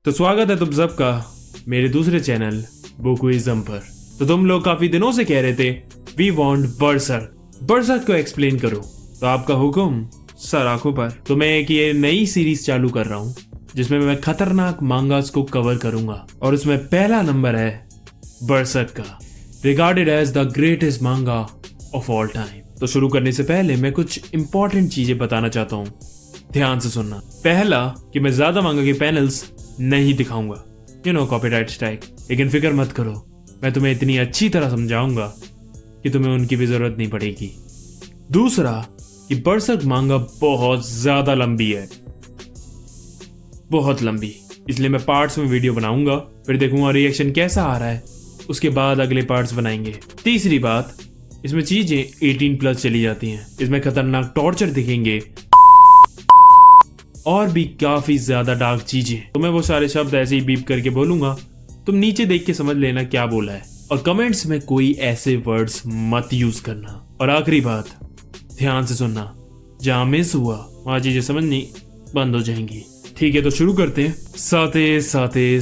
तो स्वागत है तुम सबका मेरे दूसरे चैनल बुकविज्डम पर। तो तुम लोग काफी दिनों से कह रहे थे वी वांट बरसर्क को एक्सप्लेन करो, तो आपका हुक्म सर आंखों पर। तो मैं एक ये नई सीरीज चालू कर रहा हूँ जिसमें मैं खतरनाक मांगास को कवर करूंगा और उसमें पहला नंबर है बरसर्क का, रिगार्डेड एज द ग्रेटेस्ट मांगा ऑफ ऑल टाइम। तो शुरू करने से पहले मैं कुछ इंपॉर्टेंट चीजें बताना चाहता हूँ, ध्यान से सुनना। पहला कि मैं ज्यादा मांगा के पैनल्स नहीं दिखाऊंगा, कॉपीराइट स्ट्राइक। लेकिन फिक्र मत करो, मैं तुम्हें इतनी अच्छी तरह समझाऊंगा कि तुम्हें उनकी भी जरूरत नहीं पड़ेगी। दूसरा कि बरसर्क मांगा बहुत ज्यादा लंबी है, बहुत लंबी, इसलिए मैं पार्ट्स में वीडियो बनाऊंगा, फिर देखूंगा रिएक्शन कैसा आ रहा है, उसके बाद अगले पार्ट्स बनाएंगे। तीसरी बात, इसमें चीजें 18+ चली जाती हैं, इसमें खतरनाक टॉर्चर दिखेंगे और भी काफी ज्यादा डार्क चीजें। तो मैं वो सारे शब्द ऐसे ही बीप करके बोलूंगा, तुम नीचे देख के समझ लेना क्या बोला है, और कमेंट्स में कोई ऐसे वर्ड्स मत यूज करना। और आखिरी बात, ध्यान से सुनना, जहां मिस हुआ वहां चीजें समझनी बंद हो जाएंगी। ठीक है, तो शुरू करते हैं।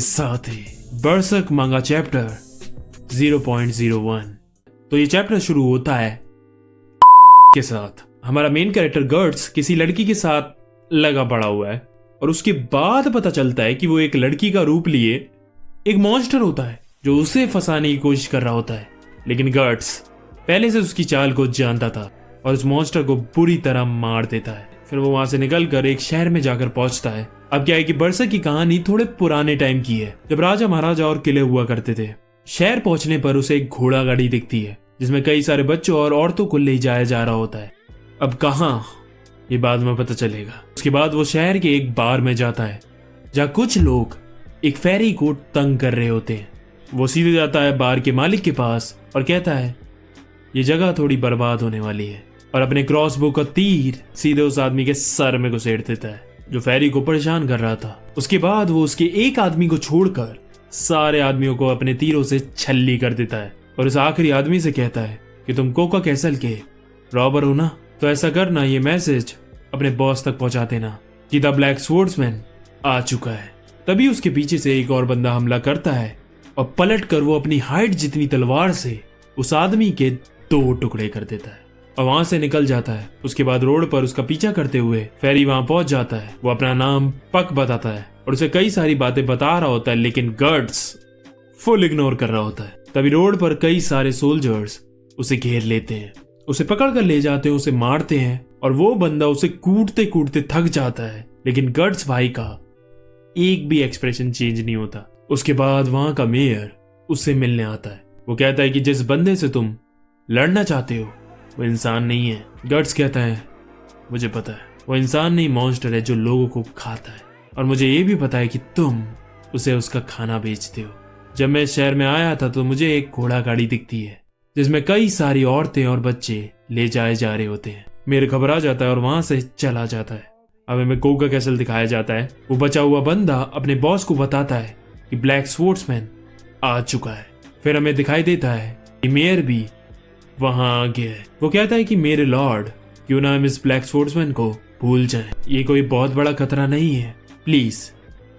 साथे बरसर्क मांगा चैप्टर 0.01। तो ये चैप्टर शुरू होता है के साथ। हमारा मेन कैरेक्टर गर्ट्स किसी लड़की के साथ लगा पड़ा हुआ है और उसके बाद पता चलता है कि वो एक लड़की का रूप लिए एक मॉन्स्टर होता है जो उसे फंसाने की कोशिश कर रहा होता है। लेकिन गर्ट्स पहले से उसकी चाल को जानता था और उस मॉन्स्टर को बुरी तरह मार देता है। फिर वो वहां से निकलकर एक शहर में जाकर पहुंचता है। अब क्या है कि बरसर्क की कहानी थोड़े पुराने टाइम की है, जब राजा महाराजा और किले हुआ करते थे। शहर पहुंचने पर उसे एक घोड़ा गाड़ी दिखती है जिसमें कई सारे बच्चों और औरतों को ले जाया जा रहा होता है। अब कहां, ये बाद में पता चलेगा। उसके बाद वो शहर के एक बार में जाता है जहां कुछ लोग एक फेरी को तंग कर रहे होते हैं। वो सीधे जाता है बार के मालिक के पास और कहता है ये जगह थोड़ी बर्बाद होने वाली है, और अपने क्रॉसबो का तीर सीधे उस आदमी के सर में घुसेड़ देता है जो फेरी को परेशान कर रहा था। उसके बाद वो उसके एक आदमी को छोड़कर सारे आदमियों को अपने तीरों से छल्ली कर देता है और उस आखिरी आदमी से कहता है कि तुम कोका कैसल के रॉबर हो ना, तो ऐसा करना, ये मैसेज अपने बॉस तक पहुंचा देना कि द ब्लैक स्वॉर्ड्समैन आ चुका है। तभी उसके पीछे से एक और बंदा हमला करता है और पलट कर वो अपनी हाइट जितनी तलवार से उस आदमी के 2 टुकड़े कर देता है और वहां से निकल जाता है। उसके बाद रोड पर उसका पीछा करते हुए फेरी वहां पहुंच जाता है। वो अपना नाम पक बताता है और उसे कई सारी बातें बता रहा होता है, लेकिन गर्ट्स फुल इग्नोर कर रहा होता है। तभी रोड पर कई सारे सोल्जर्स उसे घेर लेते हैं, उसे पकड़ कर ले जाते हैं, उसे मारते हैं और वो बंदा उसे कूटते कूटते थक जाता है। लेकिन गर्ट्स भाई का एक भी एक्सप्रेशन चेंज नहीं होता। उसके बाद वहां का मेयर उससे मिलने आता है। वो कहता है कि जिस बंदे से तुम लड़ना चाहते हो वो इंसान नहीं है। गर्ट्स कहता है मुझे पता है, वो इंसान नहीं मॉन्स्टर है जो लोगों को खाता है, और मुझे ये भी पता है कि तुम उसे उसका खाना बेचते हो। जब मैं शहर में आया था तो मुझे एक घोड़ा गाड़ी दिखती है जिसमें कई सारी औरतें और बच्चे ले जाए जा रहे होते हैं। मेरे घबरा जाता है और वहां से चला जाता है। अब हमें कोका कैसल दिखाया जाता है। वो बचा हुआ बंदा अपने बॉस को बताता है कि ब्लैक स्वॉर्ड्समैन आ चुका है। फिर हमें दिखाई देता है कि मेयर भी वहां आ गया है। वो कहता है कि मेरे लॉर्ड, क्यों ना हम इस ब्लैक स्वॉर्ड्समैन को भूल जाएं, ये कोई बहुत बड़ा खतरा नहीं है, प्लीज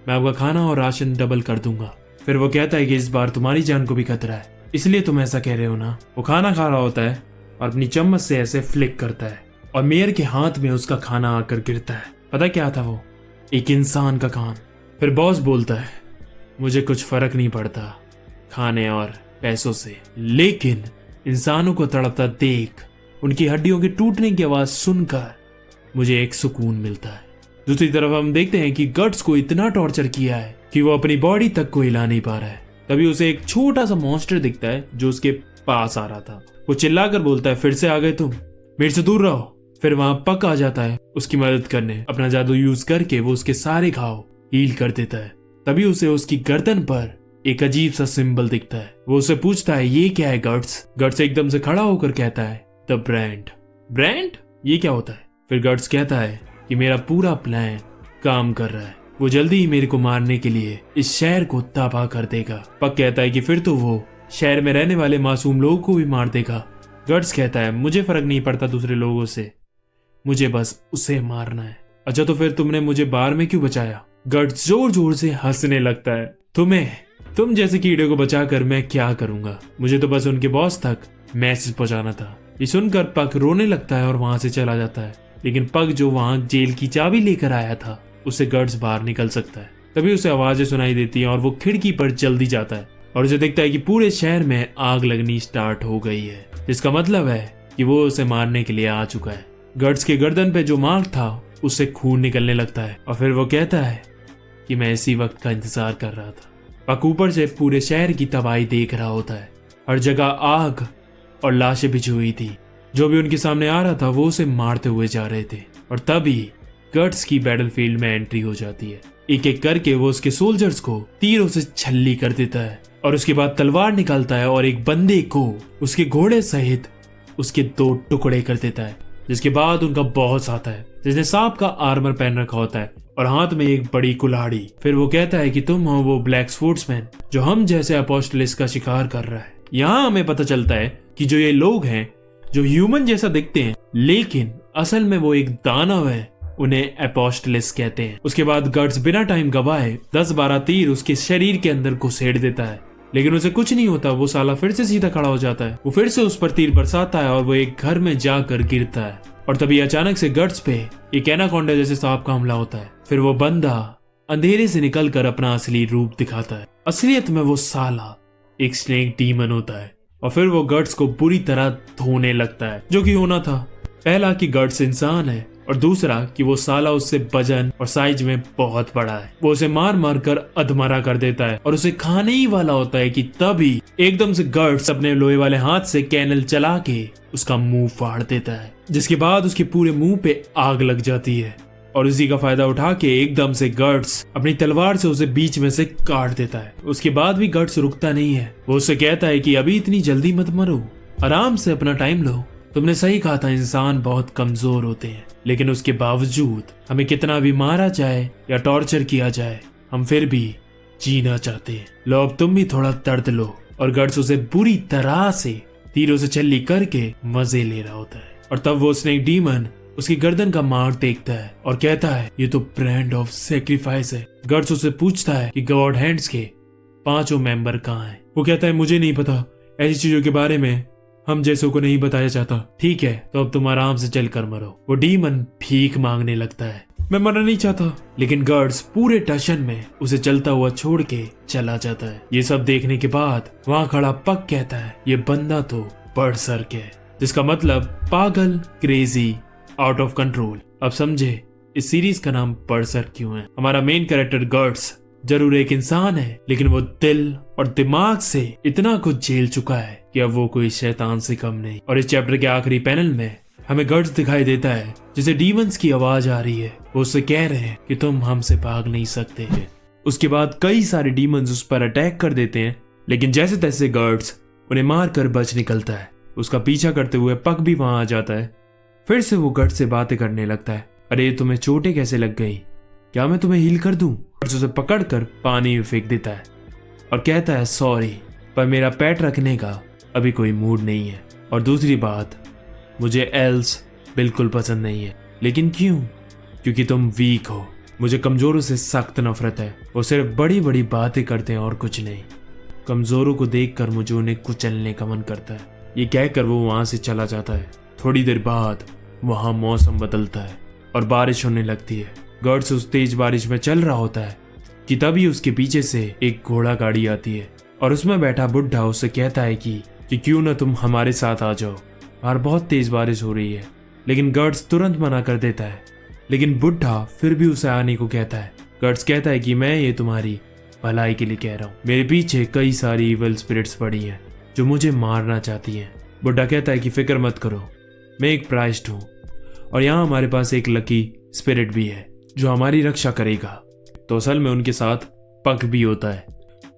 मैं आपका खाना और राशन डबल कर दूंगा। फिर वो कहता है कि इस बार तुम्हारी जान को भी खतरा है, इसलिए तुम ऐसा कह रहे हो ना। वो खाना खा रहा होता है और अपनी चम्मच से ऐसे फ्लिक करता है और मेयर के हाथ में उसका खाना आकर गिरता है। पता क्या था वो? एक इंसान का कान। फिर बॉस बोलता है मुझे कुछ फर्क नहीं पड़ता खाने और पैसों से, लेकिन इंसानों को तड़पता देख, उनकी हड्डियों के टूटने की आवाज सुनकर मुझे एक सुकून मिलता है। दूसरी तरफ हम देखते हैं कि गर्ट्स को इतना टॉर्चर किया है कि वो अपनी बॉडी तक को हिला नहीं पा रहा है। तभी उसे एक छोटा सा मॉन्स्टर दिखता है जो उसके पास आ रहा था। वो चिल्लाकर बोलता है फिर से आ गए तुम, मेरे से दूर रहो। फिर वहां पक आ जाता है उसकी मदद करने। अपना जादू यूज करके वो उसके सारे घाव हील कर देता है। तभी उसे उसकी गर्दन पर एक अजीब सा सिंबल दिखता है। वो उसे पूछता है ये क्या है गर्ट्स? गर्ट्स एकदम से खड़ा होकर कहता है द ब्रांड, ये क्या होता है? फिर गर्ट्स कहता है कि मेरा पूरा प्लान काम कर रहा है, वो जल्दी ही मेरे को मारने के लिए इस शहर को तबाह कर देगा। पक कहता है कि फिर तो वो शहर में रहने वाले मासूम लोगों को भी मार देगा। गर्ट्स कहता है मुझे फर्क नहीं पड़ता दूसरे लोगों से, मुझे बस उसे मारना है। अच्छा तो फिर तुमने मुझे बार में क्यों बचाया? गट्स जोर जोर से हंसने लगता है। तुम जैसे कीड़े को बचाकर मैं क्या करूंगा, मुझे तो बस उनके बॉस तक मैसेज पहुंचाना था। ये सुनकर पग रोने लगता है और वहां से चला जाता है। लेकिन पग जो वहां जेल की चाबी लेकर आया था, उससे गट्स बाहर निकल सकता है। तभी उसे आवाजें सुनाई देती हैं और वो खिड़की पर जल्दी जाता है और उसे दिखता है कि पूरे शहर में आग लगनी स्टार्ट हो गई है, जिसका मतलब है कि वो उसे मारने के लिए आ चुका है। गट्स के गर्दन पे जो मार्क था उससे खून निकलने लगता है और फिर वो कहता है कि मैं इसी वक्त का इंतजार कर रहा था। पग ऊपर से पूरे शहर की तबाही देख रहा होता है। हर जगह आग और लाशें बिछी हुई थी। जो भी उनके सामने आ रहा था वो उसे मारते हुए जा रहे थे। और तभी गट्स की बैटलफील्ड में एंट्री हो जाती है। एक एक करके वो उसके सोल्जर्स को तीरों से छल्ली कर देता है और उसके बाद तलवार निकालता है और एक बंदे को उसके घोड़े सहित उसके 2 टुकड़े कर देता है। जिसके बाद उनका बॉस आता है जिसने सांप का आर्मर पहन रखा होता है और हाथ में एक बड़ी कुल्हाड़ी। फिर वो कहता है कि तुम हो वो ब्लैक स्पोर्ट्समैन जो हम जैसे अपोस्टलिस का शिकार कर रहा है। यहाँ हमें पता चलता है कि जो ये लोग हैं जो ह्यूमन जैसा दिखते हैं लेकिन असल में वो एक दानव है, उन्हें अपोस्टलिस कहते हैं। उसके बाद गट्स बिना टाइम गवाए 10-12 तीर उसके शरीर के अंदर घुसेड़ देता है, लेकिन उसे कुछ नहीं होता। वो साला फिर से सीधा खड़ा हो जाता है। वो फिर से उस पर तीर बरसाता है और वो एक घर में जाकर गिरता है। और तभी अचानक से गट्स पे एक एनाकोंडा जैसे सांप का हमला होता है। फिर वो बंदा अंधेरे से निकलकर अपना असली रूप दिखाता है। असलियत में वो साला एक स्नेक डीमन होता है और फिर वो गट्स को बुरी तरह धोने लगता है, जो कि होना था। पहला कि गट्स इंसान है और दूसरा कि वो साला उससे वजन और साइज में बहुत बड़ा है। वो उसे मार मार कर अधमरा कर देता है और उसे खाने ही वाला होता है कि तभी एकदम से गट्स अपने लोहे वाले हाथ से कैनल चला के उसका मुंह फाड़ देता है, जिसके बाद उसके पूरे मुंह पे आग लग जाती है। और उसी का फायदा उठा के एकदम से गट्स अपनी तलवार से उसे बीच में से काट देता है। उसके बाद भी गट्स रुकता नहीं है। वो उससे कहता है कि अभी इतनी जल्दी मत मरो, आराम से अपना टाइम लो। तुमने सही कहा था, इंसान बहुत कमजोर होते हैं, लेकिन उसके बावजूद हमें कितना भी मारा जाए या टॉर्चर किया जाए, हम फिर भी जीना चाहते हैं। लो अब तुम भी थोड़ा दर्द लो। और गट्स उसे बुरी तरह से तीरों से छल्ली करके मजे ले रहा होता है। और तब वो स्नेक डीमन उसकी गर्दन का मार्क देखता है और कहता है ये तो ब्रांड ऑफ सेक्रीफाइस है। गट्स उससे पूछता है कि गॉड हैंड्स के 5 मेंबर कहाँ हैं। वो कहता है मुझे नहीं पता, ऐसी चीजों के बारे में हम जैसों को नहीं बताया जाता। ठीक है तो अब तुम आराम से चल कर मरो। वो डीमन भीख मांगने लगता है। मैं मरना नहीं चाहता, लेकिन गट्स पूरे टशन में उसे चलता हुआ छोड़ के चला जाता है। ये सब देखने के बाद वहाँ खड़ा पग कहता है ये बंदा तो बर्सर्क है, जिसका मतलब पागल, क्रेजी, आउट ऑफ कंट्रोल। अब समझे इस सीरीज का नाम बर्सर्क क्यों है। हमारा मेन कैरेक्टर गट्स जरूर एक इंसान है, लेकिन वो दिल और दिमाग से इतना कुछ झेल चुका है कि अब वो कोई शैतान से कम नहीं। और इस चैप्टर के आखिरी पैनल में हमें गट्स दिखाई देता है जिसे डीमंस की आवाज आ रही है। वो उससे कह रहे हैं कि तुम हमसे भाग नहीं सकते हैं। उसके बाद कई सारे डीमंस उस पर अटैक कर देते हैं, लेकिन जैसे तैसे गट्स उन्हें मार कर बच निकलता है। उसका पीछा करते हुए पग भी वहां आ जाता है। फिर से वो गट्स से बातें करने लगता है। अरे तुम्हें चोटें कैसे लग गई, क्या मैं तुम्हें हील कर दूं? गट्स उसे पकड़कर पानी में फेंक देता है और कहता है सॉरी, पर मेरा पेट रखने का अभी कोई मूड नहीं है। और दूसरी बात, मुझे एल्स बिल्कुल पसंद नहीं है। लेकिन क्यों? क्योंकि तुम वीक हो। मुझे कमजोरों से सख्त नफरत है। वो सिर्फ बड़ी बड़ी बातें करते हैं और कुछ नहीं। कमजोरों को देखकर मुझे उन्हें कुचलने का मन करता है। ये कहकर वो वहां से चला जाता है। थोड़ी देर बाद वहां मौसम बदलता है और बारिश होने लगती है। गट्स उस तेज बारिश में चल रहा होता है कि तभी उसके पीछे से एक घोड़ा गाड़ी आती है और उसमें बैठा बुढ़ा उससे कहता है कि क्यों ना तुम हमारे साथ आ जाओ, बाहर बहुत तेज बारिश हो रही है। लेकिन गट्स तुरंत मना कर देता है, लेकिन बुढ़ा फिर भी उसे आने को कहता है। गट्स कहता है कि मैं ये तुम्हारी भलाई के लिए कह रहा हूँ, मेरे पीछे कई सारी इविल स्पिरिट्स पड़ी हैं जो मुझे मारना चाहती हैं। बुढ़ा कहता है कि फिक्र मत करो, मैं एक प्राइज्ड हूँ और यहाँ हमारे पास एक लकी स्पिरिट भी है जो हमारी रक्षा करेगा। तो असल में उनके साथ पग भी होता है।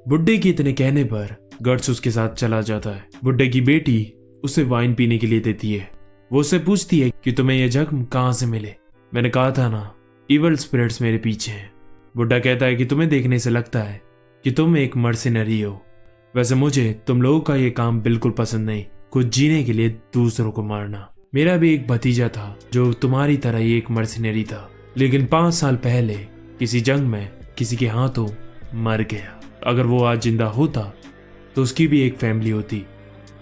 बुड्ढे के इतने कहने पर गट्स उसके साथ चला जाता है। बुड्ढे की बेटी उसे वाइन पीने के लिए देती है। वो उससे पूछती है कि तुम्हें यह जख्म कहाँ से मिले। मैंने कहा था ना, इवल स्पिरिट्स मेरे पीछे हैं। बुड्ढा कहता है कि तुम्हें देखने से लगता है कि तुम एक मर्सिनरी हो। वैसे मुझे तुम लोगों का ये काम बिल्कुल पसंद नहीं, कुछ जीने के लिए दूसरों को मारना। मेरा भी एक भतीजा था जो तुम्हारी तरह ही एक मर्सिनरी था, लेकिन 5 साल पहले किसी जंग में किसी के हाथों मर गया। अगर वो आज जिंदा होता तो उसकी भी एक फैमिली होती,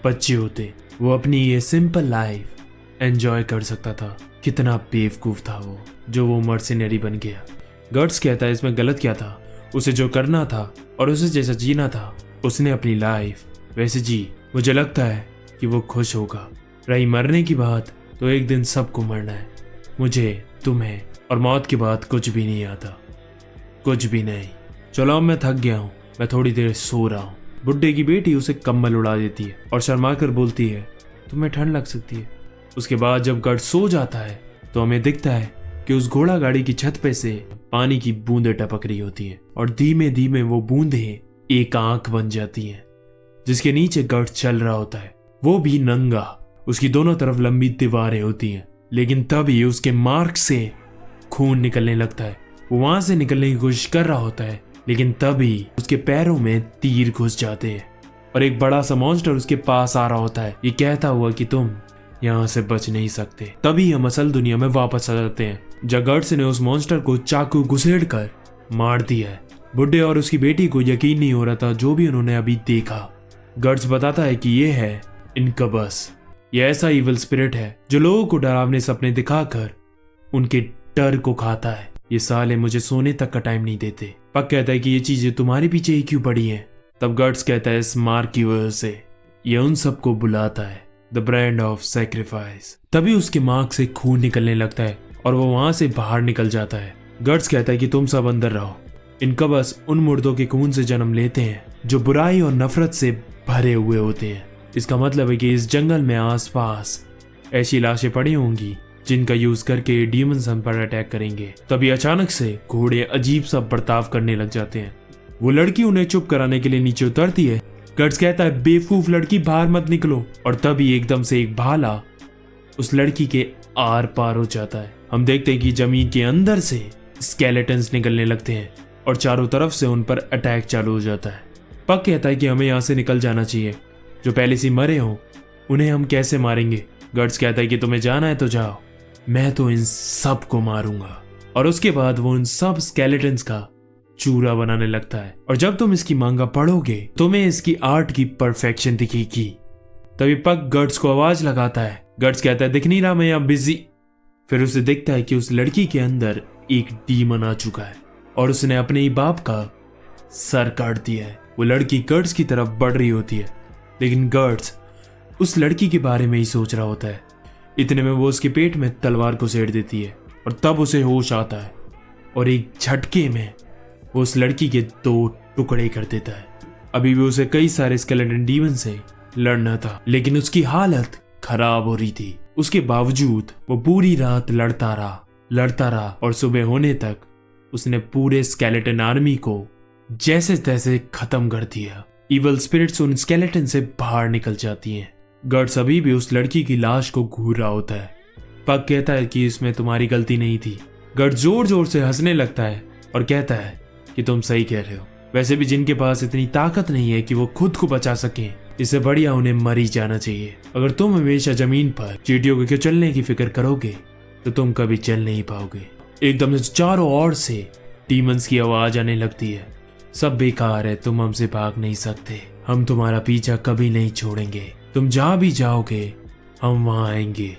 बच्चे होते, वो अपनी ये सिंपल लाइफ एंजॉय कर सकता था। कितना बेवकूफ था वो जो वो मर्सिनरी बन गया। गर्ट्स कहता है इसमें गलत क्या था, उसे जो करना था और उसे जैसा जीना था उसने अपनी लाइफ वैसे जी। मुझे लगता है कि वो खुश होगा। रही मरने की बात तो एक दिन सबको मरना है, मुझे, तुम्हें, और मौत के बाद कुछ भी नहीं आता, कुछ भी नहीं। चलो अब मैं थक गया हूँ, मैं थोड़ी देर सो रहा हूँ। बुड्ढे की बेटी उसे कंबल उड़ा देती है और शर्मा कर बोलती है तुम्हें ठंड लग सकती है। उसके बाद जब गर्ट सो जाता है तो हमें दिखता है कि उस घोड़ा गाड़ी की छत पे से पानी की बूंदें टपक रही होती हैं और धीमे धीमे वो बूंदें एक आंख बन जाती हैं जिसके नीचे गर्ट चल रहा होता है, वो भी नंगा। उसकी दोनों तरफ लंबी दीवारें होती हैं, लेकिन तभी उसके मार्क से खून निकलने लगता है। वो वहां से निकलने की कोशिश कर रहा होता है, लेकिन तभी उसके पैरों में तीर घुस जाते हैं और एक बड़ा सा मॉन्स्टर उसके पास आ रहा होता है, ये कहता हुआ कि तुम यहाँ से बच नहीं सकते। तभी हम असल दुनिया में वापस आ जाते हैं जहाँ गर्ट्स ने उस मॉन्स्टर को चाकू घुसेड़ कर मार दिया है। बुड्ढे और उसकी बेटी को यकीन नहीं हो रहा था जो भी उन्होंने अभी देखा। गर्ट्स बताता है कि ये है इनकबस, ये ऐसा इविल स्पिरिट है जो लोगों को डरावने सपने दिखाकर उनके डर को खाता है। ये साले मुझे सोने तक का टाइम नहीं देते। पक कहता है कि ये चीजें तुम्हारे पीछे ही क्यों पड़ी हैं। तब गर्ट्स कहता है इस मार की वजह से ये उन सबको बुलाता है, द ब्रांड ऑफ सैक्रिफाइस। तभी उसके मार्क से खून निकलने लगता है और वो वहां से बाहर निकल जाता है। गर्ट्स कहता है कि तुम सब अंदर रहो, इनकबस उन मुर्दों के खून से जन्म लेते हैं जो बुराई और नफरत से भरे हुए होते हैं। इसका मतलब है कि इस जंगल में आसपास ऐसी लाशें पड़ी होंगी जिनका यूज करके डीमंस हम पर अटैक करेंगे। तभी अचानक से घोड़े अजीब सा बर्ताव करने लग जाते हैं। वो लड़की उन्हें चुप कराने के लिए नीचे उतरती है। गर्ट्स कहता है बेवकूफ लड़की बाहर मत निकलो, और तभी एकदम से एक भाला उस लड़की के आर पार हो जाता है। हम देखते हैं कि जमीन के अंदर से स्केलेटन्स निकलने लगते हैं और चारों तरफ से उन पर अटैक चालू हो जाता है। पक कहता है कि हमें यहाँ से निकल जाना चाहिए, जो पहले से मरे हों उन्हें हम कैसे मारेंगे। गर्ट्स कहता है कि तुम्हें जाना है तो जाओ, मैं तो इन सब को मारूंगा। और उसके बाद वो उन सब स्केलेटन्स का चूरा बनाने लगता है। और जब तुम इसकी मांगा पढ़ोगे तुम्हें इसकी आर्ट की परफेक्शन दिखेगी। तभी पक गर्ट्स को आवाज लगाता है। गर्ट्स कहता है दिख नहीं रहा, मैं यहाँ बिजी। फिर उसे दिखता है कि उस लड़की के अंदर एक डीमन आ चुका है और उसने अपने ही बाप का सर काट दिया है। वो लड़की गर्ट्स की तरफ बढ़ रही होती है, लेकिन गर्ट्स उस लड़की के बारे में ही सोच रहा होता है। इतने में वो उसके पेट में तलवार को सेड़ देती है और तब उसे होश आता है और एक झटके में वो उस लड़की के 2 टुकड़े कर देता है। अभी भी उसे कई सारे स्केलेटन डीमन से लड़ना था, लेकिन उसकी हालत खराब हो रही थी। उसके बावजूद वो पूरी रात लड़ता रहा और सुबह होने तक उसने पूरे स्केलेटन आर्मी को जैसे तैसे खत्म कर दिया। इवल स्पिरिट्स उन स्केलेटन से बाहर निकल जाती हैं। गर्ट्स अभी भी उस लड़की की लाश को घूर रहा होता है। पक कहता है कि इसमें तुम्हारी गलती नहीं थी। गर्ट्स जोर जोर से हंसने लगता है और कहता है कि तुम सही कह रहे हो। वैसे भी जिनके पास इतनी ताकत नहीं है कि वो खुद को बचा सकें, इससे बढ़िया उन्हें मर ही जाना चाहिए। अगर तुम हमेशा जमीन पर चींटियों के चलने की फिक्र करोगे तो तुम कभी चल नहीं पाओगे। एकदम से चारों ओर से डीमंस की आवाज आने लगती है। सब बेकार है, तुम हमसे भाग नहीं सकते, हम तुम्हारा पीछा कभी नहीं छोड़ेंगे, तुम जहां भी जाओगे हम वहां आएंगे।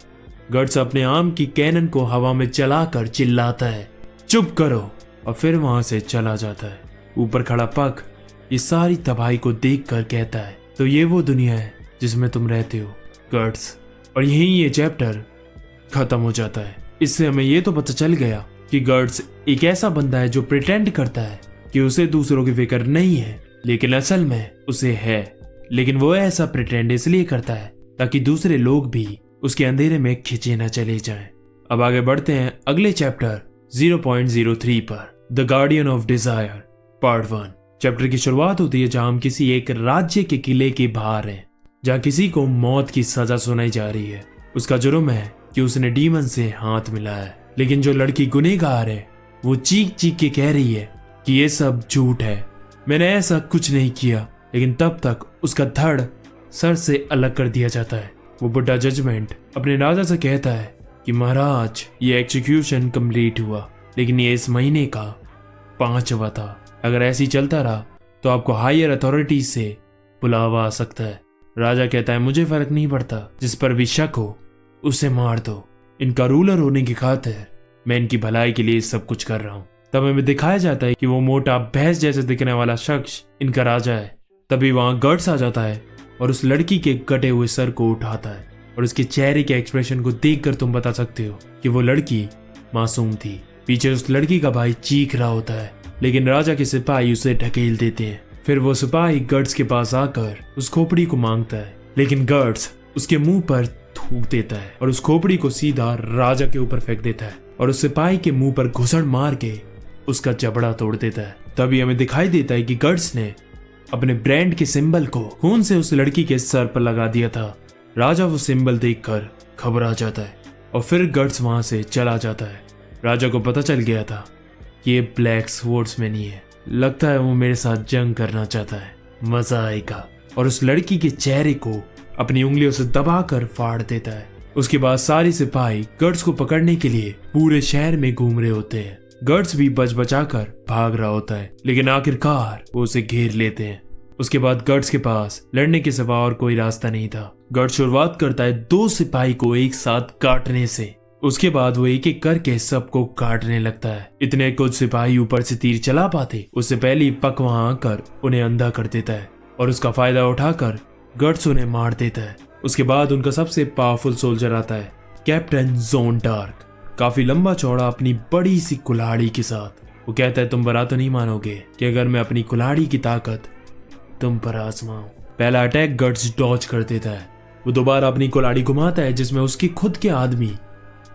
गर्ट्स अपने आम की कैनन को हवा में चलाकर चिल्लाता है चुप करो, और फिर वहां से चला जाता है। ऊपर खड़ा पक इस सारी तबाही को देखकर कहता है तो ये वो दुनिया है जिसमें तुम रहते हो गर्ट्स। और यहीं ये चैप्टर खत्म हो जाता है। इससे हमें ये तो पता चल गया कि गर्ट्स एक ऐसा बंदा है जो प्रिटेंड करता है कि उसे दूसरों की फिक्र नहीं है, लेकिन असल में उसे है। लेकिन वो ऐसा प्रिटेंड इसलिए करता है ताकि दूसरे लोग भी उसके अंधेरे में खिंचे न चले जाएं। अब आगे बढ़ते हैं अगले चैप्टर 0.03 पर, the guardian of desire part 1। Chapter की शुरुआत होती है जहां हम किसी एक राज्य के किले के बाहर हैं, जहां किसी को मौत की सजा सुनाई जा रही है। उसका जुर्म है कि उसने डीमन से हाथ मिलाया है, लेकिन जो लड़की गुनहगार है वो चीख चीख के कह रही है कि ये सब झूठ है, मैंने ऐसा कुछ नहीं किया। लेकिन तब तक उसका धड़ सर से अलग कर दिया जाता है। वो बुढ़ा जजमेंट अपने राजा से कहता है कि महाराज ये एग्जीक्यूशन कंप्लीट हुआ, लेकिन ये इस महीने का 5वां था। अगर ऐसे ही चलता रहा तो आपको हायर अथॉरिटीज से बुलावा आ सकता है। राजा कहता है मुझे फर्क नहीं पड़ता, जिस पर भी शक हो उसे मार दो। इनका रूलर होने की खातिर मैं इनकी भलाई के लिए सब कुछ कर रहा हूँ। तब हमें दिखाया जाता है कि वो मोटा भैंस जैसे दिखने वाला शख्स इनका राजा है। तभी वहां गर्ड्स आ जाता है और उस लड़की के कटे हुए सर को उठाता है और उसके चेहरे के एक्सप्रेशन को देखकर तुम बता सकते हो कि वो लड़की मासूम थी। पीछे उस लड़की का भाई चीख रहा होता है, लेकिन राजा के सिपाही उसे ढकेल देते हैं। फिर वो सिपाही गर्ड्स के पास आकर उस खोपड़ी को मांगता है, लेकिन गर्ड्स उसके मुंह पर थूक देता है और उस खोपड़ी को सीधा राजा के ऊपर फेंक देता है और उस सिपाही के मुंह पर घुसड़ मार के उसका जबड़ा तोड़ देता है। तभी हमें दिखाई देता है कि गर्ड्स ने अपने ब्रांड के सिंबल को खून से उस लड़की के सर पर लगा दिया था। राजा वो सिंबल देखकर घबरा जाता है और फिर गर्ड्स वहां से चला जाता है। राजा को पता चल गया था कि ये ब्लैक स्वॉर्ड्समैन ही है। लगता है वो मेरे साथ जंग करना चाहता है, मजा आएगा। और उस लड़की के चेहरे को अपनी उंगलियों से दबाकर फाड़ देता है। उसके बाद सारे सिपाही गर्ड्स को पकड़ने के लिए पूरे शहर में घूम रहे होते हैं। गर्ड्स भी बच बचाकर भाग रहा होता है, लेकिन आखिरकार वो उसे घेर लेते हैं। उसके बाद गर्ड्स के पास लड़ने के सिवा और कोई रास्ता नहीं था। गर्ड्स शुरुआत करता है 2 सिपाही को एक साथ काटने से। उसके बाद वो एक एक करके सबको काटने लगता है। इतने कुछ सिपाही ऊपर से तीर चला पाते उससे पहले पक वहां आकर उन्हें अंधा कर देता है और उसका फायदा उठाकर गर्ड्स उन्हें मार देता है। उसके बाद उनका सबसे पावरफुल सोल्जर आता है, कैप्टन जोन डार्क। काफी लंबा चौड़ा अपनी बड़ी सी कुल्हाड़ी के साथ। वो कहता है तुम बुरा तो नहीं मानोगे कि अगर मैं अपनी कुल्हाड़ी की ताकत तुम पर आजमाऊं। पहला अटैक गर्ड्स डॉज कर देता है। वो दोबारा अपनी कुल्हाड़ी घुमाता है जिसमें उसके खुद के आदमी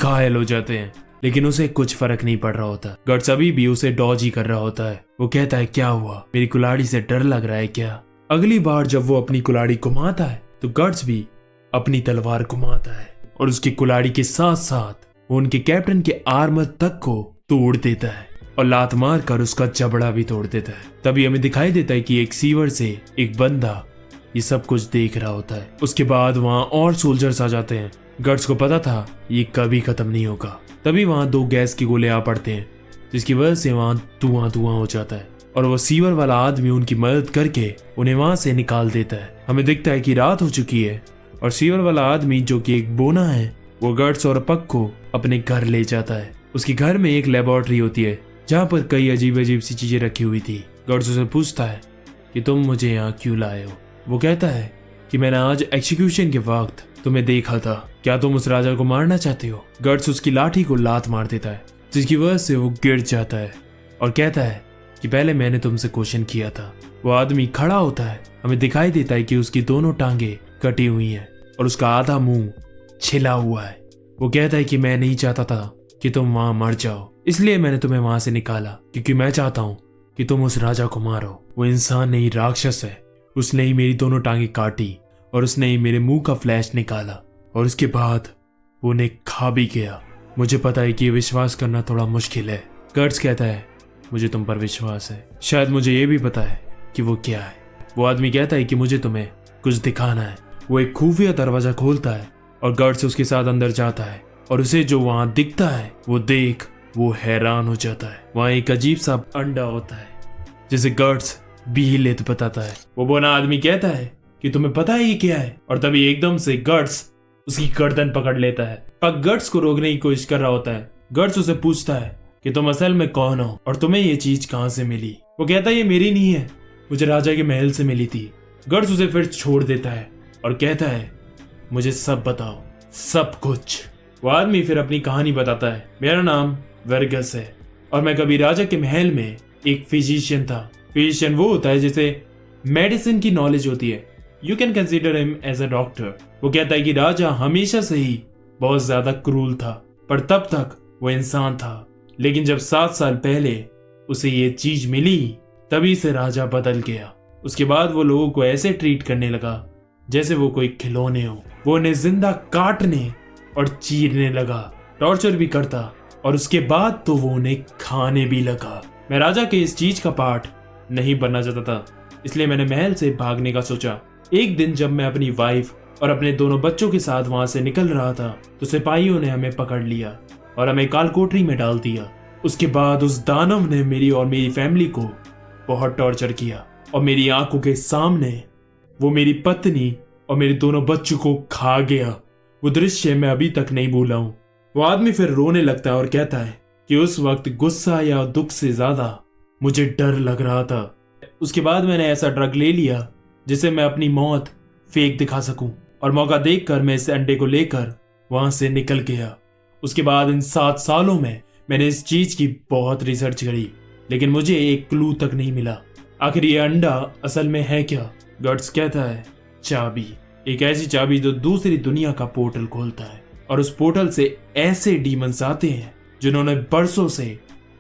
घायल हो जाते हैं, लेकिन उसे कुछ फर्क नहीं पड़ रहा होता। गर्ड्स अभी भी उसे डॉज ही कर रहा होता है। वो कहता है क्या हुआ, मेरी कुल्हाड़ी से डर लग रहा है क्या? अगली बार जब वो अपनी कुल्हाड़ी घुमाता है तो गर्ड्स भी अपनी तलवार घुमाता है और उसकी कुल्हाड़ी के साथ साथ वो उनके कैप्टन के आर्मर तक को तोड़ देता है और लात मार कर उसका जबड़ा भी तोड़ देता है। तभी हमें दिखाई देता है कि एक सीवर से एक बंदा ये सब कुछ देख रहा होता है। उसके बाद वहां और सोल्जर्स आ जाते हैं। गर्ड्स को पता था ये कभी खत्म नहीं होगा। तभी वहां 2 गैस के गोले आ पड़ते हैं, जिसकी वजह से वहां धुआं हो जाता है और वो सीवर वाला आदमी उनकी मदद करके उन्हें वहां से निकाल देता है। हमें दिखता है कि रात हो चुकी है और सीवर वाला आदमी जो कि एक बोना है वो गर्ड्स और पक को अपने घर ले जाता है। उसके घर में एक लेबोरेटरी होती है जहाँ पर कई अजीब अजीब सी चीजें रखी हुई थी। गर्ड्स उसे पूछता है कि तुम मुझे यहाँ क्यों लाए हो? वो कहता है कि मैंने आज एग्जीक्यूशन के वक्त तुम्हें देखा था, क्या तुम उस राजा को मारना चाहते हो? गर्ड्स उसकी लाठी को लात मार देता है, जिसकी वजह से वो गिर जाता है और कहता है कि पहले मैंने तुमसे क्वेश्चन किया था। वो आदमी खड़ा होता है। हमें दिखाई देता है कि उसकी दोनों टांगे कटी हुई हैं और उसका आधा मुंह छिला हुआ है। वो कहता है कि मैं नहीं चाहता था कि तुम वहां मर जाओ, इसलिए मैंने तुम्हें वहां से निकाला, क्योंकि मैं चाहता हूँ कि तुम उस राजा को मारो। वो इंसान नहीं राक्षस है। उसने ही मेरी दोनों टांगे काटी और उसने ही मेरे मुंह का फ्लैश निकाला और उसके बाद वो उन्हें खा भी गया। मुझे पता है कि ये विश्वास करना थोड़ा मुश्किल है। गर्ड्स कहता है मुझे तुम पर विश्वास है, शायद मुझे ये भी पता है कि वो क्या है। वो आदमी कहता है कि मुझे तुम्हें कुछ दिखाना है। वो एक खुफिया दरवाजा खोलता है और गर्ड्स उसके साथ अंदर जाता है और उसे जो वहां दिखता है वो देख वो हैरान हो जाता है। वहां एक अजीब सा अंडा होता है जिसे गर्ड्स भी लेत बताता है। वो बोना आदमी कहता है कि तुम्हें पता है ये क्या है, और तभी एकदम से गर्ड्स उसकी गर्दन पकड़ लेता है। पक गर्ड्स को रोकने की कोशिश कर रहा होता है। गर्ड्स उसे पूछता है कि तुम असल में कौन हो और तुम्हें ये चीज कहां से मिली? वो कहता है ये मेरी नहीं है, मुझे राजा के महल से मिली थी। गर्ड्स उसे फिर छोड़ देता है और कहता है मुझे सब बताओ, सब कुछ। वो आदमी फिर अपनी कहानी बताता है। मेरा नाम वर्गस है और मैं कभी राजा के महल में एक फिजिशियन था। फिजिशियन वो होता है जिसे मेडिसिन की नॉलेज होती है। You can consider him as a doctor. वो कहता है कि राजा हमेशा से ही बहुत ज्यादा क्रूर था, पर तब तक वो इंसान था, लेकिन जब 7 साल पहले उसे ये चीज मिली तभी से राजा बदल गया। उसके बाद वो लोगों को ऐसे ट्रीट करने लगा जैसे वो कोई खिलौने हो। वो उन्हें जिंदा काटने और चीरने लगा, टॉर्चर भी करता और उसके बाद तो वो उन्हें खाने भी लगा। मैं राजा के इस चीज का पार्ट नहीं बनना चाहता था, इसलिए मैंने महल से भागने का सोचा। एक दिन जब मैं अपनी वाइफ और अपने दोनों बच्चों के साथ वहां से निकल रहा था तो सिपाहियों ने हमें पकड़ लिया और हमें काल कोठरी में डाल दिया। उसके बाद उस दानव ने मेरी और मेरी फैमिली को बहुत टॉर्चर किया और मेरी आंखों के सामने वो मेरी पत्नी और मेरे दोनों बच्चों को खा गया। वो दृश्य मैं अभी तक नहीं भूला हूं। वो आदमी फिर रोने लगता है और कहता है कि उस वक्त गुस्सा या दुख से ज्यादा मुझे डर लग रहा था। उसके बाद मैंने ऐसा ड्रग ले लिया जिसे मैं अपनी मौत फेक दिखा सकूं, और मौका देखकर मैं इस अंडे को लेकर वहां से निकल गया। उसके बाद इन 7 सालों में मैंने इस चीज की बहुत रिसर्च करी, लेकिन मुझे एक क्लू तक नहीं मिला। आखिर ये अंडा असल में है क्या? गट्स कहता है चाबी, एक ऐसी चाबी जो दूसरी दुनिया का पोर्टल खोलता है, और उस पोर्टल से ऐसे डीमंस आते हैं जिन्होंने बरसों से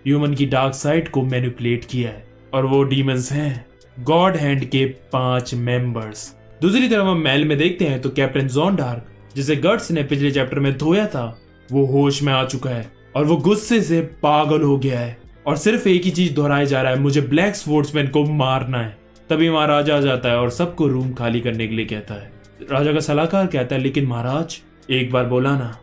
ह्यूमन की डार्क साइड को मैनिपुलेट किया है, और वो डीमंस हैं गॉड हैंड के 5 मेंबर्स। दूसरी तरफ हम महल में देखते हैं तो कैप्टन जॉन डार्क, जिसे गट्स ने पिछले चैप्टर में धोया था, वो होश में आ चुका है और वो गुस्से से पागल हो गया है और सिर्फ एक ही चीज दोहराया जा रहा है, मुझे ब्लैक स्वॉर्ड्समैन को मारना है। तभी महाराजा आ जाता है और सबको रूम खाली करने के लिए कहता है। राजा का सलाहकार कहता है लेकिन महाराज एक बार बोला ना।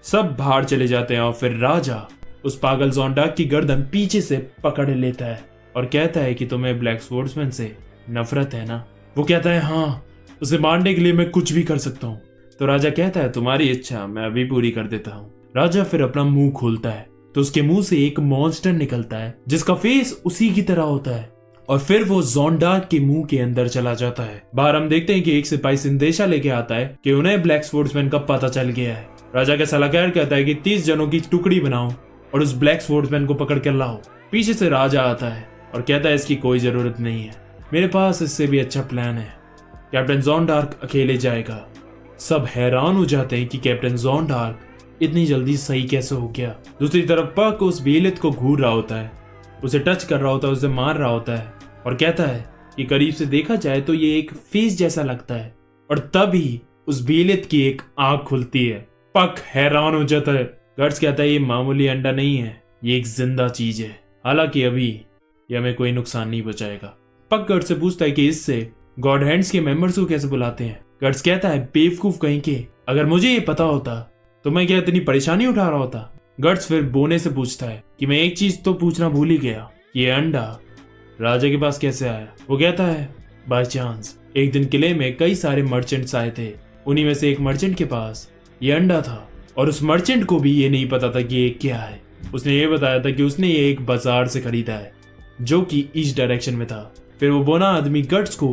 सब बाहर चले जाते हैं और फिर राजा उस पागल जॉन डार्क की गर्दन पीछे से पकड़ लेता है और कहता है कि तुम्हें ब्लैक स्वॉर्ड्समैन से नफरत है ना? वो कहता है हाँ, उसे मारने के लिए मैं कुछ भी कर सकता हूँ। तो राजा कहता है तुम्हारी इच्छा मैं अभी पूरी कर देता हूँ। राजा फिर अपना मुंह खोलता है तो उसके मुंह से एक मॉन्स्टर निकलता है जिसका फेस उसी की तरह होता है, और फिर वो जॉन डार्क के मुंह के अंदर चला जाता है। बाहर हम देखते हैं कि एक सिपाही संदेशा लेके आता है कि उन्हें ब्लैक स्वॉर्ड्समैन का पता चल गया है। राजा का सलाहकार कहता है कि 30 जनों की टुकड़ी बनाओ और उस ब्लैक स्वॉर्ड्समैन को पकड़ कर लाओ। पीछे से राजा आता है और कहता है इसकी कोई जरूरत नहीं है, मेरे पास इससे भी अच्छा प्लान है। कैप्टन जॉन डार्क अकेले जाएगा। सब हैरान हो जाते हैं कि कैप्टन जॉन डार्क इतनी जल्दी सही कैसे हो गया। दूसरी तरफ पक उस बेलित को घूर रहा होता है, उसे टच कर रहा होता है, उसे मार रहा होता है और कहता है कि करीब से देखा जाए तो ये एक फेस जैसा लगता है। और तभी उस बेलित की एक आंख खुलती है। पक हैरान हो जाता है। गट्स कहता है ये मामूली अंडा नहीं है, ये एक जिंदा चीज है, हालांकि अभी ये हमें कोई नुकसान नहीं पहुंचाएगा। पक गट्स से पूछता है कि इससे गॉड हैंड्स के मेंबर्स को कैसे बुलाते हैं? गट्स कहता है बेवकूफ कहीं के, अगर मुझे ये पता होता तो मैं क्या इतनी परेशानी उठा रहा होता। गट्स फिर बोने से पूछता है कि मैं एक चीज तो पूछना भूल ही गया, ये अंडा राजा के पास कैसे आया? वो कहता है बाय चांस एक दिन किले में कई सारे मर्चेंट्स आए थे, उन्हीं में से एक मर्चेंट के पास ये अंडा था और उस मर्चेंट को भी ये नहीं पता था कि ये क्या है। उसने ये बताया था कि उसने ये एक बाजार से खरीदा है जो कि ईस्ट डायरेक्शन में था। फिर वो बोना आदमी गट्स को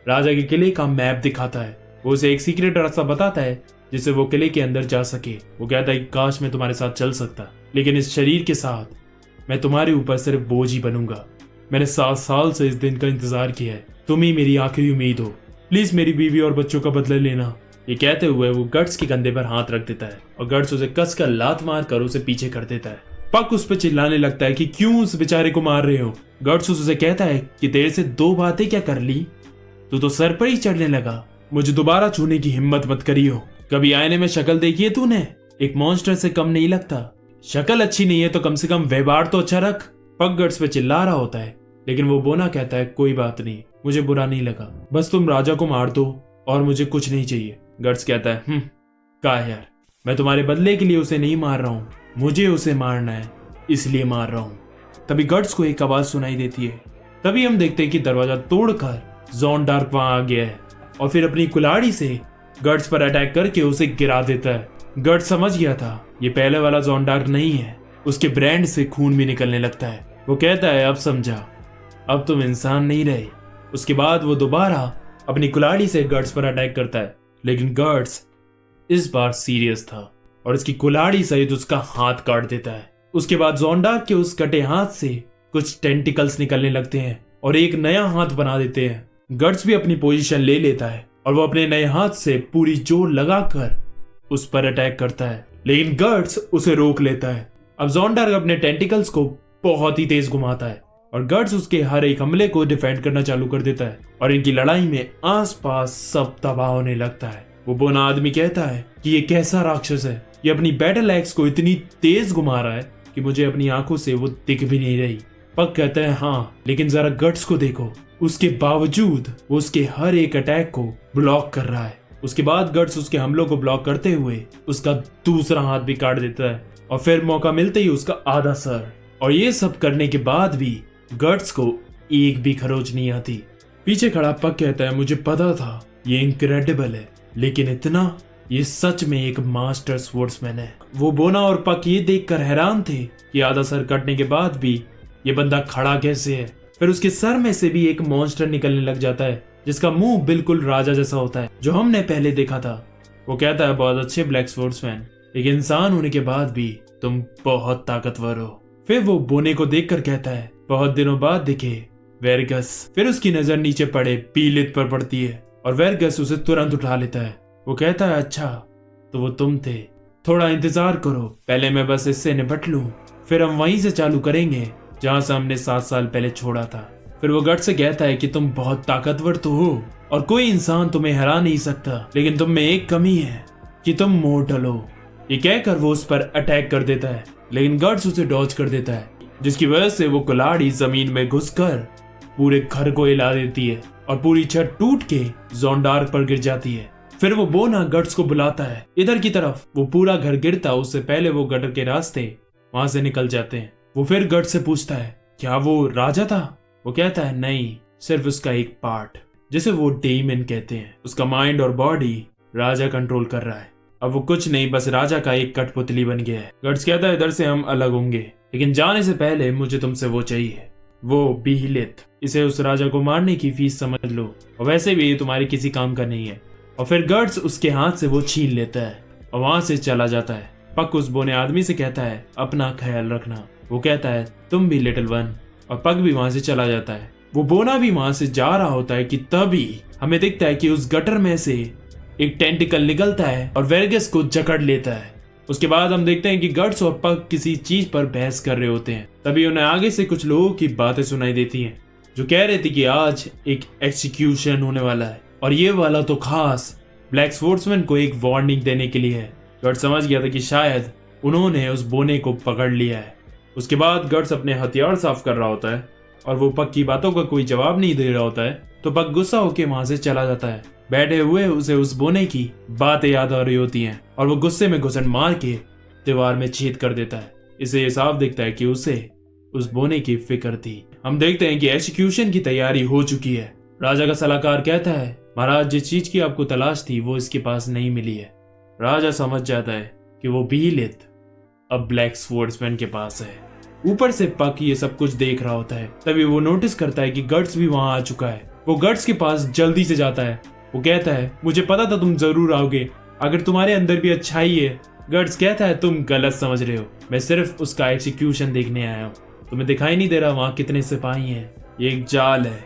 राजा के किले का मैप दिखाता है, वो उसे एक सीक्रेट रास्ता बताता है जिससे वो किले के अंदर जा सके। वो कहता है कि काश मैं तुम्हारे साथ चल सकता, लेकिन इस शरीर के साथ मैं तुम्हारे ऊपर सिर्फ बोझ ही बनूंगा। मैंने 7 साल से इस दिन का इंतजार किया है, तुम ही मेरी आखिरी उम्मीद हो, प्लीज मेरी बीवी और बच्चों का बदला लेना। ये कहते हुए वो गट्स के कंधे पर हाथ रख देता है और गट्स उसे कसकर लात मार कर उसे पीछे कर देता है। पक उस पर चिल्लाने लगता है कि क्यों उस बेचारे को मार रहे हो। गट्स उसे कहता है कि तेरे से 2 बातें क्या कर ली, तू तो सर पर ही चढ़ने लगा, मुझे दोबारा छूने की हिम्मत मत करियो। कभी आईने में शक्ल देखी है तूने? एक मॉन्स्टर से कम नहीं लगता। शक्ल अच्छी नहीं है तो कम से कम व्यवहार तो अच्छा रख। पक गट्स पे चिल्ला रहा होता है, लेकिन वो बोना कहता है कोई बात नहीं, मुझे बुरा नहीं लगा, बस तुम राजा को मार दो और मुझे कुछ नहीं चाहिए। गट्स कहता है का यार, मैं तुम्हारे बदले के लिए उसे नहीं मार रहा हूँ, मुझे उसे मारना है इसलिए मार रहा हूँ। तभी गट्स को एक आवाज सुनाई देती है। तभी हम देखते हैं कि दरवाजा तोड़कर जॉन डार्क वहां आ गया है और फिर अपनी कुल्हाड़ी से गट्स पर अटैक करके उसे गिरा देता है। गट्स समझ गया था ये पहले वाला जॉन डार्क नहीं है, उसके ब्रांड से खून भी निकलने लगता है। वो कहता है अब समझा, अब तुम इंसान नहीं रहे। उसके बाद वो दोबारा अपनी कुल्हाड़ी से गट्स पर अटैक करता है, लेकिन गट्स इस बार सीरियस था और इसकी कुल्हाड़ी सहित उसका हाथ काट देता है। उसके बाद जॉन डार्क के उस कटे हाथ से कुछ टेंटिकल्स निकलने लगते हैं और एक नया हाथ बना देते हैं। गट्स भी अपनी पोजीशन ले लेता है और वो अपने नए हाथ से पूरी जोर लगाकर उस पर अटैक करता है, लेकिन गट्स उसे रोक लेता है। अब जॉन डार्क अपने टेंटिकल्स को बहुत ही तेज घुमाता है और गट्स उसके हर एक हमले को डिफेंड करना चालू कर देता है और इनकी लड़ाई में आसपास सब तबाह होने लगता है। वो बोना आदमी कहता है कि ये कैसा राक्षस है, ये अपनी बैटल एक्स को इतनी तेज घुमा रहा है कि मुझे अपनी आंखों से वो दिख भी नहीं रही। पक कहता है हाँ, लेकिन जरा गट्स को देखो, उसके बावजूद वो उसके हर एक अटैक को ब्लॉक कर रहा है। उसके बाद गट्स उसके हमलों को ब्लॉक करते हुए उसका दूसरा हाथ भी काट देता है और फिर मौका मिलते ही उसका आधा सर। और ये सब करने के बाद भी गट्स को एक भी खरोच नहीं आती। पीछे खड़ा पक कहता है, मुझे पता था ये इनक्रेडिबल है, लेकिन इतना, ये सच में एक मास्टर स्पोर्ट्समैन है। वो बोना और पक ये देखकर हैरान थे कि आधा सर कटने के बाद भी ये बंदा खड़ा कैसे है। फिर उसके सर में से भी एक मॉन्स्टर निकलने लग जाता है जिसका मुंह बिल्कुल राजा जैसा होता है, जो हमने पहले देखा था। वो कहता है, बहुत अच्छे ब्लैक स्पोर्ट्समैन, एक इंसान होने के बाद भी तुम बहुत ताकतवर हो। फिर वो बोने को देखकर कहता है, बहुत दिनों बाद दिखे वेरगस। फिर उसकी नजर नीचे पड़े पीलित पर पड़ती है और वेरगस उसे तुरंत उठा लेता है। वो कहता है, अच्छा तो वो तुम थे, थोड़ा इंतजार करो, पहले मैं बस इससे निपट लूं, फिर हम वहीं से चालू करेंगे जहां से हमने 7 साल पहले छोड़ा था। फिर वो गट से कहता है कि तुम बहुत ताकतवर तो हो और कोई इंसान तुम्हें हरा नहीं सकता, लेकिन तुम में एक कमी है कि तुम मोर्टल हो। ये कहकर वो उस पर अटैक कर देता है, लेकिन गट्स उसे डॉज कर देता है, जिसकी वजह से वो कुल्हाड़ी जमीन में घुसकर पूरे घर को हिला देती है और पूरी छत टूट के जोंडार्क पर गिर जाती है। फिर वो बोना गट्स को बुलाता है इधर की तरफ। वो पूरा घर गिरता उससे पहले वो गटर के रास्ते वहां से निकल जाते हैं। वो फिर गट्स से पूछता है, क्या वो राजा था? वो कहता है, नहीं, सिर्फ उसका एक पार्ट, जिसे वो डेमन कहते हैं। उसका माइंड और बॉडी राजा कंट्रोल कर रहा है। अब वो कुछ नहीं, बस राजा का एक कठपुतली बन गया है। गट्स कहता है, इधर से हम अलग होंगे, लेकिन जाने से पहले मुझे तुमसे वो चाहिए, वो बीहिलित। इसे उस राजा को मारने की फीस समझ लो, और वैसे भी ये तुम्हारे किसी काम का नहीं है। और फिर गट्स उसके हाथ से वो छीन लेता है और वहां से चला जाता है। पक उस बोने आदमी से कहता है, अपना ख्याल रखना। वो कहता है, तुम भी लिटिल वन, और पक भी वहां से चला जाता है। वो बोना भी वहां से जा रहा होता है कि तभी हमें दिखता है कि उस गटर में से एक टेंटिकल निकलता है और वेरगस को जकड़ लेता है। उसके बाद हम देखते हैं कि गट्स और पक किसी चीज पर बहस कर रहे होते हैं। तभी उन्हें आगे से कुछ लोगों की बातें सुनाई देती हैं, जो कह रहे थे कि आज एक एक्सिक्यूशन होने वाला है, और ये वाला तो खास ब्लैक स्पोर्ट्समैन को एक वार्निंग देने के लिए है। गट्स समझ गया था कि शायद उन्होंने उस बोने को पकड़ लिया है। उसके बाद गट्स अपने हथियार साफ कर रहा होता है और वो पक की बातों का कोई जवाब नहीं दे रहा होता है, तो पक गुस्सा होकर वहां से चला जाता है। बैठे हुए उसे उस बोने की बातें याद आ रही होती हैं और वो गुस्से में घुसन मार के दीवार में छेद कर देता है। इसे ये साफ दिखता है कि उसे उस बोने की फिक्र थी। हम देखते हैं कि एग्जीक्यूशन की तैयारी हो चुकी है। राजा का सलाहकार कहता है, महाराज, जिस चीज की आपको तलाश थी वो इसके पास नहीं मिली है। राजा समझ जाता है कि वो बीहिलित अब ब्लैक स्पोर्ट्समैन के पास है। ऊपर से पक ये सब कुछ देख रहा होता है। तभी वो नोटिस करता है कि गट्स भी वहां आ चुका है। वो गट्स के पास जल्दी से जाता है। वो कहता है, मुझे पता था तुम जरूर आओगे, अगर तुम्हारे अंदर भी अच्छाई है। गट्स कहता है, तुम गलत समझ रहे हो, मैं सिर्फ उसका एग्जीक्यूशन देखने आया हूँ। तुम्हें दिखाई नहीं दे रहा वहां कितने सिपाही हैं? ये एक जाल है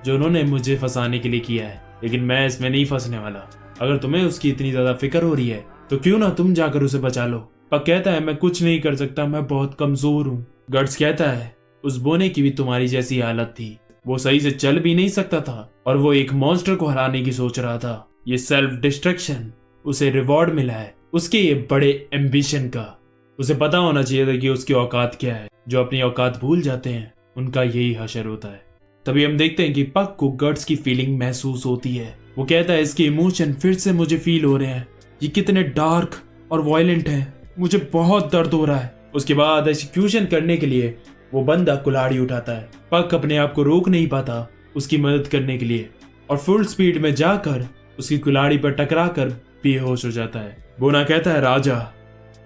जो उन्होंने मुझे फंसाने के लिए किया है, लेकिन मैं इसमें नहीं फंसने वाला। अगर तुम्हें उसकी इतनी ज्यादा फिक्र हो रही है तो क्यों ना तुम जाकर उसे बचा लो। पक कहता है, मैं कुछ नहीं कर सकता, मैं बहुत कमजोर हूँ। गट्स कहता है, उस बोने की भी तुम्हारी जैसी हालत थी, वो सही से चल भी नहीं सकता था और वो एक मॉन्स्टर को हराने की सोच रहा था। ये सेल्फ डिस्ट्रक्शन उसे रिवॉर्ड मिला है उसके ये बड़े एम्बिशन का। उसे पता होना चाहिए था कि उसकी औकात क्या है। जो अपनी औकात भूल जाते हैं उनका यही हशर होता है। तभी हम देखते हैं कि पक को गट्स की फीलिंग महसूस होती है। वो कहता है, इसके इमोशन फिर से मुझे फील हो रहे हैं, ये कितने डार्क और वायलेंट है, मुझे बहुत दर्द हो रहा है। उसके बाद एग्जीक्यूशन करने के लिए वो बंदा कुल्हाड़ी उठाता है। पक अपने आप को रोक नहीं पाता उसकी मदद करने के लिए और फुल स्पीड में जाकर उसकी कुल्हाड़ी पर टकरा कर बेहोश हो जाता है। बोना कहता है, राजा,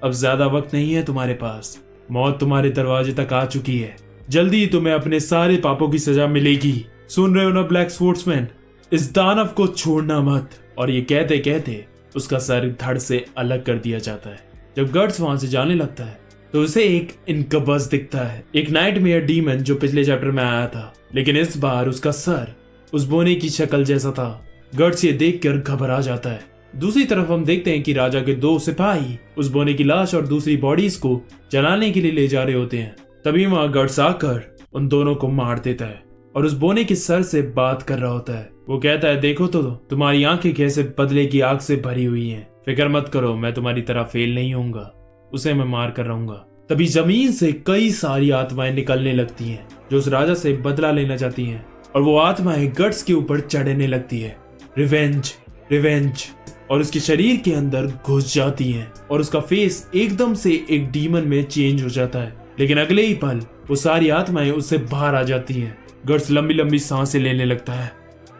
अब ज्यादा वक्त नहीं है तुम्हारे पास, मौत तुम्हारे दरवाजे तक आ चुकी है, जल्दी ही तुम्हें अपने सारे पापों की सजा मिलेगी। सुन रहे हो ना ब्लैक स्पोर्ट्समैन, इस दानव को छोड़ना मत। और ये कहते कहते उसका सर धड़ से अलग कर दिया जाता है। जब गट्स वहां से जाने लगता है तो उसे एक इनकबस दिखता है, एक नाइटमेयर डीमन जो पिछले चैप्टर में आया था, लेकिन इस बार उसका सर उस बोने की शक्ल जैसा था। गट्स ये देखकर घबरा जाता है। दूसरी तरफ हम देखते हैं कि राजा के 2 सिपाही उस बोने की लाश और दूसरी बॉडीज को जलाने के लिए ले जा रहे होते हैं। तभी वहां गट्स आकर उन दोनों को मार देता है और उस बोने के सर से बात कर रहा होता है। वो कहता है, देखो तो तुम्हारी आंखें कैसे बदले की आग से भरी हुई हैं, फिक्र मत करो, मैं तुम्हारी तरह फेल नहीं होऊंगा, उसे मैं मार कर रहूंगा। तभी जमीन से कई सारी आत्माएं निकलने लगती हैं जो उस राजा से बदला लेना चाहती हैं और वो आत्माएं गट्स के ऊपर चढ़ने लगती है। रिवेंज रिवेंज और उसके शरीर के अंदर घुस जाती हैं और उसका फेस एकदम से एक डीमन में चेंज हो जाता है। लेकिन अगले ही पल वो सारी आत्माएं उससे बाहर आ जाती हैं। गर्ट्स लंबी लंबी सांसें लेने लगता है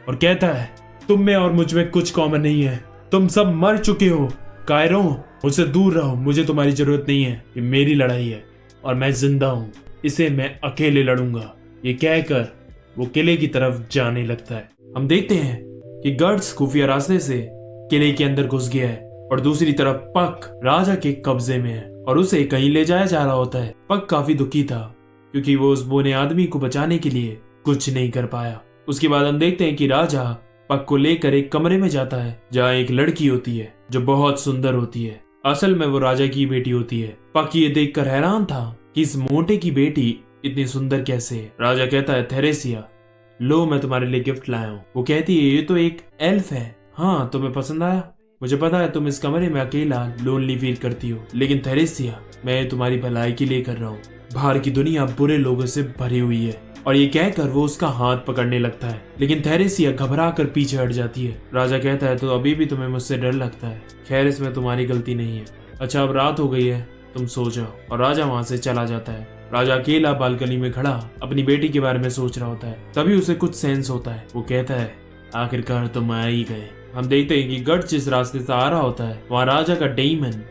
और कहता है, तुम में और मुझ में कुछ कॉमन नहीं है, तुम सब मर चुके हो। कायरो, मुझसे दूर रहो, मुझे तुम्हारी जरूरत नहीं है। ये मेरी लड़ाई है और मैं जिंदा हूँ, इसे मैं अकेले लड़ूंगा। ये कहकर वो किले की तरफ जाने लगता है। हम देखते हैं कि गर्ट्स खुफिया रास्ते से किले के अंदर घुस गया है और दूसरी तरफ पक राजा के कब्जे में है और उसे कहीं ले जाया जा रहा होता है। पक काफी दुखी था क्योंकि वो उस बोने आदमी को बचाने के लिए कुछ नहीं कर पाया। उसके बाद हम देखते हैं कि राजा पक को लेकर एक कमरे में जाता है जहाँ एक लड़की होती है जो बहुत सुंदर होती है। असल में वो राजा की बेटी होती है। पक ये देखकर हैरान था कि इस मोटे की बेटी इतनी सुंदर कैसे है। राजा कहता है, थेरेसिया, लो मैं तुम्हारे लिए गिफ्ट लाया हूँ। वो कहती है, ये तो एक एल्फ है। हाँ, तुम्हें पसंद आया? मुझे पता है तुम इस कमरे में अकेला लोनली फील करती हो, लेकिन थेरेसिया, मैं तुम्हारी भलाई के लिए कर रहा हूँ। बाहर की दुनिया बुरे लोगों से भरी हुई है। और ये कहकर वो उसका हाथ पकड़ने लगता है, लेकिन थेरेसिया घबरा कर पीछे हट जाती है। राजा कहता है, तो अभी भी तुम्हें मुझसे डर लगता है? खैर, इसमें तुम्हारी गलती नहीं है। अच्छा, अब रात हो गई है, तुम सो जाओ। और राजा वहाँ से चला जाता है। राजा अकेला बालकनी में खड़ा अपनी बेटी के बारे में सोच रहा होता है। तभी उसे कुछ सेंस होता है। वो कहता है, आखिरकार तुम आ ही गए। हम देखते हैं कि गर्ट्स जिस रास्ते से आ रहा होता है वहाँ राजा का डेमन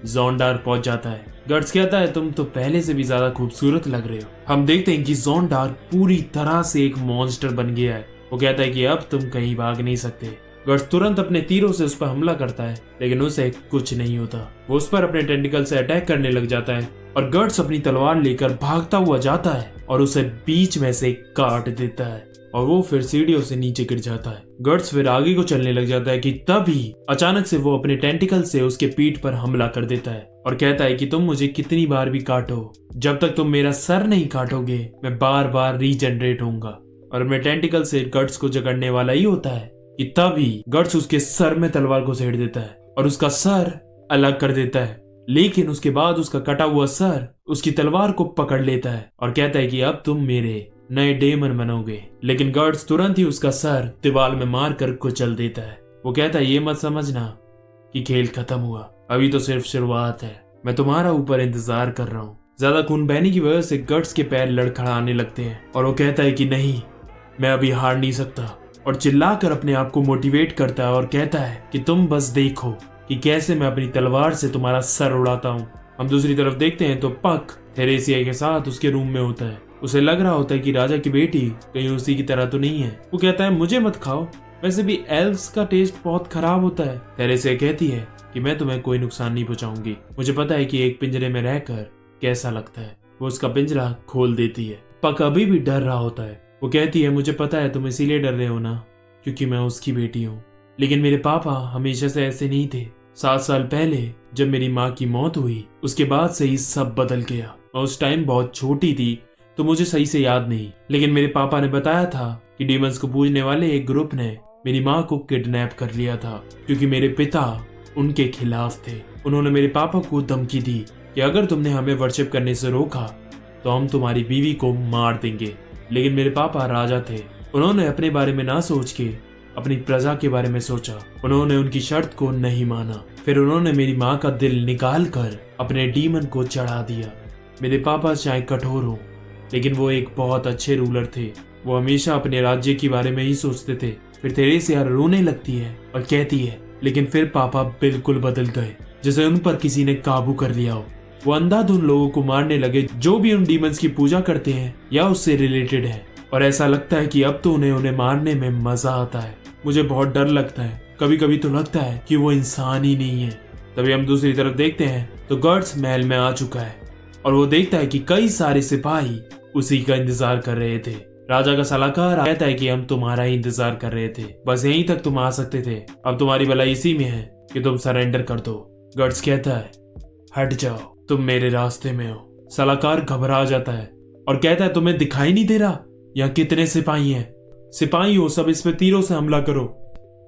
जोंडार पहुंच जाता है। गर्ट्स कहता है, तुम तो पहले से भी ज्यादा खूबसूरत लग रहे हो। हम देखते हैं कि जोंडार पूरी तरह से एक मॉन्स्टर बन गया है। वो कहता है कि अब तुम कहीं भाग नहीं सकते। गर्ट्स तुरंत अपने तीरों से उस पर हमला करता है, लेकिन उसे कुछ नहीं होता। वो उस पर अपने टेंटिकल से अटैक करने लग जाता है और गर्ट्स अपनी तलवार लेकर भागता हुआ जाता है और उसे बीच में से काट देता है और वो फिर सीढ़ियों से नीचे गिर जाता है। गर्ट्स फिर आगे को चलने लग जाता है कि तभी अचानक से वो अपने टेंटिकल से उसके पीठ पर हमला कर देता है और कहता है कि तुम मुझे कितनी बार भी काटो, जब तक तुम मेरा सर नहीं काटोगे मैं बार बार रीजनरेट होऊंगा। और अपने टेंटिकल से गर्ट्स को जकड़ने वाला ही होता है कि तभी गर्ट्स उसके सर में तलवार को सेड़ देता है और उसका सर अलग कर देता है। लेकिन उसके बाद उसका कटा हुआ सर उसकी तलवार को पकड़ लेता है और कहता है कि अब तुम मेरे नए डेमन बनोगे। लेकिन गर्ट्स तुरंत ही उसका सर दीवार में मार कर कुचल देता है। वो कहता है, ये मत समझना कि खेल खत्म हुआ, अभी तो सिर्फ शुरुआत है। मैं तुम्हारा ऊपर इंतजार कर रहा हूँ। ज्यादा खून बहने की वजह से गर्ट्स के पैर लड़खड़ाने लगते हैं और वो कहता है कि नहीं, मैं अभी हार नहीं सकता और चिल्लाकर अपने आप को मोटिवेट करता है और कहता है कि तुम बस देखो कि कैसे मैं अपनी तलवार से तुम्हारा सर उड़ाता हूँ। हम दूसरी तरफ देखते हैं तो पक थेरेसिया के साथ उसके रूम में होता है। उसे लग रहा होता है कि राजा की बेटी कहीं उसी की तरह तो नहीं है। वो कहता है, मुझे मत खाओ, वैसे भी एल्व्स का टेस्ट बहुत खराब होता है। थेरेसिया कहती है कि मैं तुम्हें कोई नुकसान नहीं पहुंचाऊंगी, मुझे पता है कि एक पिंजरे में रहकर कैसा लगता है। वो उसका पिंजरा खोल देती है। पक अभी भी डर रहा होता है। वो कहती है, मुझे पता है तुम इसीलिए डर रहे हो ना, क्योंकि मैं उसकी बेटी हूँ, लेकिन मेरे पापा हमेशा से ऐसे नहीं थे। 7 साल पहले जब मेरी माँ की मौत हुई उसके बाद से ही सब बदल गया। मैं उस टाइम बहुत छोटी थी तो मुझे सही से याद नहीं, लेकिन मेरे पापा ने बताया था कि डीमंस को पूजने वाले एक ग्रुप ने मेरी माँ को किडनैप कर लिया था क्योंकि मेरे पिता उनके खिलाफ थे। उन्होंने मेरे पापा को धमकी दी कि अगर तुमने हमें वर्शिप करने से रोका तो हम तुम्हारी बीवी को मार देंगे। लेकिन मेरे पापा राजा थे, उन्होंने अपने बारे में ना सोच के अपनी प्रजा के बारे में सोचा। उन्होंने उनकी शर्त को नहीं माना। फिर उन्होंने मेरी माँ का दिल निकाल कर अपने डीमन को चढ़ा दिया। मेरे पापा चाहे कठोर हो, लेकिन वो एक बहुत अच्छे रूलर थे। वो हमेशा अपने राज्य के बारे में ही सोचते थे। फिर थेरेसिया रोने लगती है और कहती है, लेकिन फिर पापा बिल्कुल बदल गए, जैसे उन पर किसी ने काबू कर लिया हो। वो अंधाधुंध लोगों को मारने लगे जो भी उन डीमंस की पूजा करते हैं या उससे रिलेटेड है, और ऐसा लगता है कि अब तो उन्हें मारने में मजा आता है। मुझे बहुत डर लगता है, कभी कभी तो लगता है कि वो इंसान ही नहीं है। तभी हम दूसरी तरफ देखते हैं तो गर्ट्स महल में आ चुका है और वो देखता है कि कई सारे सिपाही उसी का इंतजार कर रहे थे। राजा का सलाहकार कहता है कि हम तुम्हारा ही इंतजार कर रहे थे, बस यहीं तक तुम आ सकते थे, अब तुम्हारी भलाई इसी में है कि तुम सरेंडर कर दो। गर्ट्स कहता है, हट जाओ, तुम मेरे रास्ते में हो। सलाहकार घबरा जाता है और कहता है, तुम्हें दिखाई नहीं दे रहा यहाँ कितने सिपाही हैं? सिपाही हो सब, इस पे तीरों से हमला करो।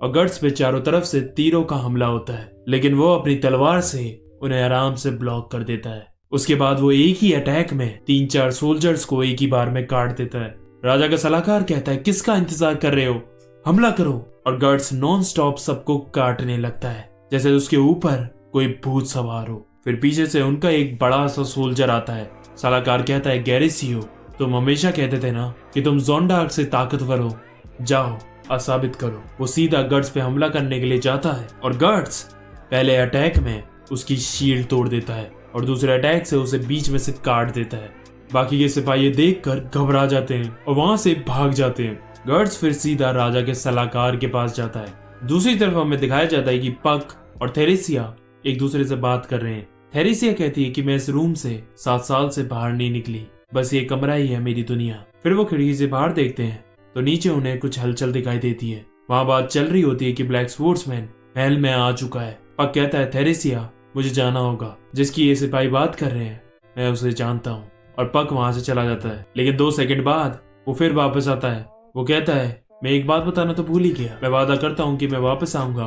और गर्ट्स पे चारों तरफ से तीरों का हमला होता है, लेकिन वो अपनी तलवार से उन्हें आराम से ब्लॉक कर देता है। उसके बाद वो एक ही अटैक में 3-4 सोल्जर्स को एक ही बार में काट देता है। राजा का सलाहकार कहता है, किसका इंतजार कर रहे हो? हमला करो। और गर्ड्स नॉन स्टॉप सबको काटने लगता है जैसे उसके ऊपर कोई भूत सवार हो। फिर पीछे से उनका एक बड़ा सा सोल्जर आता है। सलाहकार कहता है, गैरेसियो, तुम हमेशा कहते थे ना कि तुम ज़ोंडार्क से ताकतवर हो, जाओ और साबित करो। वो सीधा गर्ड्स पे हमला करने के लिए जाता है और गर्ड्स पहले अटैक में उसकी शील्ड तोड़ देता है और दूसरे अटैक से उसे बीच में से काट देता है। बाकी के सिपाही देखकर घबरा जाते हैं और वहां से भाग जाते हैं। गर्ड्स फिर सीधा राजा के सलाहकार के पास जाता है। दूसरी तरफ हमें दिखाया जाता है कि पक और थेरेसिया एक दूसरे से बात कर रहे हैं। थेरेसिया कहती है कि मैं इस रूम से 7 साल से बाहर नहीं निकली, बस ये कमरा ही है मेरी दुनिया। फिर वो खिड़की से बाहर देखते हैं तो नीचे उन्हें कुछ हलचल दिखाई देती है। वहां बात चल रही होती है कि ब्लैक स्पोर्ट्समैन महल में आ चुका है। पक कहता है, थेरेसिया, मुझे जाना होगा, जिसकी ये सिपाही बात कर रहे हैं मैं उसे जानता हूँ। और पक वहां से चला जाता है, लेकिन 2 सेकंड बाद वो फिर वापस आता है। वो कहता है, मैं एक बात बताना तो भूल ही गया, मैं वादा करता हूँ कि मैं वापस आऊंगा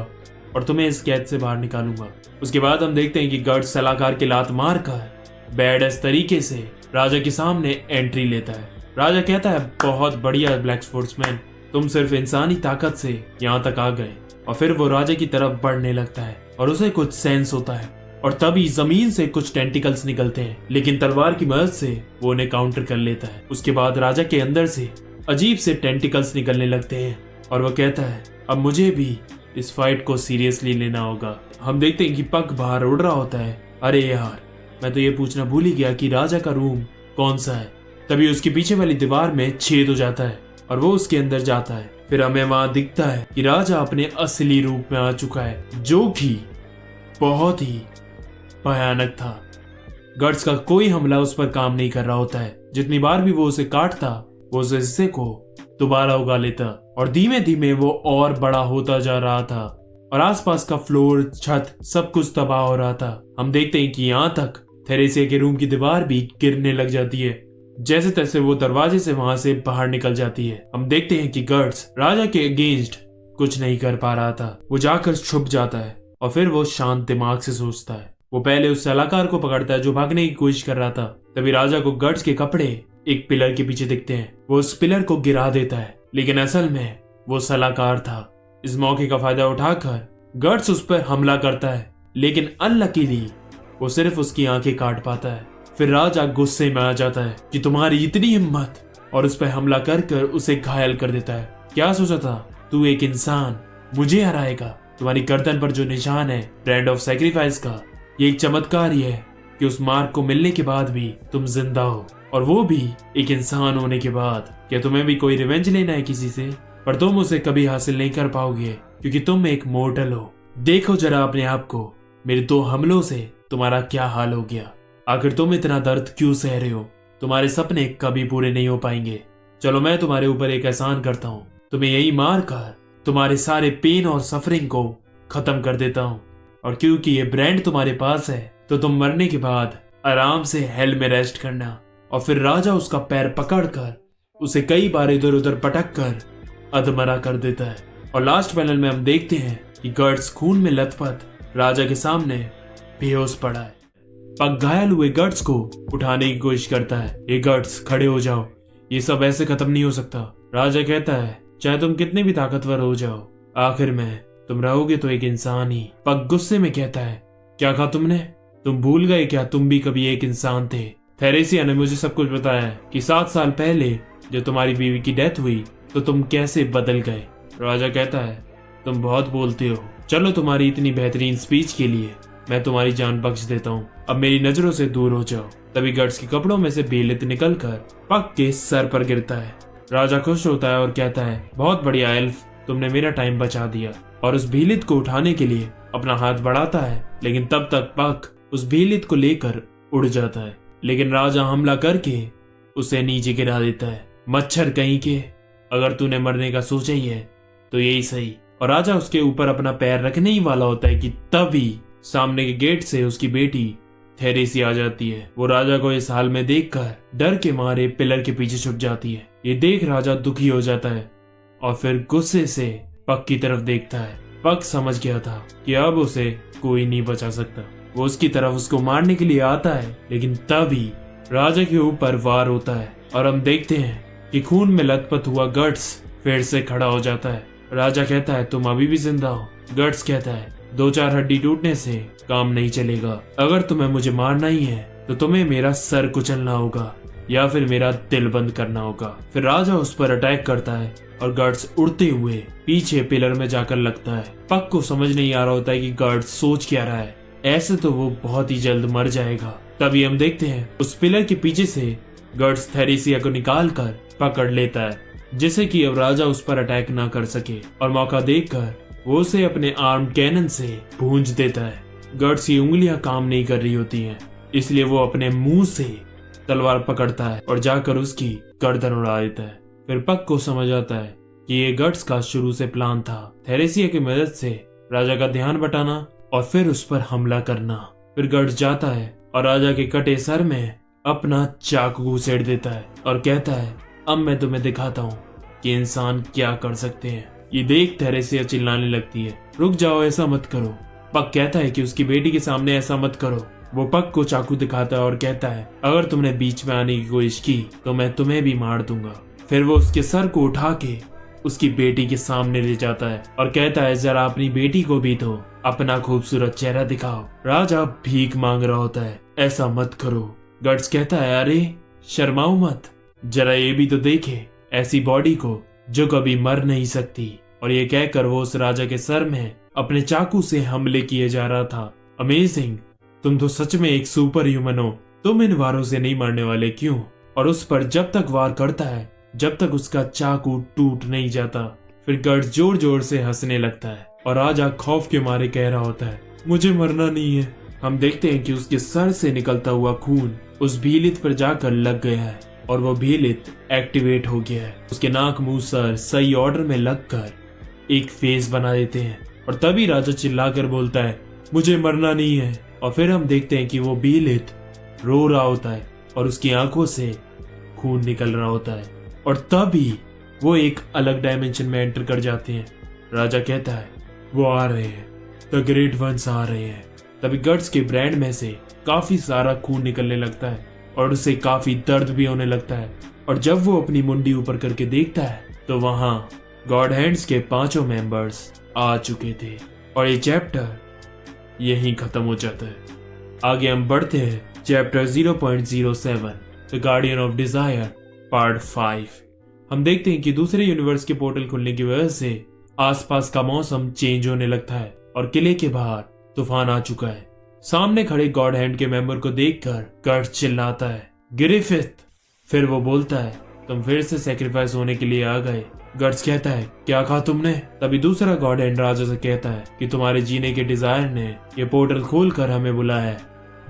और तुम्हें इस कैद से बाहर निकालूंगा। उसके बाद हम देखते हैं कि गर्ड्स सलाहकार के लात मार कर बैडस तरीके से राजा के सामने एंट्री लेता है। राजा कहता है, बहुत बढ़िया ब्लैक स्पोर्ट्समैन, तुम सिर्फ इंसानी ताकत से यहाँ तक आ गए। और फिर वो राजा की तरफ बढ़ने लगता है और उसे कुछ सेंस होता है और तभी जमीन से कुछ टेंटिकल्स निकलते हैं, लेकिन तलवार की मदद से वो उन्हें काउंटर कर लेता है। उसके बाद राजा के अंदर से अजीब से टेंटिकल्स निकलने लगते हैं और वो कहता है, अब मुझे भी इस फाइट को सीरियसली लेना होगा। हम देखते हैं कि पक बाहर उड़ रहा होता है। अरे यार, मैं तो ये पूछना भूल ही गया कि राजा का रूम कौन सा है। तभी उसके पीछे वाली दीवार में छेद हो जाता है और वो उसके अंदर जाता है। फिर हमें वहां दिखता है कि राजा अपने असली रूप में आ चुका है, जो कि बहुत ही भयानक था। गर्ड्स का कोई हमला उस पर काम नहीं कर रहा होता है। जितनी बार भी वो उसे काटता, वो उस हिस्से को दोबारा उगा लेता और धीमे धीमे वो और बड़ा होता जा रहा था और आसपास का फ्लोर, छत, सब कुछ तबाह हो रहा था। हम देखते हैं कि यहाँ तक थेरेसिया के रूम की दीवार भी गिरने लग जाती है। जैसे तैसे वो दरवाजे से वहां से बाहर निकल जाती है। हम देखते हैं कि गर्ड्स राजा के अगेंस्ट कुछ नहीं कर पा रहा था। वो जाकर छुप जाता है और फिर वो शांत दिमाग से सोचता है। वो पहले उस सलाहकार को पकड़ता है जो भागने की कोशिश कर रहा था। तभी राजा को गर्ड्स के कपड़े एक पिलर के पीछे दिखते हैं। वो उस पिलर को गिरा देता है, लेकिन असल में वो सलाहकार था। इस मौके का फायदा उठाकर गर्ड्स उस पर हमला करता है, लेकिन अनलकीली वो सिर्फ उसकी आंखें काट पाता है। फिर राजा गुस्से में आ जाता है कि तुम्हारी इतनी हिम्मत, और उस पर हमला कर उसे घायल कर देता है। क्या सोचा था, तू एक इंसान मुझे हराएगा? तुम्हारी गर्दन पर जो निशान है ब्रांड ऑफ सैक्रिफाइस का, ये एक चमत्कार ही है कि उस मार्क को मिलने के बाद भी तुम जिंदा हो, और वो भी एक इंसान होने के बाद। क्या तुम्हें भी कोई रिवेंज लेना है किसी से? पर तुम उसे कभी हासिल नहीं कर पाओगे क्योंकि तुम एक मोर्टल हो। देखो जरा अपने आप को, मेरे 2 हमलों से तुम्हारा क्या हाल हो गया। आखिर तुम इतना दर्द क्यों सह रहे हो? तुम्हारे सपने कभी पूरे नहीं हो पाएंगे। चलो मैं तुम्हारे ऊपर एक एहसान करता हूँ, तुम्हें यही मार कर तुम्हारे सारे पेन और सफरिंग को खत्म कर देता हूँ। और क्योंकि ये ब्रांड तुम्हारे पास है तो तुम मरने के बाद आराम से हेल में रेस्ट करना। और फिर राजा उसका पैर पकड़कर उसे कई बार इधर उधर पटक कर अधमरा कर देता है। और लास्ट पैनल में हम देखते हैं कि गर्ड्स खून में लथपथ राजा के सामने बेहोश पड़ा है। पक घायल हुए गर्ड्स को उठाने की कोशिश करता है। ये गर्ड्स, खड़े हो जाओ, ये सब ऐसे खत्म नहीं हो सकता। राजा कहता है, चाहे तुम कितने भी ताकतवर हो जाओ, आखिर में तुम रहोगे तो एक इंसान ही। पक गुस्से में कहता है, क्या कहा तुमने? तुम भूल गए क्या तुम भी कभी एक इंसान थे? थेरेसिया ने मुझे सब कुछ बताया कि 7 साल पहले जब तुम्हारी बीवी की डेथ हुई तो तुम कैसे बदल गए। राजा कहता है, तुम बहुत बोलते हो, चलो तुम्हारी इतनी बेहतरीन स्पीच के लिए मैं तुम्हारी जान बख्श देता हूँ, अब मेरी नजरों से दूर हो जाओ। तभी गर्ड्स के कपड़ों में से बेलित निकलकर पक के सर पर गिरता है। राजा खुश होता है और कहता है, बहुत बढ़िया एल्फ, तुमने मेरा टाइम बचा दिया। और उस भीलित को उठाने के लिए अपना हाथ बढ़ाता है, लेकिन तब तक पक उस भीलित को लेकर उड़ जाता है। लेकिन राजा हमला करके उसे नीचे गिरा देता है। मच्छर कहीं के, अगर तूने मरने का सोचा ही है तो यही सही। और राजा उसके ऊपर अपना पैर रखने ही वाला होता है कि तभी सामने के गेट से उसकी बेटी थेरेसी आ जाती है। वो राजा को इस हाल में देखकर डर के मारे पिलर के पीछे छुप जाती है। ये देख राजा दुखी हो जाता है और फिर गुस्से से पक की तरफ देखता है। पक समझ गया था कि अब उसे कोई नहीं बचा सकता। वो उसकी तरफ उसको मारने के लिए आता है, लेकिन तभी राजा के ऊपर वार होता है और हम देखते हैं कि खून में लथपथ हुआ गर्ड्स फिर से खड़ा हो जाता है राजा कहता है तुम अभी भी जिंदा हो। गट्स कहता है 2-4 हड्डी टूटने से काम नहीं चलेगा। अगर तुम्हें मुझे मारना ही है तो तुम्हें मेरा सर कुचलना होगा या फिर मेरा दिल बंद करना होगा। फिर राजा उस पर अटैक करता है और गट्स उड़ते हुए पीछे पिलर में जाकर लगता है। पक को समझ नहीं आ रहा होता है कि गट्स सोच क्या रहा है। ऐसे तो वो बहुत ही जल्द मर जाएगा। तभी हम देखते हैं उस पिलर के पीछे से गट्स थेरेसिया को निकाल कर पकड़ लेता है, जिससे कि अब राजा उस पर अटैक ना कर सके। और मौका देखकर वो उसे अपने आर्म कैनन से भूंज देता है। गट्स की उंगलियां काम नहीं कर रही होती हैं, इसलिए वो अपने मुंह से तलवार पकड़ता है और जाकर उसकी गर्दन उड़ा देता है। फिर पक को समझ आता है कि ये गट्स का शुरू से प्लान था, थेरेसिया की मदद से राजा का ध्यान बटाना और फिर उस पर हमला करना। फिर गट्स जाता है और राजा के कटे सर में अपना चाकू घुसेड़ देता है और कहता है अब मैं तुम्हें दिखाता हूँ कि इंसान क्या कर सकते हैं। ये देख थेरेसिया चिल्लाने लगती है रुक जाओ, ऐसा मत करो। पक कहता है कि उसकी बेटी के सामने ऐसा मत करो। वो पक को चाकू दिखाता है और कहता है अगर तुमने बीच में आने की कोशिश की तो मैं तुम्हें भी मार दूंगा। फिर वो उसके सर को उठा के उसकी बेटी के सामने ले जाता है और कहता है जरा अपनी बेटी को भी तो अपना खूबसूरत चेहरा दिखाओ। राजा भीख मांग रहा होता है ऐसा मत करो। गट्स कहता है अरे शर्माओ मत, जरा ये भी तो देखे ऐसी बॉडी को जो कभी मर नहीं सकती। और ये कहकर वो उस राजा के सर में अपने चाकू से हमले किए जा रहा था। अमेजिंग, तुम तो सच में एक सुपर ह्यूमन हो, तुम इन वारों से नहीं मरने वाले क्यों? और उस पर जब तक वार करता है जब तक उसका चाकू टूट नहीं जाता। फिर गट्स जोर जोर से हंसने लगता है और राजा खौफ के मारे कह रहा होता है मुझे मरना नहीं है। हम देखते हैं कि उसके सर से निकलता हुआ खून उस भीलित पर जाकर लग गया है और वो भीलित एक्टिवेट हो गया है। उसके नाक मुंह सर सही ऑर्डर में लगकर एक फेस बना देते हैं और तभी राजा चिल्लाकर बोलता है मुझे मरना नहीं है। और फिर हम देखते हैं कि वो भीलित रो रहा होता है और उसकी आंखों से खून निकल रहा होता है और तभी वो एक अलग डायमेंशन में एंटर कर जाते हैं। राजा कहता है वो आ रहे हैं, द ग्रेट वंस आ रहे हैं। तभी गट्स के ब्रांड में से काफी सारा खून निकलने लगता है और उसे काफी दर्द भी होने लगता है। और जब वो अपनी मुंडी ऊपर करके देखता है तो वहां गॉड हैंड्स के 5 मेंबर्स आ चुके थे और ये चैप्टर यहीं खत्म हो जाता है। आगे हम बढ़ते हैं chapter 0.07 the guardian of desire part 5। हम देखते हैं कि दूसरे यूनिवर्स के पोर्टल खुलने की वजह से आसपास का मौसम चेंज होने लगता है और किले के बाहर तूफान आ चुका है। सामने खड़े गॉड हैंड के मेंबर को देखकर गट्स चिल्लाता है ग्रिफिथ। फिर वो बोलता है तुम फिर से सेक्रीफाइस होने के लिए आ गए। गट्स कहता है क्या कहा तुमने? तभी दूसरा गॉड हैंड राजा से कहता है कि तुम्हारे जीने के डिजायर ने ये पोर्टल खोलकर हमें बुलाया है,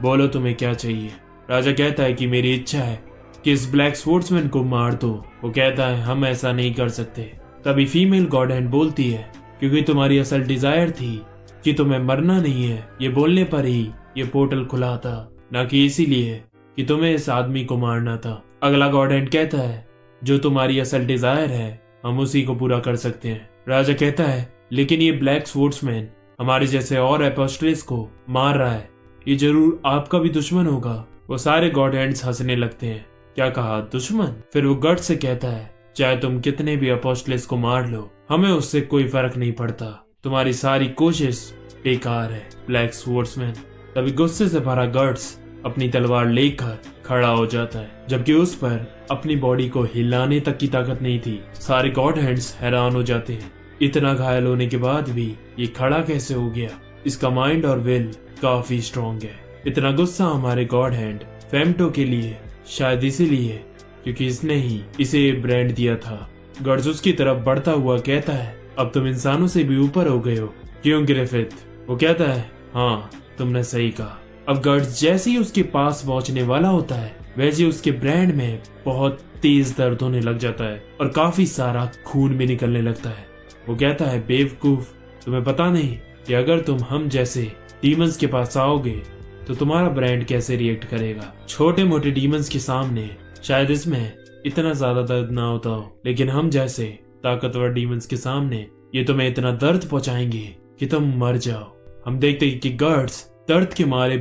बोलो तुम्हें क्या चाहिए। राजा कहता है कि मेरी इच्छा है कि इस ब्लैक स्पोर्ट्समैन को मार दो। वो कहता है हम ऐसा नहीं कर सकते। तभी फीमेल गॉड हैंड बोलती है क्योंकि तुम्हारी असल डिजायर थी कि तुम्हें मरना नहीं है, ये बोलने पर ही ये पोर्टल खुला था, ना कि इसीलिए कि तुम्हें इस आदमी को मारना था। अगला गॉड हैंड कहता है जो तुम्हारी असल डिजायर है हम उसी को पूरा कर सकते हैं। राजा कहता है लेकिन ये ब्लैक स्पोर्ट्समैन हमारे जैसे और एपोस्टल्स को मार रहा है, ये जरूर आपका भी दुश्मन होगा। वो सारे गॉड हैंड्स हंसने लगते हैं। क्या कहा दुश्मन? फिर वो गट्स से कहता है चाहे तुम कितने भी अपोस्टल्स को मार लो हमें उससे कोई फर्क नहीं पड़ता, तुम्हारी सारी कोशिश बेकार है ब्लैक स्पोर्ट्समैन। तभी गुस्से से भरा गट्स अपनी तलवार लेकर खड़ा हो जाता है जबकि उस पर अपनी बॉडी को हिलाने तक की ताकत नहीं थी। सारे गॉड हैंड्स हैरान हो जाते हैं, इतना घायल होने के बाद भी ये खड़ा कैसे हो गया? इसका माइंड और विल काफी स्ट्रॉन्ग है। इतना गुस्सा हमारे गॉड हैंड फेम्टो के लिए शायद इसीलिए क्योंकि इसने ही इसे ये ब्रांड दिया था। गट्स उसकी तरफ बढ़ता हुआ कहता है अब तुम इंसानों से भी ऊपर हो गए हो, क्यों ग्रिफिथ? वो कहता है हाँ तुमने सही कहा। अब गट्स जैसे ही उसके पास पहुंचने वाला होता है वैसे उसके ब्रांड में बहुत तेज दर्द होने लग जाता है और काफी सारा खून भी निकलने लगता है। वो कहता है बेवकूफ, तुम्हें पता नहीं कि अगर तुम हम जैसे डीमंस के पास आओगे तो तुम्हारा ब्रांड कैसे रिएक्ट करेगा। छोटे मोटे डीमंस के सामने शायद इसमें इतना ज्यादा दर्द ना होता हो, लेकिन हम जैसे ताकतवर डीमंस के सामने ये तुम्हें इतना दर्द पहुंचाएंगे कि तुम मर जाओ। हम देखते हैं कि गट्स दर्द के मारे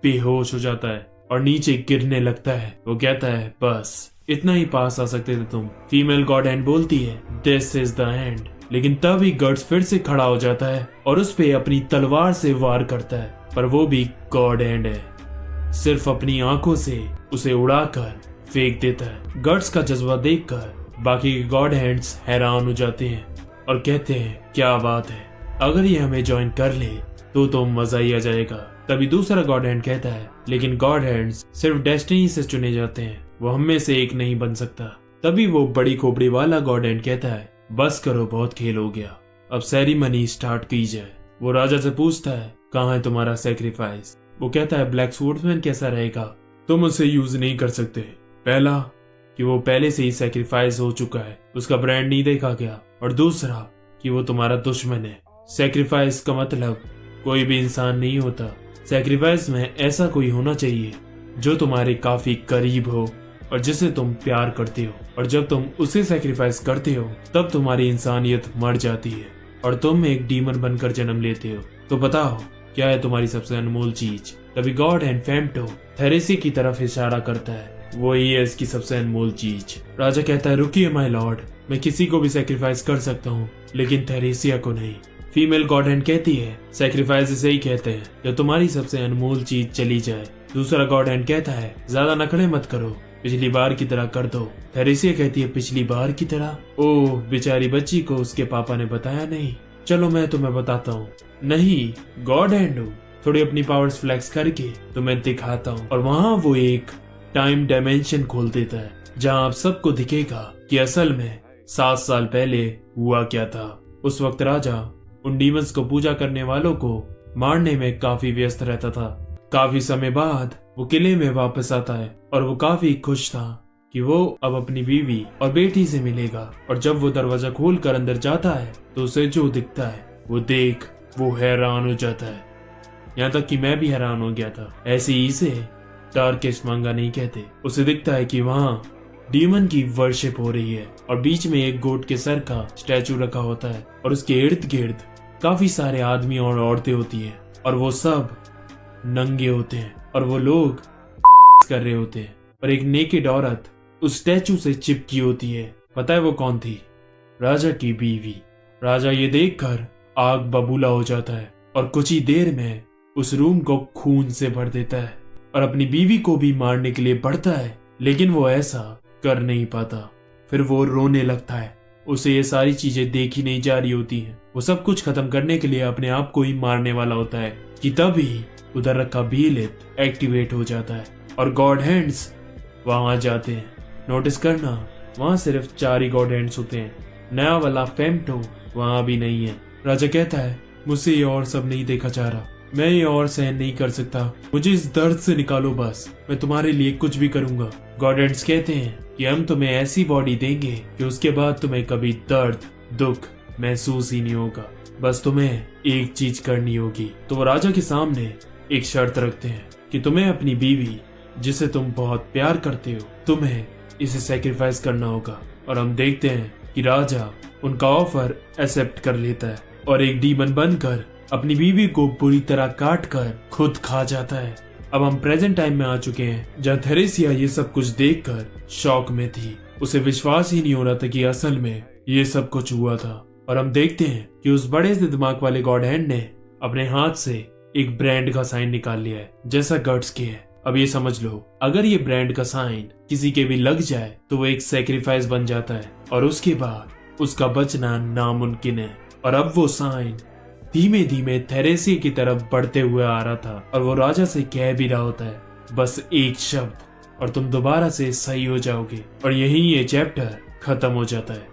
बेहोश हो जाता है और नीचे गिरने लगता है। वो कहता है बस इतना ही पास आ सकते थे तुम। फीमेल गॉड हैंड बोलती है दिस इज द एंड। लेकिन तभी गट्स फिर से खड़ा हो जाता है और उस पे अपनी तलवार से वार करता है, पर वो भी गॉड हैंड है, सिर्फ अपनी आंखों से उसे उड़ाकर फेंक देता है। गट्स का जज्बा देखकर बाकी के गॉड हैंड्स हैरान हो जाते हैं और कहते हैं क्या बात है, अगर ये हमें ज्वाइन कर ले तो मजा ही आ जाएगा। तभी दूसरा गॉड हैंड कहता है लेकिन गॉड हैंड्स सिर्फ डेस्टिनी से चुने जाते हैं, वो हम में से एक नहीं बन सकता। तभी वो बड़ी खोपड़ी वाला गॉड हैंड कहता है बस करो, बहुत खेल हो गया, अब सेरेमनी स्टार्ट की जाए। वो राजा से पूछता है कहाँ है तुम्हारा सेक्रीफाइस। वो कहता है ब्लैक स्वॉर्ड्समैन कैसा रहेगा, तुम उसे यूज नहीं कर सकते। पहला कि वो पहले से ही सेक्रीफाइस हो चुका है, उसका ब्रांड नहीं देखा गया, और दूसरा कि वो तुम्हारा दुश्मन है। सेक्रीफाइस का मतलब कोई भी इंसान नहीं होता, सेक्रीफाइस में ऐसा कोई होना चाहिए जो तुम्हारे काफी करीब हो और जिसे तुम प्यार करते हो, और जब तुम उसे सेक्रीफाइस करते हो तब तुम्हारी इंसानियत मर जाती है और तुम एक डीमन बनकर जन्म लेते हो। तो बताओ क्या है तुम्हारी सबसे अनमोल चीज। तभी गॉड हैंड फेम्टो थेरेसी की तरफ इशारा करता है, वो ही है इसकी सबसे अनमोल चीज। राजा कहता है रुकिए माय लॉर्ड, मैं किसी को भी सेक्रीफाइस कर सकता हूँ लेकिन थेरेसिया को नहीं। फीमेल गॉड हैंड कहती है सेक्रीफाइस इसे ही कहते हैं जब तुम्हारी सबसे अनमोल चीज चली जाए। दूसरा गॉड हैंड कहता है ज्यादा नखरे मत करो, पिछली बार की तरह कर दो। थेरेसिया कहती है पिछली बार की तरह? ओह, बेचारी बच्ची को उसके पापा ने बताया नहीं, चलो मैं तुम्हें बताता हूँ। नहीं गॉड हैंड हूँ, थोड़ी अपनी पावर्स फ्लेक्स करके तुम्हें दिखाता हूँ। और वहाँ वो एक टाइम डायमेंशन खोल देता है जहाँ आप सबको दिखेगा कि असल में 7 साल पहले हुआ क्या था। उस वक्त राजा उन डीमंस को पूजा करने वालों को मारने में काफी व्यस्त रहता था। काफी समय बाद वो किले में वापस आता है और वो काफी खुश था कि वो अब अपनी बीवी और बेटी से मिलेगा। और जब वो दरवाजा खोल कर अंदर जाता है तो उसे जो दिखता है वो देख वो हैरान हो जाता है, यहाँ तक कि मैं भी हैरान हो गया था। ऐसे ही इसे डार्केस्ट मांगा नहीं कहते। उसे दिखता है कि वहाँ डीमन की वर्शिप हो रही है और बीच में एक गोट के सर का स्टैचू रखा होता है और उसके इर्द गिर्द काफी सारे आदमी और औरतें होती हैं और वो सब नंगे होते हैं और वो लोग कर रहे होते हैं और एक नेकेड औरत उस स्टैचू से चिपकी होती है। पता है वो कौन थी? राजा की बीवी। राजा ये देखकर आग बबूला हो जाता है और कुछ ही देर में उस रूम को खून से भर देता है और अपनी बीवी को भी मारने के लिए बढ़ता है, लेकिन वो ऐसा कर नहीं पाता। फिर वो रोने लगता है, उसे ये सारी चीजें देखी नहीं जा रही होती हैं। वो सब कुछ खत्म करने के लिए अपने आप को ही मारने वाला होता है कि तभी उधर रखा बीलित एक्टिवेट हो जाता है और गॉड हैंड्स वहां जाते हैं। नोटिस करना वहां सिर्फ 4 ही गॉड हैंड्स होते हैं, नया वाला फेम्टो वहां भी नहीं है। राजा कहता है मुझसे ये और सब नहीं देखा जा रहा, मैं ये और सहन नहीं कर सकता, मुझे इस दर्द से निकालो बस, मैं तुम्हारे लिए कुछ भी करूंगा। गॉड हैंड्स कहते हैं कि हम तुम्हें ऐसी बॉडी देंगे कि उसके बाद तुम्हें कभी दर्द दुख महसूस ही नहीं होगा, बस तुम्हें एक चीज करनी होगी। तो वो राजा के सामने एक शर्त रखते हैं कि तुम्हें अपनी बीवी जिसे तुम बहुत प्यार करते हो, तुम्हें इसे सेक्रीफाइस करना होगा। और हम देखते हैं कि राजा उनका ऑफर एक्सेप्ट कर लेता है और एक डीमन बनकर अपनी बीवी को पूरी तरह काट कर खुद खा जाता है। अब हम प्रेजेंट टाइम में आ चुके हैं जहाँ थेरेसिया ये सब कुछ देखकर शॉक में थी, उसे विश्वास ही नहीं हो रहा था कि असल में ये सब कुछ हुआ था। और हम देखते हैं कि उस बड़े से दिमाग वाले गॉड हैंड ने अपने हाथ से एक ब्रांड का साइन निकाल लिया है जैसा गट्स के है। अब ये समझ लो, अगर ये ब्रांड का साइन किसी के भी लग जाए तो वो एक सेक्रीफाइस बन जाता है और उसके बाद उसका बचना नामुमकिन है। और अब वो साइन धीमे धीमे थेरेसी की तरफ बढ़ते हुए आ रहा था और वो राजा से कह भी रहा होता है बस एक शब्द और तुम दोबारा से सही हो जाओगे। और यहीं ये चैप्टर खत्म हो जाता है।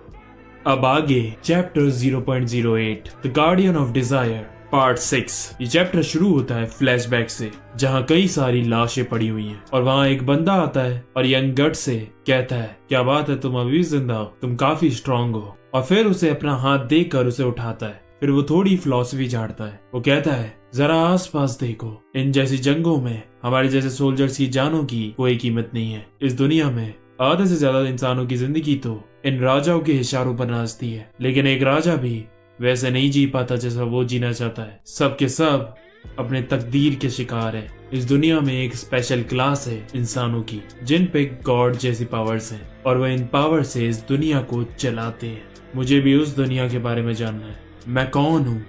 अब आगे chapter 0.08 the guardian of desire part 6। ये चैप्टर शुरू होता है फ्लैशबैक से जहाँ कई सारी लाशें पड़ी हुई हैं और वहाँ एक बंदा आता है और यंग गट से कहता है क्या बात है, तुम अभी भी जिंदा हो, तुम काफी स्ट्रांग हो। और फिर उसे अपना हाथ देकर उसे उठाता है। फिर वो थोड़ी फिलॉसफी झाड़ता है। वो कहता है जरा आसपास देखो, इन जैसी जंगों में हमारे जैसे सोल्जर्स की जानों की कोई कीमत नहीं है। इस दुनिया में आधे से ज्यादा इंसानों की जिंदगी तो इन राजाओं के इशारों पर नाचती है, लेकिन एक राजा भी वैसे नहीं जी पाता जैसा वो जीना चाहता है। सब के सब अपने तकदीर के शिकार है। इस दुनिया में एक स्पेशल क्लास है इंसानों की जिन पे गॉड जैसी पावर्स हैं और वह इन पावर से इस दुनिया को चलाते हैं। मुझे भी उस दुनिया के बारे में जानना है। मैं कौन हूँ,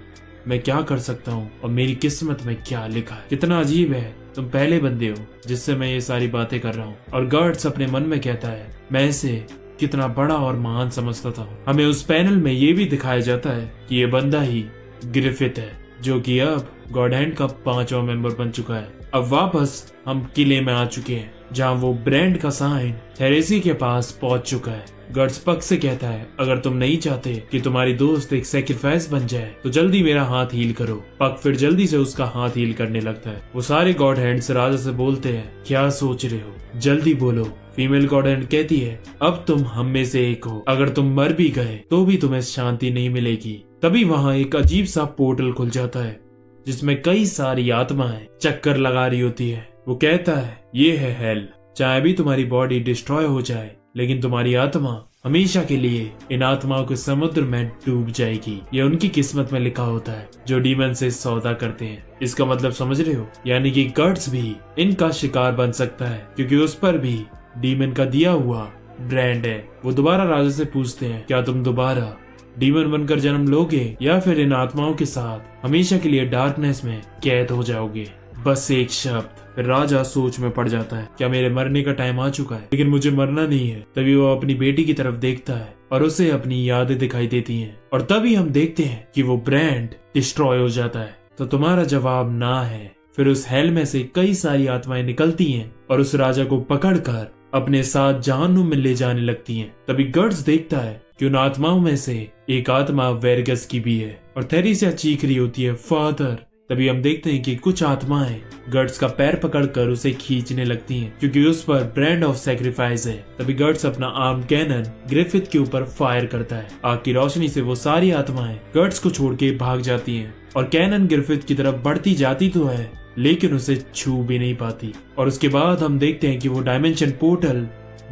मैं क्या कर सकता हूँ और मेरी किस्मत में क्या लिखा है। कितना अजीब है, तुम पहले बंदे हो जिससे मैं ये सारी बातें कर रहा हूँ। और गर्ड्स अपने मन में कहता है, मैं इसे कितना बड़ा और महान समझता था। हमें उस पैनल में ये भी दिखाया जाता है कि ये बंदा ही ग्रिफिथ है, जो कि अब गॉड हैंड का 5वां मेंबर बन चुका है। अब वापस हम किले में आ चुके हैं, जहाँ वो ब्रांड का साइन थेरेसी के पास पहुंच चुका है। गर्ड्स पक से कहता है, अगर तुम नहीं चाहते कि तुम्हारी दोस्त एक सैक्रिफाइस बन जाए तो जल्दी मेरा हाथ हील करो। पक फिर जल्दी से उसका हाथ हील करने लगता है। वो सारे गॉड हैंड्स राजा से बोलते हैं, क्या सोच रहे हो, जल्दी बोलो। फीमेल गॉड हैंड कहती है, अब तुम हम में से एक हो, अगर तुम मर भी गए तो भी तुम्हें शांति नहीं मिलेगी। तभी वहाँ एक अजीब सा पोर्टल खुल जाता है, जिसमें कई सारी आत्माएं चक्कर लगा रही होती है। वो कहता है, ये है हेल, चाहे भी तुम्हारी बॉडी डिस्ट्रॉय हो जाए लेकिन तुम्हारी आत्मा हमेशा के लिए इन आत्माओं के समुद्र में डूब जाएगी। ये उनकी किस्मत में लिखा होता है जो डीमन से सौदा करते हैं। इसका मतलब समझ रहे हो, यानी कि गर्ड्स भी इनका शिकार बन सकता है, क्योंकि उस पर भी डीमन का दिया हुआ ब्रांड है। वो दोबारा राजा से पूछते हैं, क्या तुम दोबारा डीमन बनकर जन्म लोगे या फिर इन आत्माओं के साथ हमेशा के लिए डार्कनेस में कैद हो जाओगे। बस एक शब्द। फिर राजा सोच में पड़ जाता है, क्या मेरे मरने का टाइम आ चुका है, लेकिन मुझे मरना नहीं है। तभी वो अपनी बेटी की तरफ देखता है और उसे अपनी यादें दिखाई देती हैं। और तभी हम देखते हैं कि वो ब्रांड डिस्ट्रॉय हो जाता है। तो तुम्हारा जवाब ना है। फिर उस हेल में से कई सारी आत्माएं निकलती हैं और उस राजा को पकड़कर अपने साथ जहन्नुम में ले जाने लगती हैं। तभी गर्ड्स देखता है कि उन आत्माओं में से एक आत्मा वेरगस की भी है और थेरेसिया चीख रही होती है, फादर। तभी हम देखते हैं कि कुछ आत्माएं गर्ड्स का पैर पकड़कर उसे खींचने लगती हैं, क्योंकि उस पर ब्रांड ऑफ सैक्रिफाइस है। तभी गर्ड्स अपना आर्म कैनन ग्रिफिथ के ऊपर फायर करता है। आग की रोशनी से वो सारी आत्माएं गर्ड्स को छोड़ के भाग जाती हैं और कैनन ग्रिफिथ की तरफ बढ़ती जाती तो है, लेकिन उसे छू भी नहीं पाती। और उसके बाद हम देखते हैं कि वो डायमेंशन पोर्टल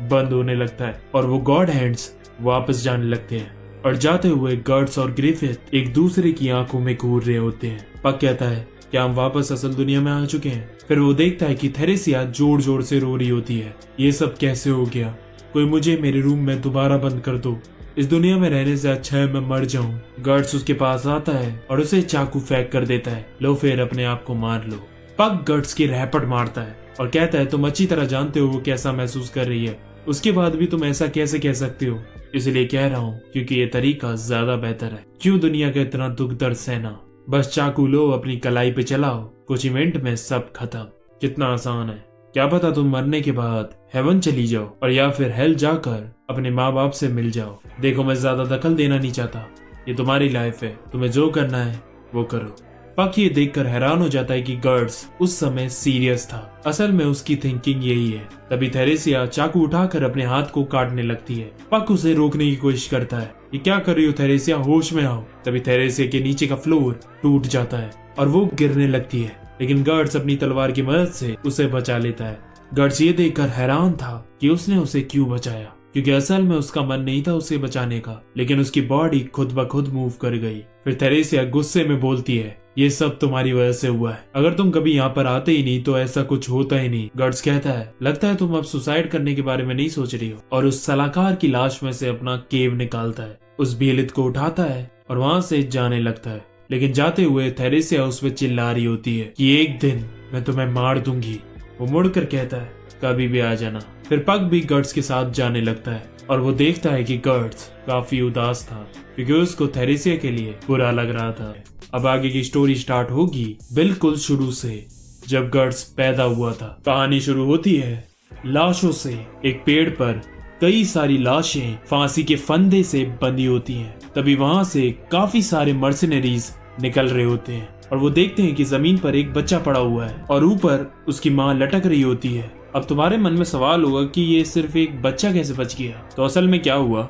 बंद होने लगता है और वो गॉड हैंड्स वापस जाने लगते हैं। और जाते हुए गर्ड्स और ग्रिफिथ एक दूसरे की आंखों में घूर रहे होते हैं। पक कहता है, क्या हम वापस असल दुनिया में आ चुके हैं। फिर वो देखता है कि थेरेसिया जोर जोर से रो रही होती है। ये सब कैसे हो गया, कोई मुझे मेरे रूम में दोबारा बंद कर दो, इस दुनिया में रहने से अच्छा है मैं मर जाऊं। गर्ड्स उसके पास आता है और उसे चाकू फेंक कर देता है, लो फिर अपने आप को मार लो। पक गर्ड्स की रैपट मारता है और कहता है, तुम अच्छी तरह जानते हो वो कैसा महसूस कर रही है, उसके बाद भी तुम ऐसा कैसे कह सकते हो। इसलिए कह रहा हूँ क्योंकि ये तरीका ज्यादा बेहतर है। क्यों दुनिया का इतना दुख दर्द सहना, बस चाकू लो, अपनी कलाई पे चलाओ, कुछ इवेंट में सब खत्म। कितना आसान है। क्या पता तुम मरने के बाद हेवन चली जाओ और या फिर हेल जाकर अपने माँ बाप से मिल जाओ। देखो मैं ज्यादा दखल देना नहीं चाहता, ये तुम्हारी लाइफ है, तुम्हें जो करना है वो करो। पक ये देखकर हैरान हो जाता है कि गर्ड्स उस समय सीरियस था। असल में उसकी थिंकिंग यही है। तभी थेरेसिया चाकू उठाकर अपने हाथ को काटने लगती है। पक उसे रोकने की कोशिश करता है, ये क्या कर रही हो थेरेसिया, होश में आओ। तभी थेरेसिया के नीचे का फ्लोर टूट जाता है और वो गिरने लगती है, लेकिन गर्ड्स अपनी तलवार की मदद से उसे बचा लेता है। गर्ड्स ये देखकर हैरान था कि उसने उसे क्यों बचाया, क्योंकि असल में उसका मन नहीं था उसे बचाने का, लेकिन उसकी बॉडी खुद ब खुद मूव कर गई। फिर थेरेसिया गुस्से में बोलती है, ये सब तुम्हारी वजह से हुआ है, अगर तुम कभी यहाँ पर आते ही नहीं तो ऐसा कुछ होता ही नहीं। गर्ड्स कहता है, लगता है तुम अब सुसाइड करने के बारे में नहीं सोच रही हो, और उस सलाहकार की लाश में से अपना केव निकालता है, उस बेलित को उठाता है और वहाँ से जाने लगता है। लेकिन जाते हुए थेरेसिया उस पर चिल्ला रही होती है कि एक दिन मैं तुम्हें मार दूंगी। वो मुड़कर कहता है, कभी भी आ जाना। फिर पक भी गर्ड्स के साथ जाने लगता है और वो देखता है कि गर्ड्स काफी उदास था, क्योंकि उसको थेरेसिया के लिए बुरा लग रहा था। अब आगे की स्टोरी स्टार्ट होगी बिल्कुल शुरू से, जब गर्ड्स पैदा हुआ था। कहानी शुरू होती है लाशों से। एक पेड़ पर कई सारी लाशें फांसी के फंदे से बंधी होती हैं। तभी वहां से काफी सारे मर्सिनरीज निकल रहे होते हैं और वो देखते हैं कि जमीन पर एक बच्चा पड़ा हुआ है और ऊपर उसकी माँ लटक रही होती है। अब तुम्हारे मन में सवाल होगा कि ये सिर्फ एक बच्चा कैसे बच गया। तो असल में क्या हुआ,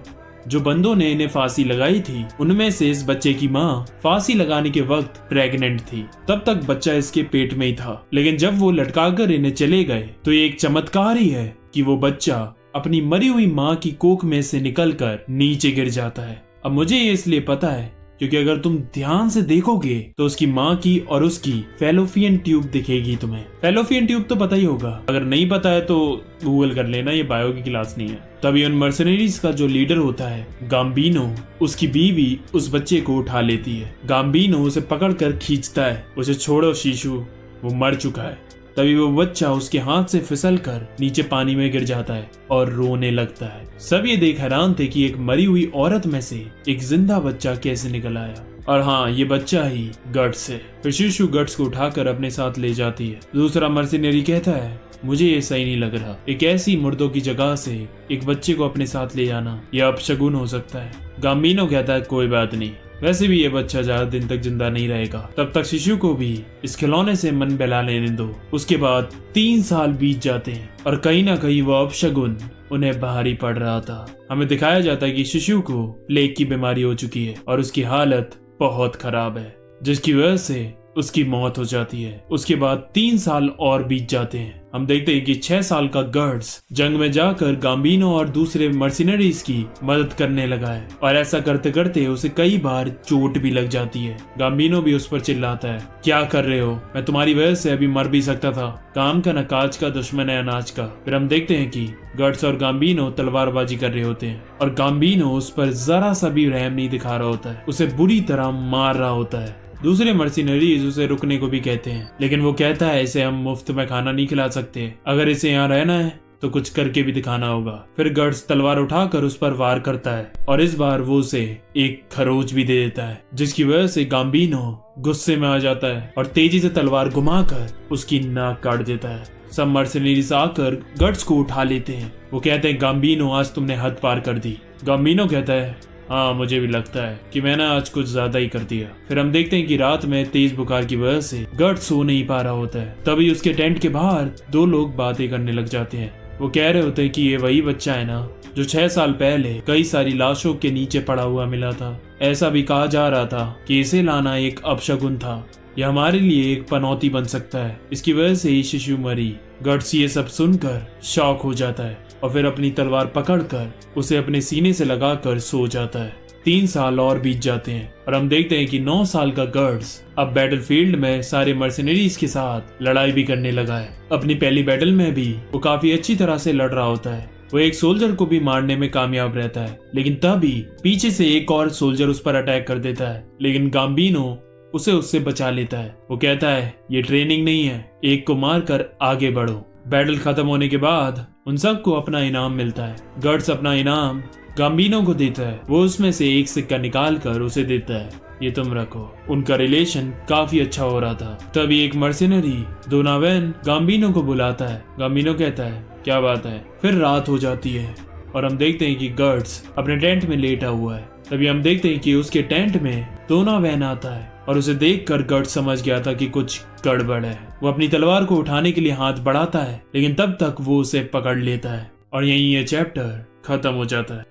जो बंदों ने इन्हें फांसी लगाई थी उनमें से इस बच्चे की माँ फांसी लगाने के वक्त प्रेग्नेंट थी। तब तक बच्चा इसके पेट में ही था, लेकिन जब वो लटकाकर इन्हें चले गए तो ये एक चमत्कार ही है कि वो बच्चा अपनी मरी हुई माँ की कोख में से निकलकर नीचे गिर जाता है। अब मुझे ये इसलिए पता है क्योंकि अगर तुम ध्यान से देखोगे तो उसकी माँ की और उसकी फैलोपियन ट्यूब दिखेगी तुम्हें। फैलोपियन ट्यूब तो पता ही होगा, अगर नहीं पता है तो गूगल कर लेना, ये बायो की क्लास नहीं है। तभी उन मर्सनरीज का जो लीडर होता है गाम्बिनो, उसकी बीवी उस बच्चे को उठा लेती है। गाम्बिनो उसे पकड़कर खींचता है, उसे छोड़ो शिशु, वो मर चुका है। तभी वो बच्चा उसके हाथ से फिसलकर नीचे पानी में गिर जाता है और रोने लगता है। सब ये देख हैरान थे कि एक मरी हुई औरत में से एक जिंदा बच्चा कैसे निकल आया। और हाँ, ये बच्चा ही गट्स है। फिर शिशु गट्स को उठाकर अपने साथ ले जाती है। दूसरा मर्सिनरी कहता है, मुझे ये सही नहीं लग रहा, एक ऐसी मुर्दों की जगह से एक बच्चे को अपने साथ ले जाना यह अपशगुन हो सकता है। गाम्बिनो कहता है, कोई बात नहीं, वैसे भी ये बच्चा ज्यादा दिन तक जिंदा नहीं रहेगा, तब तक शिशु को भी इस खिलौने से मन बहला लेने दो। उसके बाद 3 साल बीत जाते हैं और कहीं ना कहीं वो अपशगुन उन्हें भारी पड़ रहा था। हमें दिखाया जाता है कि शिशु को प्लेग की बीमारी हो चुकी है और उसकी हालत बहुत खराब है, जिसकी वजह से उसकी मौत हो जाती है। उसके बाद 3 साल और बीत जाते हैं। हम देखते हैं कि 6 साल का गर्ड्स जंग में जाकर गाम्बिनो और दूसरे मर्सिनरीज की मदद करने लगा है और ऐसा करते करते उसे कई बार चोट भी लग जाती है। गाम्बिनो भी उस पर चिल्लाता है, क्या कर रहे हो, मैं तुम्हारी वजह से अभी मर भी सकता था, काम का न काज का, दुश्मन है अनाज का। फिर हम देखते हैं कि गर्ड्स और गाम्बिनो तलवारबाजी कर रहे होते हैं और गाम्बिनो उस पर जरा सा भी रहम नहीं दिखा रहा होता है, उसे बुरी तरह मार रहा होता है। दूसरे मर्सिनरीज उसे रुकने को भी कहते हैं, लेकिन वो कहता है, इसे हम मुफ्त में खाना नहीं खिला सकते, अगर इसे यहाँ रहना है तो कुछ करके भी दिखाना होगा। फिर गर्ड्स तलवार उठाकर उस पर वार करता है और इस बार वो उसे एक खरोच भी दे देता है, जिसकी वजह से गाम्बिनो गुस्से में आ जाता है और तेजी से तलवार घुमाकर उसकी नाक काट देता है। सब मर्सिनरीज आकर गर्ड्स को उठा लेते हैं। वो कहते हैं, गाम्बिनो आज तुमने हद पार कर दी। गाम्बिनो कहता है, हाँ मुझे भी लगता है कि मैंने आज कुछ ज्यादा ही कर दिया। फिर हम देखते हैं कि रात में तेज बुखार की वजह से गर्ड्स सो नहीं पा रहा होता है। तभी उसके टेंट के बाहर 2 लोग बातें करने लग जाते हैं। वो कह रहे होते हैं कि ये वही बच्चा है ना जो 6 साल पहले कई सारी लाशों के नीचे पड़ा हुआ मिला था। ऐसा भी कहा जा रहा था कि इसे लाना एक अपशगुन था, यह हमारे लिए एक पनौती बन सकता है, इसकी वजह से ही शिशु मरी। गर्ड्स ये सब सुनकर शॉक हो जाता है और फिर अपनी तलवार पकड़कर उसे अपने सीने से लगाकर सो जाता है। 3 साल और बीत जाते हैं और हम देखते हैं कि 9 साल का गर्ड्स अब बैटलफील्ड में सारे मर्सिनरीज के साथ लड़ाई भी करने लगा है। अपनी पहली बैटल में भी वो काफी अच्छी तरह से लड़ रहा होता है। वो एक सोल्जर को भी मारने में कामयाब रहता है, लेकिन तभी पीछे से एक और सोल्जर उस पर अटैक कर देता है, लेकिन गाम्बिनो उसे उससे बचा लेता है। वो कहता है, ये ट्रेनिंग नहीं है, एक को मारकर आगे बढ़ो। बैटल खत्म होने के बाद उन सबको अपना इनाम मिलता है। गर्ड्स अपना इनाम गाम्बिनो को देता है, वो उसमें से एक सिक्का निकाल कर उसे देता है, ये तुम रखो। उनका रिलेशन काफी अच्छा हो रहा था। तभी एक मर्सिनरी डोनावेन गाम्बिनो को बुलाता है। गाम्बिनो कहता है, क्या बात है। फिर रात हो जाती है और हम देखते हैं कि गर्ड्स अपने टेंट में लेटा हुआ है। तभी हम देखते हैं कि उसके टेंट में डोनावेन आता है और उसे देखकर गर्ड्स समझ गया था कि कुछ गड़बड़ है। वो अपनी तलवार को उठाने के लिए हाथ बढ़ाता है, लेकिन तब तक वो उसे पकड़ लेता है और यहीं ये चैप्टर खत्म हो जाता है।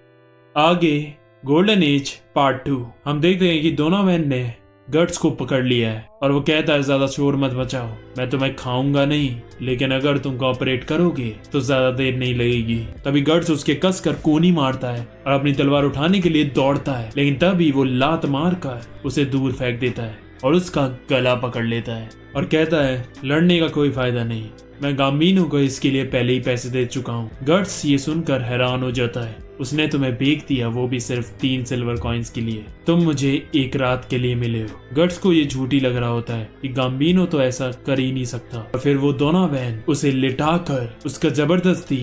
आगे गोल्डन एज पार्ट 2 हम देखते हैं कि डोनावेन ने गर्ड्स को पकड़ लिया है और वो कहता है, ज्यादा शोर मत मचाओ, मैं तुम्हें खाऊंगा नहीं, लेकिन अगर तुम कोऑपरेट करोगे तो ज्यादा देर नहीं लगेगी। तभी गर्ड्स उसके कसकर कोनी मारता है और अपनी तलवार उठाने के लिए दौड़ता है, लेकिन तभी वो लात मारकर उसे दूर फेंक देता है और उसका गला पकड़ लेता है और कहता है, लड़ने का कोई फायदा नहीं, मैं गाम्बिनो को इसके लिए पहले ही पैसे दे चुका हूँ। गर्ड्स ये सुनकर हैरान हो जाता है, उसने तुम्हें बेच दिया, वो भी सिर्फ 3 सिल्वर कॉइन्स के लिए, तुम मुझे एक रात के लिए मिले हो। गर्ड्स को ये झूठी लग रहा होता है कि गाम्बिनो तो ऐसा कर ही नहीं सकता और फिर वो डोनावेन उसे लिटाकर उसका जबरदस्ती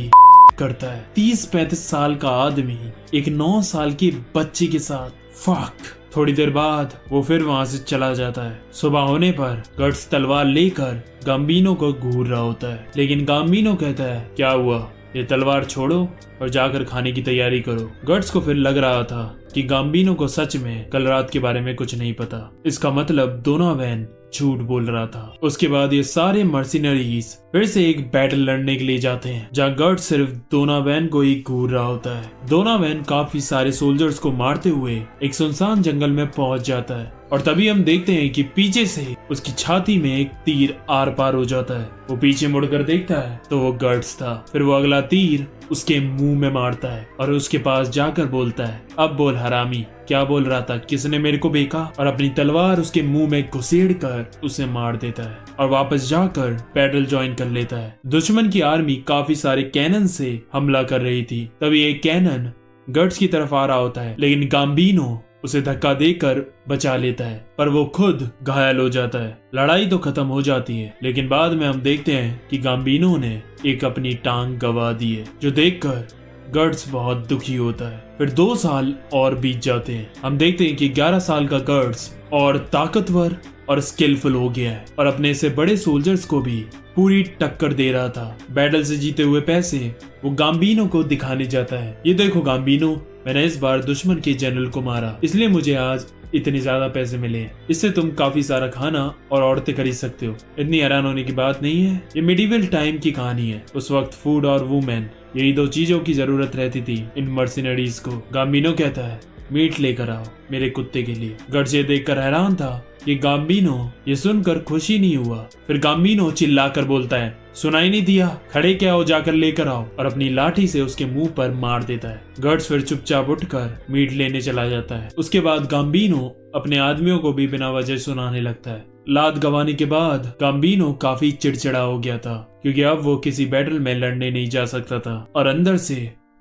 करता है। 30-35 साल का आदमी एक 9 साल के बच्चे के साथ, फक। थोड़ी देर बाद वो फिर वहां से चला जाता है। सुबह होने पर गर्ड्स तलवार लेकर गाम्बिनो को घूर रहा होता है, लेकिन गाम्बिनो कहता है, क्या हुआ, ये तलवार छोड़ो और जाकर खाने की तैयारी करो। गर्ड्स को फिर लग रहा था कि गाम्बिनो को सच में कल रात के बारे में कुछ नहीं पता, इसका मतलब डोनावेन झूठ बोल रहा था। उसके बाद ये सारे मर्सिनरीज फिर से एक बैटल लड़ने के लिए जाते हैं, जहाँ गर्ड्स सिर्फ डोनावेन को ही घूर रहा होता है। डोनावेन काफी सारे सोल्जर्स को मारते हुए एक सुनसान जंगल में पहुंच जाता है और तभी हम देखते हैं कि पीछे से उसकी छाती में एक तीर आर पार हो जाता है। वो पीछे मुड़कर देखता है तो वो गर्ड्स था। फिर वो अगला तीर उसके मुंह में मारता है और उसके पास जाकर बोलता है, अब बोल हरामी, क्या बोल रहा था, किसने मेरे को बेका, और अपनी तलवार उसके मुंह में घुसेड़ कर उसे मार देता है और वापस जाकर बैटल ज्वाइन कर लेता है। दुश्मन की आर्मी काफी सारे कैनन से हमला कर रही थी। तभी एक कैनन गट्स की तरफ आ रहा होता है, लेकिन गाम्बिनो उसे धक्का देकर बचा लेता है, पर वो खुद घायल हो जाता है। लड़ाई तो खत्म हो जाती है, लेकिन बाद में हम देखते हैं कि गाम्बिनो ने एक अपनी टांग गंवा दी है, जो देखकर गट्स बहुत दुखी होता है। फिर 2 साल और बीत जाते हैं। हम देखते हैं कि 11 साल का गट्स और ताकतवर और स्किलफुल हो गया है और अपने से बड़े सोल्जर्स को भी पूरी टक्कर दे रहा था। बैटल से जीते हुए पैसे वो गाम्बिनो को दिखाने जाता है। ये देखो गाम्बिनो, मैंने इस बार दुश्मन के जनरल को मारा, इसलिए मुझे आज इतने ज्यादा पैसे मिले हैं। इससे तुम काफी सारा खाना और औरतें खरीद सकते हो। इतनी हैरान होने की बात नहीं है, ये मिडिवल टाइम की कहानी है। उस वक्त फूड और वुमेन, यही 2 चीजों की जरूरत रहती थी इन मर्सिनरीज को। गाम्बिनो कहता है मीट लेकर आओ मेरे कुत्ते के लिए। गट्स ये देखकर हैरान था कि गाम्बिनो ये सुनकर खुशी नहीं हुआ। फिर गाम्बिनो चिल्लाकर बोलता है, सुनाई नहीं दिया, खड़े क्या हो, जाकर लेकर आओ, और अपनी लाठी से उसके मुंह पर मार देता है। गट्स फिर चुपचाप उठकर मीट लेने चला जाता है। उसके बाद गाम्बिनो अपने आदमियों को भी बिना वजह सुनाने लगता है। लात गंवाने के बाद गाम्बिनो काफी चिड़चिड़ा हो गया था, क्योंकि अब वो किसी बैटल में लड़ने नहीं जा सकता था और अंदर से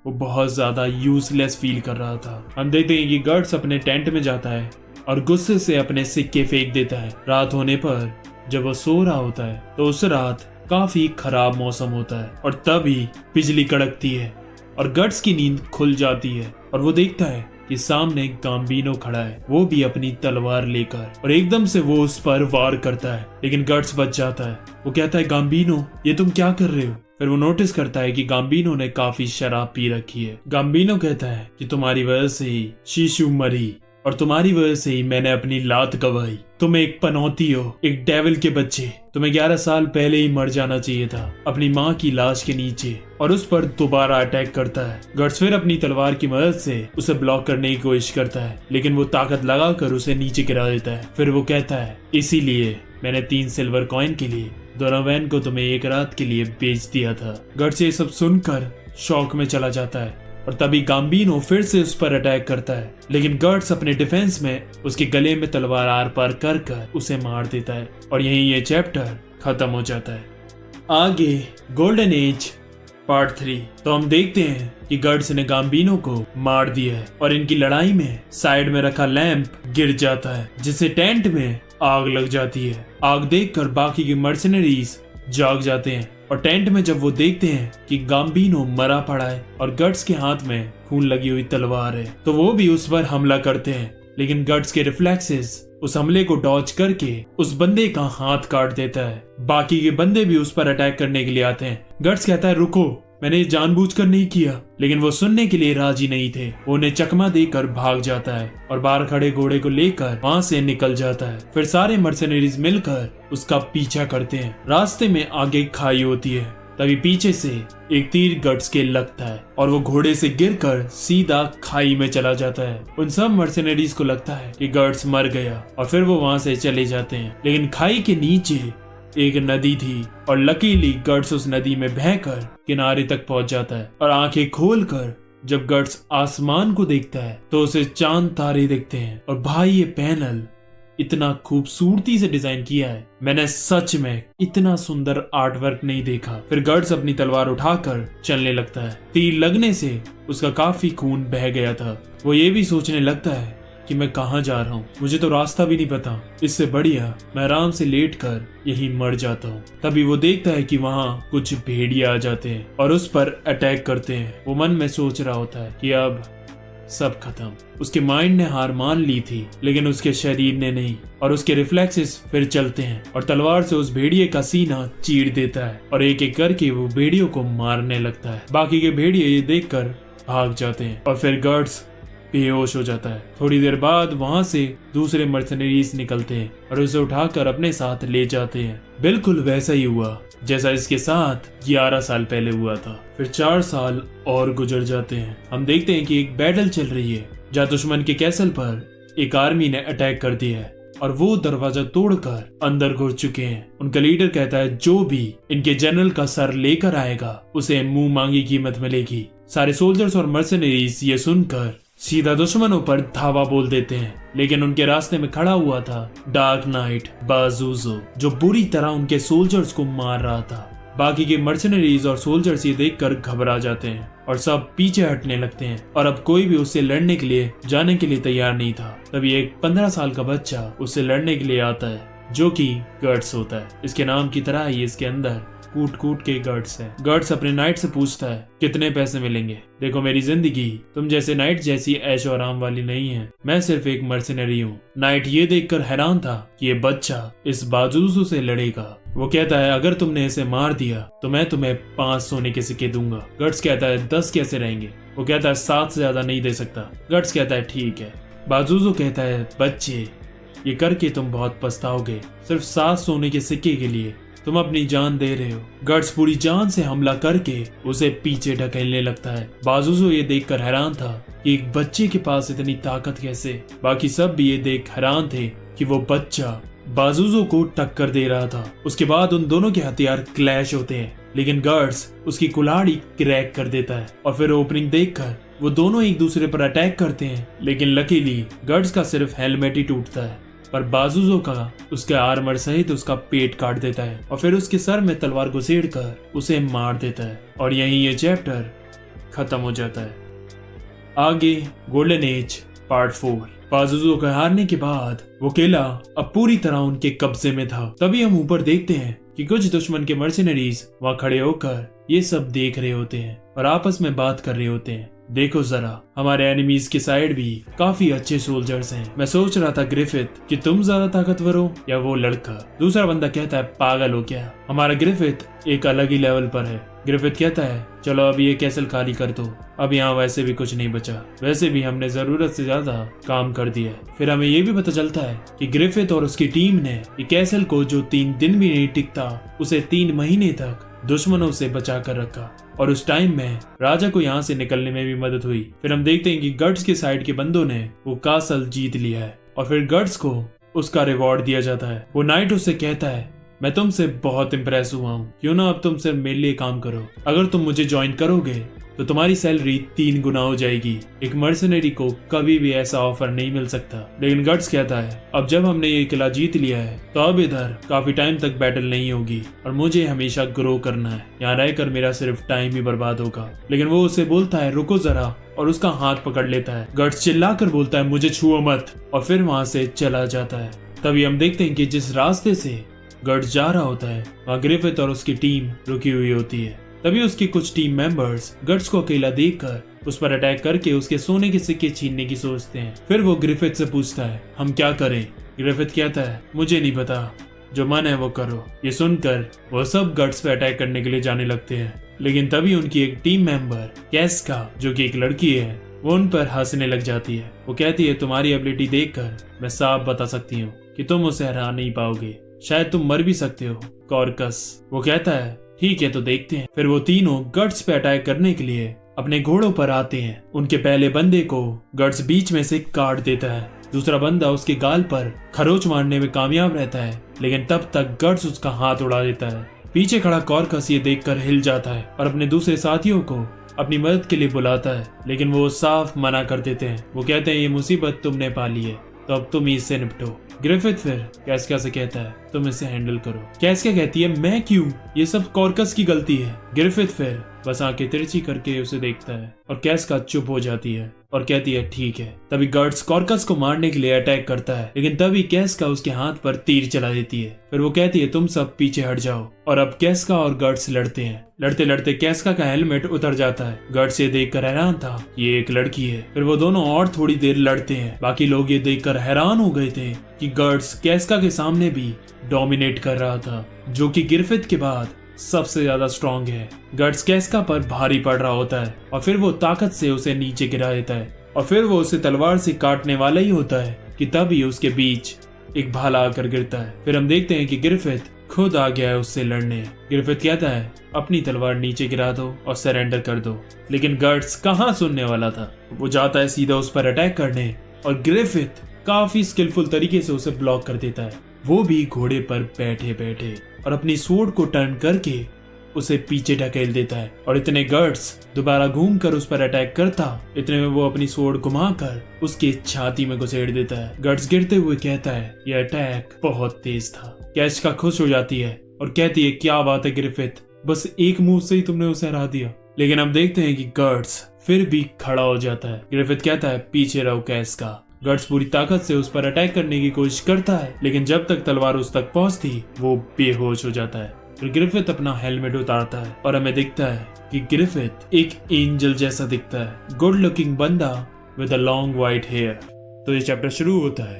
वो बहुत ज्यादा यूजलेस फील कर रहा था। हम देखते हैं कि गट्स अपने टेंट में जाता है और गुस्से से अपने सिक्के फेंक देता है। रात होने पर जब वो सो रहा होता है तो उस रात काफी खराब मौसम होता है और तभी बिजली कड़कती है और गट्स की नींद खुल जाती है और वो देखता है कि सामने गाम्बिनो खड़ा है, वो भी अपनी तलवार लेकर, और एकदम से वो उस पर वार करता है, लेकिन गट्स बच जाता है। वो कहता है गाम्बिनो ये तुम क्या कर रहे हो। फिर वो नोटिस करता है कि गाम्बिनो ने काफी शराब पी रखी है। गाम्बिनो कहता है कि तुम्हारी वजह से ही शीशु मरी और तुम्हारी वजह से ही मैंने अपनी लात गवाई। तुम एक पनौती हो, एक डेविल के बच्चे। तुम्हें 11 साल पहले ही मर जाना चाहिए था अपनी माँ की लाश के नीचे। और उस पर दोबारा अटैक करता है। गट्स फिर अपनी तलवार की मदद से उसे ब्लॉक करने की कोशिश करता है, लेकिन वो ताकत लगाकर उसे नीचे गिरा देता है। फिर वो कहता है इसीलिए मैंने 3 सिल्वर कॉइन के लिए डोनोवन को तुम्हें 1 रात के लिए बेच दिया था। गट्स ये सब सुनकर शॉक में चला जाता है और तभी गाम्बिनो फिर से उस पर अटैक करता है, लेकिन गट्स अपने डिफेंस में उसके गले में तलवार आर पार कर कर उसे मार देता है और यहीं ये चैप्टर खत्म हो जाता है। आगे गोल्डन एज पार्ट 3। तो हम देखते हैं कि गट्स ने गाम्बिनो को मार दिया है और इनकी लड़ाई में साइड में रखा लैंप गिर जाता है, जिससे टेंट में आग लग जाती है। आग देखकर बाकी के मर्सिनरीज जाग जाते हैं और टेंट में जब वो देखते हैं कि गाम्बिनो मरा पड़ा है और गट्स के हाथ में खून लगी हुई तलवार है, तो वो भी उस पर हमला करते हैं, लेकिन गट्स के रिफ्लेक्सेस उस हमले को डॉज करके उस बंदे का हाथ काट देता है। बाकी के बंदे भी उस पर अटैक करने के लिए आते हैं। गट्स कहता है रुको, मैंने जानबूझकर नहीं किया, लेकिन वो सुनने के लिए राजी नहीं थे। वो उन्हें चकमा देकर भाग जाता है और बाहर खड़े घोड़े को लेकर वहाँ से निकल जाता है। फिर सारे मर्सिनरीज मिलकर उसका पीछा करते हैं। रास्ते में आगे खाई होती है, तभी पीछे से एक तीर गट्स के लगता है और वो घोड़े से गिरकर सीधा खाई में चला जाता है। उन सब मर्सिनरीज को लगता है कि गट्स मर गया और फिर वो वहाँ से चले जाते हैं, लेकिन खाई के नीचे एक नदी थी और लकीली गट्स उस नदी में बहकर किनारे तक पहुंच जाता है और आंखें खोलकर जब गट्स आसमान को देखता है तो उसे चांद तारे दिखते हैं। और भाई ये पैनल इतना खूबसूरती से डिजाइन किया है, मैंने सच में इतना सुंदर आर्ट वर्क नहीं देखा। फिर गट्स अपनी तलवार उठाकर चलने लगता है। तीर लगने से उसका काफी खून बह गया था। वो ये भी सोचने लगता है कि मैं कहाँ जा रहा हूँ, मुझे तो रास्ता भी नहीं पता, इससे बढ़िया मैं आराम से लेटकर यहीं मर जाता हूँ। तभी वो देखता है कि वहाँ कुछ भेड़िया आ जाते हैं और उस पर अटैक करते हैं। वो मन में सोच रहा होता है कि अब सब खत्म। उसके माइंड ने हार मान ली थी, लेकिन उसके शरीर ने नहीं, और उसके रिफ्लेक्सेस फिर चलते हैं और तलवार से उस भेड़िए का सीना चीर देता है और एक एक करके वो भेड़ियों को मारने लगता है। बाकी के भेड़िए ये देखकर भाग जाते हैं और फिर गट्स बेहोश हो जाता है। थोड़ी देर बाद वहाँ से दूसरे मर्सिनरीज निकलते हैं और उसे उठाकर अपने साथ ले जाते हैं। बिल्कुल वैसा ही हुआ जैसा इसके साथ 11 साल पहले हुआ था। फिर 4 साल और गुजर जाते हैं। हम देखते हैं कि एक बैटल चल रही है जहाँ दुश्मन के कैसल पर एक आर्मी ने अटैक कर दिया है और वो दरवाजा तोड़कर अंदर घुस चुके हैं। उनका लीडर कहता है जो भी इनके जनरल का सर लेकर आएगा उसे मुंह मांगी कीमत मिलेगी। सारे सोल्जर्स और मर्सिनरीज ये सुनकर सीधा दुश्मनों पर धावा बोल देते हैं। लेकिन उनके रास्ते में खड़ा हुआ था डार्क नाइट बाजुजो, जो बुरी तरह उनके सोल्जर्स को मार रहा था। बाकी के मर्सनरीज और सोल्जर्स ये देखकर घबरा जाते हैं और सब पीछे हटने लगते हैं और अब कोई भी उससे लड़ने के लिए जाने के लिए तैयार नहीं था। तभी एक 15 साल का बच्चा उससे लड़ने के लिए आता है, जो कि गर्ट्स होता है। इसके नाम की तरह ही इसके अंदर कूट कूट के गर्ट्स है। गर्ट्स अपने नाइट से पूछता है कितने पैसे मिलेंगे। देखो मेरी जिंदगी तुम जैसे नाइट जैसी ऐशो आराम वाली नहीं है, मैं सिर्फ एक मर्सनरी हूँ। नाइट ये देखकर हैरान था कि ये बच्चा इस बाजुजो से लड़ेगा। वो कहता है अगर तुमने इसे मार दिया तो मैं तुम्हें 5 सोने के सिक्के दूंगा। गर्ट्स कहता है 10 कैसे रहेंगे। वो कहता है 7 से ज्यादा नहीं दे सकता। गर्ट्स कहता है ठीक है। बाजुजो कहता है बच्चे ये करके तुम बहुत पछताओगे, सिर्फ 7 सोने के सिक्के के लिए तुम अपनी जान दे रहे हो। गर्ट्स पूरी जान से हमला करके उसे पीछे ढकेलने लगता है। बाजुजो ये देखकर हैरान था कि एक बच्चे के पास इतनी ताकत कैसे। बाकी सब भी ये देख हैरान थे कि वो बच्चा बाजुजो को टक्कर दे रहा था। उसके बाद उन दोनों के हथियार क्लैश होते हैं, लेकिन गर्ट्स उसकी कुल्हाड़ी क्रैक कर देता है और फिर ओपनिंग देखकर वो दोनों एक दूसरे पर अटैक करते हैं। लेकिन लकीली गर्ट्स का सिर्फ हेलमेट ही टूटता है, पर बाजुजो का उसके आर्मर सहित उसका पेट काट देता है और फिर उसके सर में तलवार घुसेड़कर उसे मार देता है। और यहीं ये चैप्टर खत्म हो जाता है। आगे गोल्डन एज पार्ट 4। बाजुजो के हारने के बाद वो किला अब पूरी तरह उनके कब्जे में था। तभी हम ऊपर देखते हैं कि कुछ दुश्मन के मर्सिनरीज वहां खड़े होकर ये सब देख रहे होते हैं और आपस में बात कर रहे होते हैं। देखो जरा, हमारे एनिमीज की साइड भी काफी अच्छे सोल्जर्स हैं। मैं सोच रहा था ग्रिफिथ कि तुम ज्यादा ताकतवर हो या वो लड़का। दूसरा बंदा कहता है पागल हो क्या, हमारा ग्रिफिथ एक अलग ही लेवल पर है। ग्रिफिथ कहता है चलो अब ये कैसल खाली कर दो, अब यहाँ वैसे भी कुछ नहीं बचा, वैसे भी हमने जरूरत से ज्यादा काम कर दिया है। फिर हमें ये भी पता चलता है कि ग्रिफिथ और उसकी टीम ने कैसल को, जो 3 दिन भी नहीं टिकता, उसे 3 महीने तक दुश्मनों से बचा कर रखा और उस टाइम में राजा को यहाँ से निकलने में भी मदद हुई। फिर हम देखते हैं कि गर्ट्स के साइड के बंदों ने वो कासल जीत लिया है और फिर गर्ट्स को उसका रिवॉर्ड दिया जाता है। वो नाइट उससे कहता है मैं तुमसे बहुत इम्प्रेस हुआ हूँ, क्यों ना अब तुम सिर्फ मेरे लिए काम करो। अगर तुम मुझे ज्वाइन करोगे तो तुम्हारी सैलरी 3 गुना हो जाएगी। एक मर्सनरी को कभी भी ऐसा ऑफर नहीं मिल सकता। लेकिन गर्ट्स कहता है अब जब हमने ये किला जीत लिया है तो अब इधर काफी टाइम तक बैटल नहीं होगी और मुझे हमेशा ग्रो करना है, यहाँ रहकर मेरा सिर्फ टाइम ही बर्बाद होगा। लेकिन वो उसे बोलता है रुको जरा और उसका हाथ पकड़ लेता है। गर्ट्स चिल्लाकर बोलता है मुझे छुओ मत और फिर वहां से चला जाता है। तभी हम देखते हैं कि जिस रास्ते से गर्ट्स जा रहा होता है वहाँ ग्रिफिथ और उसकी टीम रुकी हुई होती है। तभी उसके कुछ टीम मेंबर्स गर्ट्स को अकेला देखकर उस पर अटैक करके उसके सोने के सिक्के छीनने की सोचते हैं। फिर वो ग्रिफिथ से पूछता है हम क्या करें। ग्रिफिथ कहता है मुझे नहीं पता, जो मन है वो करो। ये सुनकर वो सब गर्ट्स पे अटैक करने के लिए जाने लगते हैं। लेकिन तभी उनकी एक टीम मेंबर कैस्का, जो कि एक लड़की है, वो उन पर हंसने लग जाती है। वो कहती है तुम्हारी एबिलिटी देखकर मैं साफ बता सकती हूँ कि तुम उसे हरा नहीं पाओगे, शायद तुम मर भी सकते हो कॉर्कस। वो कहता है ठीक है तो देखते हैं। फिर वो तीनों गर्ट्स पे अटैक करने के लिए अपने घोड़ों पर आते हैं। उनके पहले बंदे को गर्ट्स बीच में से काट देता है। दूसरा बंदा उसके गाल पर खरोच मारने में कामयाब रहता है, लेकिन तब तक गर्ट्स उसका हाथ उड़ा देता है। पीछे खड़ा कॉर्कस ये देखकर हिल जाता है और अपने दूसरे साथियों को अपनी मदद के लिए बुलाता है, लेकिन वो साफ मना कर देते हैं। वो कहते हैं ये मुसीबत तुमने पाली है तो अब तुम इससे निपटो। ग्रिफिथ फिर कैस्का से कहता है तुम इसे हैंडल करो। कैस्का कहती है मैं क्यों, ये सब कॉर्कस की गलती है। ग्रिफिथ फिर बस आंखें तिरछी करके उसे देखता है और कैस्का चुप हो जाती है और कहती है ठीक है। तभी गर्ट्स कॉर्कस को मारने के लिए अटैक करता है, लेकिन तभी कैस्का उसके हाथ पर तीर चला देती है। फिर वो कहती है तुम सब पीछे हट जाओ और अब कैस्का और गर्ट्स लड़ते हैं। लड़ते लड़ते कैस्का का हेलमेट उतर जाता है। गर्ट्स ये देखकर हैरान था ये एक लड़की है। फिर वो दोनों और थोड़ी देर लड़ते हैं। बाकी लोग ये देखकर हैरान हो गए थे कि गर्ट्स कैस्का के सामने भी डोमिनेट कर रहा था, जो कि ग्रिफिथ के बाद सबसे ज्यादा स्ट्रॉन्ग है। गर्ट्स कैस्का पर भारी पड़ रहा होता है और फिर वो ताकत से उसे नीचे गिरा देता है और फिर वो उसे तलवार से काटने वाला ही होता है कि तभी उसके बीच एक भाला आकर गिरता है। फिर हम देखते हैं कि ग्रिफिथ खुद आ गया है उससे लड़ने। ग्रिफिथ कहता है अपनी तलवार नीचे गिरा दो और सरेंडर कर दो, लेकिन गर्ट्स कहाँ सुनने वाला था। वो जाता है सीधा उस पर अटैक करने और ग्रिफिथ काफी स्किलफुल तरीके से उसे ब्लॉक कर देता है, वो भी घोड़े पर बैठे बैठे, और अपनी स्वॉर्ड को टर्न करके उसे पीछे ढकेल देता है और इतने गर्ड्स दोबारा घूमकर उस पर अटैक करता, इतने में वो अपनी स्वॉर्ड घुमाकर उसकी छाती में घुसेड़ देता है। गर्ड्स गिरते हुए कहता है यह अटैक बहुत तेज था। कैश का खुश हो जाती है और कहती है क्या बात है ग्रिफिथ, बस एक मूव से ही तुमने उसे हरा दिया। लेकिन अब देखते हैं कि गर्ड्स फिर भी खड़ा हो जाता है। ग्रिफिथ कहता है पीछे रहो कैश का। गर्ड्स पूरी ताकत से उस पर अटैक करने की कोशिश करता है, लेकिन जब तक तलवार उस तक पहुंचती वो बेहोश हो जाता है। फिर ग्रिफिथ अपना हेलमेट उतारता है और हमें दिखता है कि ग्रिफिथ एक एंजल जैसा दिखता है, गुड लुकिंग बंदा with a long white hair. तो ये चैप्टर शुरू होता है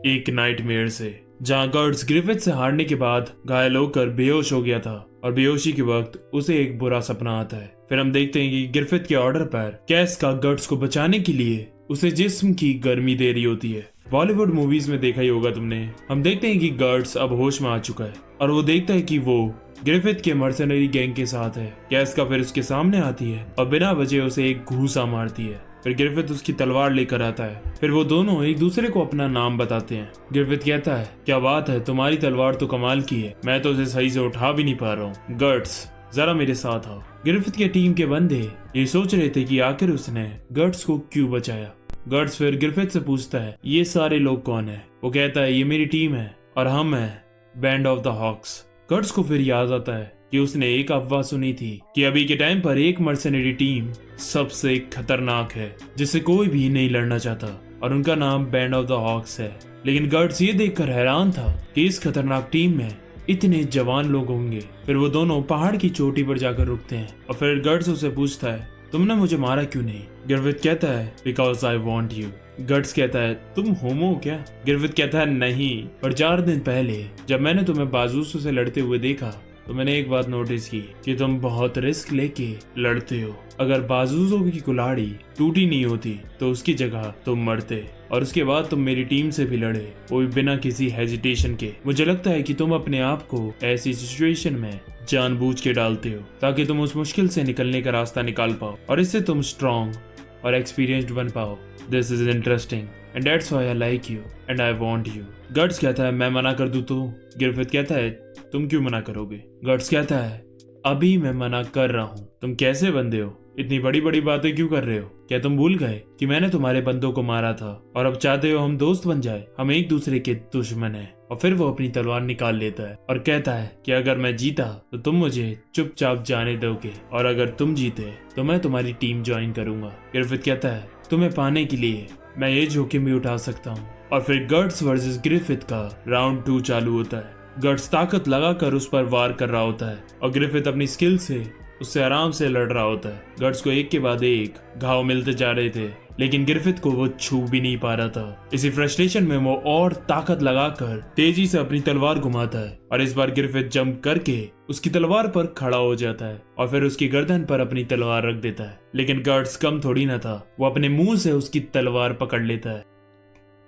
एक नाइटमेयर से, जहाँ गर्ड्स ग्रिफिथ से हारने के बाद घायल होकर बेहोश हो गया था और बेहोशी के वक्त उसे एक बुरा सपना आता है। फिर हम देखते हैं कि ग्रिफिथ के ऑर्डर पर कैस का गर्ड्स को बचाने के लिए उसे जिस्म की गर्मी दे रही होती है। बॉलीवुड मूवीज में देखा ही होगा तुमने। हम देखते हैं कि गर्ड्स अब होश में आ चुका है और वो देखता है कि वो ग्रिफिथ के मर्सनरी गैंग के साथ है। कैस का फिर उसके सामने आती है और बिना वजह उसे एक घूसा मारती है। फिर ग्रिफिथ उसकी तलवार लेकर आता है। फिर वो दोनों एक दूसरे को अपना नाम बताते हैं। ग्रिफिथ कहता है क्या बात है, तुम्हारी तलवार तो कमाल की है, मैं तो उसे सही से उठा भी नहीं पा रहा हूँ। गर्ड्स जरा मेरे साथ आओ। ग्रिफिथ के टीम के बंदे ये सोच रहे थे कि आखिर उसने गर्ड्स को क्यों बचाया। गर्ड्स फिर ग्रिफिथ से पूछता है ये सारे लोग कौन है। वो कहता है ये मेरी टीम है और हम हैं बैंड ऑफ द हॉक्स। गर्ड्स को फिर याद आता है कि उसने एक अफवाह सुनी थी कि अभी के टाइम पर एक मर्सनरी टीम सबसे खतरनाक है जिससे कोई भी नहीं लड़ना चाहता और उनका नाम बैंड ऑफ द हॉक्स है। लेकिन गर्ड्स ये देखकर हैरान था कि इस खतरनाक टीम में इतने जवान लोग होंगे। फिर वो दोनों पहाड़ की चोटी पर जाकर रुकते हैं और फिर गर्ड्स उसे पूछता है तुमने मुझे मारा क्यों नहीं। ग्रिफिथ कहता है बिकॉज आई वॉन्ट यू। गर्ड्स कहता है तुम होमो क्या। ग्रिफिथ कहता है नहीं, पर 4 दिन पहले जब मैंने तुम्हें बाजूसों से लड़ते हुए देखा तो मैंने एक बात नोटिस की कि तुम बहुत रिस्क लेके लड़ते हो। अगर बाजूसों की कुल्हाड़ी टूटी नहीं होती तो उसकी जगह तुम मरते और उसके बाद तुम मेरी टीम से भी लड़े, वो भी बिना किसी हेजिटेशन के। मुझे लगता है कि तुम अपने आप को ऐसी सिचुएशन में जानबूझ के डालते हो ताकि तुम उस मुश्किल से निकलने का रास्ता निकाल पाओ और इससे तुम स्ट्रॉन्ग और एक्सपीरियंस्ड बन पाओ। This is interesting and that's why I like you and I want you. गर्ड्स कहता है मैं मना कर दूं तो। ग्रिफिथ कहता है तुम क्यों मना करोगे। गर्ड्स कहता है अभी मैं मना कर रहा हूँ। तुम कैसे बंदे हो, इतनी बड़ी बड़ी बातें क्यों कर रहे हो। क्या तुम भूल गए कि मैंने तुम्हारे बंदों को मारा था और अब चाहते हो हम दोस्त बन जाए। हम एक दूसरे के दुश्मन हैं। और फिर वो अपनी तलवार निकाल लेता है और कहता है कि अगर मैं जीता तो तुम मुझे चुपचाप जाने दोगे और अगर तुम जीते तो मैं तुम्हारी टीम ज्वाइन करूंगा। ग्रिफिथ कहता है तुम्हें पाने के लिए मैं ये जोखिम भी उठा सकता हूँ। और फिर गर्ड्स वर्सेस ग्रिफिथ का राउंड 2 चालू होता है। गर्ड्स ताकत लगाकर उस पर वार कर रहा होता है और ग्रिफिथ अपनी स्किल से उससे आराम से लड़ रहा होता है। गर्ड्स को एक के बाद एक घाव मिलते जा रहे थे लेकिन ग्रिफिथ को वो छू भी नहीं पा रहा था। इसी फ्रस्ट्रेशन में वो और ताकत लगाकर तेजी से अपनी तलवार घुमाता है और इस बार ग्रिफिथ जंप करके उसकी तलवार पर खड़ा हो जाता है और फिर उसकी गर्दन पर अपनी तलवार रख देता है। लेकिन गर्ड्स कम थोड़ी ना था, वो अपने मुंह से उसकी तलवार पकड़ लेता है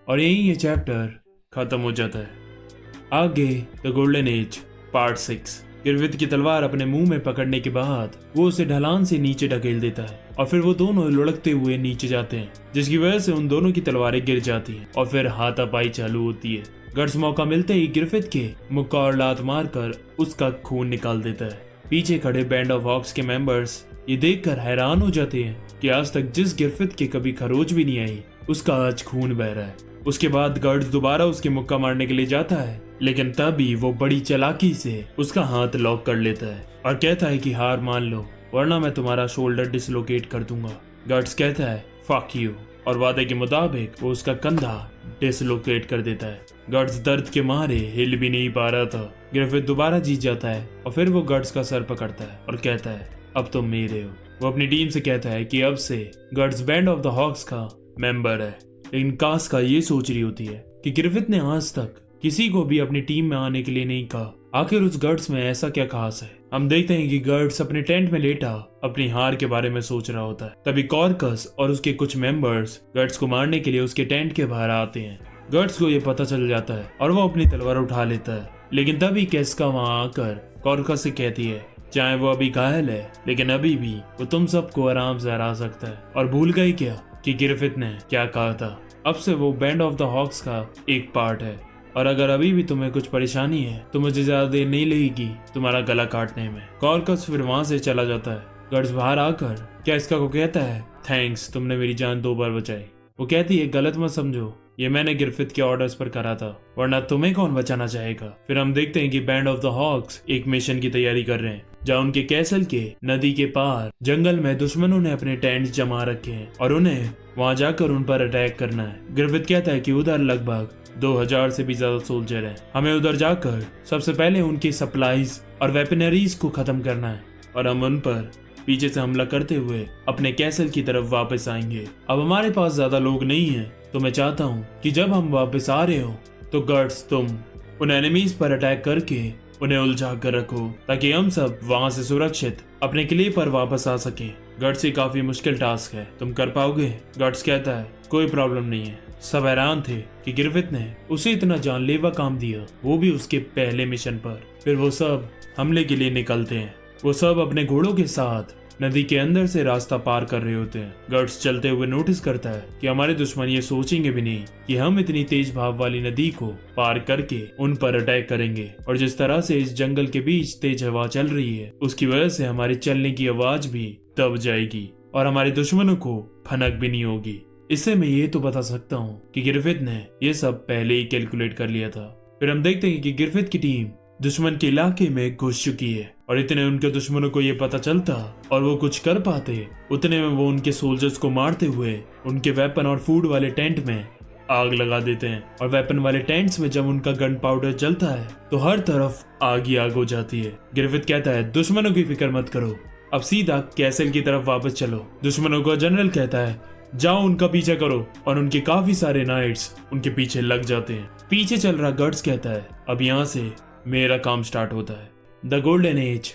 और यही ये चैप्टर खत्म हो जाता है। आगे the golden age part 6। Griffith की तलवार अपने मुंह में पकड़ने के बाद वो उसे ढलान से नीचे ढकेल देता है और फिर वो दोनों लुढ़कते हुए नीचे जाते हैं जिसकी वजह से उन दोनों की तलवारें गिर जाती हैं और फिर हाथापाई चालू होती है। गर्ड्स मौका मिलते ही ग्रिफिथ के मुक्का और लात मारकर उसका खून निकाल देता है। पीछे खड़े बैंड ऑफ हॉक्स के मेंबर्स ये देखकर हैरान हो जाते हैं कि आज तक जिस ग्रिफिथ के कभी खरोच भी नहीं आई उसका आज खून बह रहा है। उसके बाद गर्ड्स दोबारा उसके मुक्का मारने के लिए जाता है लेकिन तभी वो बड़ी चालाकी से उसका हाथ लॉक कर लेता है और कहता है कि हार मान लो वरना मैं तुम्हारा शोल्डर डिसलोकेट कर दूंगा। गर्ड्स कहता है फक यू और वादे के मुताबिक वो उसका कंधा डिसलोकेट कर देता है। गर्ड्स दर्द के मारे हिल भी नहीं पा रहा था। ग्रिफिथ दोबारा जीत जाता है और फिर वो गर्ड्स का सर पकड़ता है और कहता है अब तुम मेरे हो। वो अपनी टीम से कहता है कि अब से गर्ड्स बैंड ऑफ द हॉक्स का मेंबर है। लेकिन कास का ये सोच रही होती है कि ग्रिफिथ ने आज तक किसी को भी अपनी टीम में आने के लिए नहीं कहा। आखिर उस गर्ड्स में ऐसा क्या खास है। हम देखते हैं कि गर्ड्स अपने टेंट में लेटा अपनी हार के बारे में सोच रहा होता है। तभी कॉर्कस और उसके कुछ मेंबर्स गर्ड्स को मारने के लिए उसके टेंट के बाहर आते हैं। गर्ड्स को ये पता चल जाता है और वो अपनी तलवार उठा लेता है। लेकिन तभी केस्का वहां आकर कॉर्कस से कहती है चाहे वो अभी घायल है लेकिन अभी भी वो तुम सबको आराम से हरा सकता है। और भूल गई क्या कि ग्रिफिथ ने क्या कहा था। अब से वो बैंड ऑफ द हॉक्स का एक पार्ट है। और अगर अभी भी तुम्हें कुछ परेशानी है तो मुझे ज्यादा देर नहीं लगेगी तुम्हारा गला काटने में। कॉर्कस फिर वहां से चला जाता है। गर्ड्स बाहर आकर कैस्का को कहता है, थैंक्स, तुमने मेरी जान 2 बार बचाई। वो कहती है, गलत मत समझो, ये मैंने ग्रिफिथ के ऑर्डर्स पर करा था, वरना तुम्हें कौन बचाना चाहेगा। फिर हम देखते हैं कि बैंड ऑफ द हॉक्स एक मिशन की तैयारी कर रहे हैं, जहाँ उनके कैसल के नदी के पार जंगल में दुश्मनों ने अपने टेंट जमा रखे हैं और उन्हें वहां जाकर उन पर अटैक करना है। ग्रिफिथ कहता है कि उधर लगभग 2000 से भी ज्यादा सोल्जर हैं। हमें उधर जाकर सबसे पहले उनकी सप्लाईज और वेपनरीज को खत्म करना है और हम उन पर पीछे से हमला करते हुए अपने कैसल की तरफ वापस आएंगे। अब हमारे पास ज्यादा लोग नहीं हैं, तो मैं चाहता हूँ कि जब हम वापस आ रहे हो तो गर्ड्स तुम उन एनिमीज पर अटैक करके उन्हें उलझा कर रखो, ताकि हम सब वहां से सुरक्षित अपने किले पर वापस आ सके। गर्ड्स ये काफी मुश्किल टास्क है, तुम कर पाओगे? गर्ड्स कहता है, कोई प्रॉब्लम नहीं है। सब हैरान थे कि ग्रिफिथ ने उसे इतना जानलेवा काम दिया, वो भी उसके पहले मिशन पर। फिर वो सब हमले के लिए निकलते हैं। वो सब अपने घोड़ों के साथ नदी के अंदर से रास्ता पार कर रहे होते हैं। गर्ड्स चलते हुए नोटिस करता है कि हमारे दुश्मन ये सोचेंगे भी नहीं कि हम इतनी तेज भाव वाली नदी को पार करके उन पर अटैक करेंगे, और जिस तरह से इस जंगल के बीच तेज हवा चल रही है उसकी वजह से हमारे चलने की आवाज भी दब जाएगी और हमारे दुश्मनों को भनक भी नहीं होगी। इससे मैं ये तो बता सकता हूँ कि ग्रिफिथ ने ये सब पहले ही कैलकुलेट कर लिया था। फिर हम देखते हैं कि ग्रिफिथ की टीम दुश्मन के इलाके में घुस चुकी है, और इतने उनके दुश्मनों को ये पता चलता और वो कुछ कर पाते, उतने में वो उनके सोल्जर्स को मारते हुए उनके वेपन और फूड वाले टेंट में आग लगा देते हैं। और वेपन वाले टेंट्स में जब उनका गन पाउडर जलता है तो हर तरफ आग ही आग हो जाती है। ग्रिफिथ कहता है, दुश्मनों की फिक्र मत करो, अब सीधा कैसल की तरफ वापस चलो। दुश्मनों का जनरल कहता है, जाओ उनका पीछा करो, और उनके काफी सारे नाइट्स उनके पीछे लग जाते हैं। पीछे चल रहा गर्ड्स कहता है, अब यहाँ से मेरा काम स्टार्ट होता है। The golden age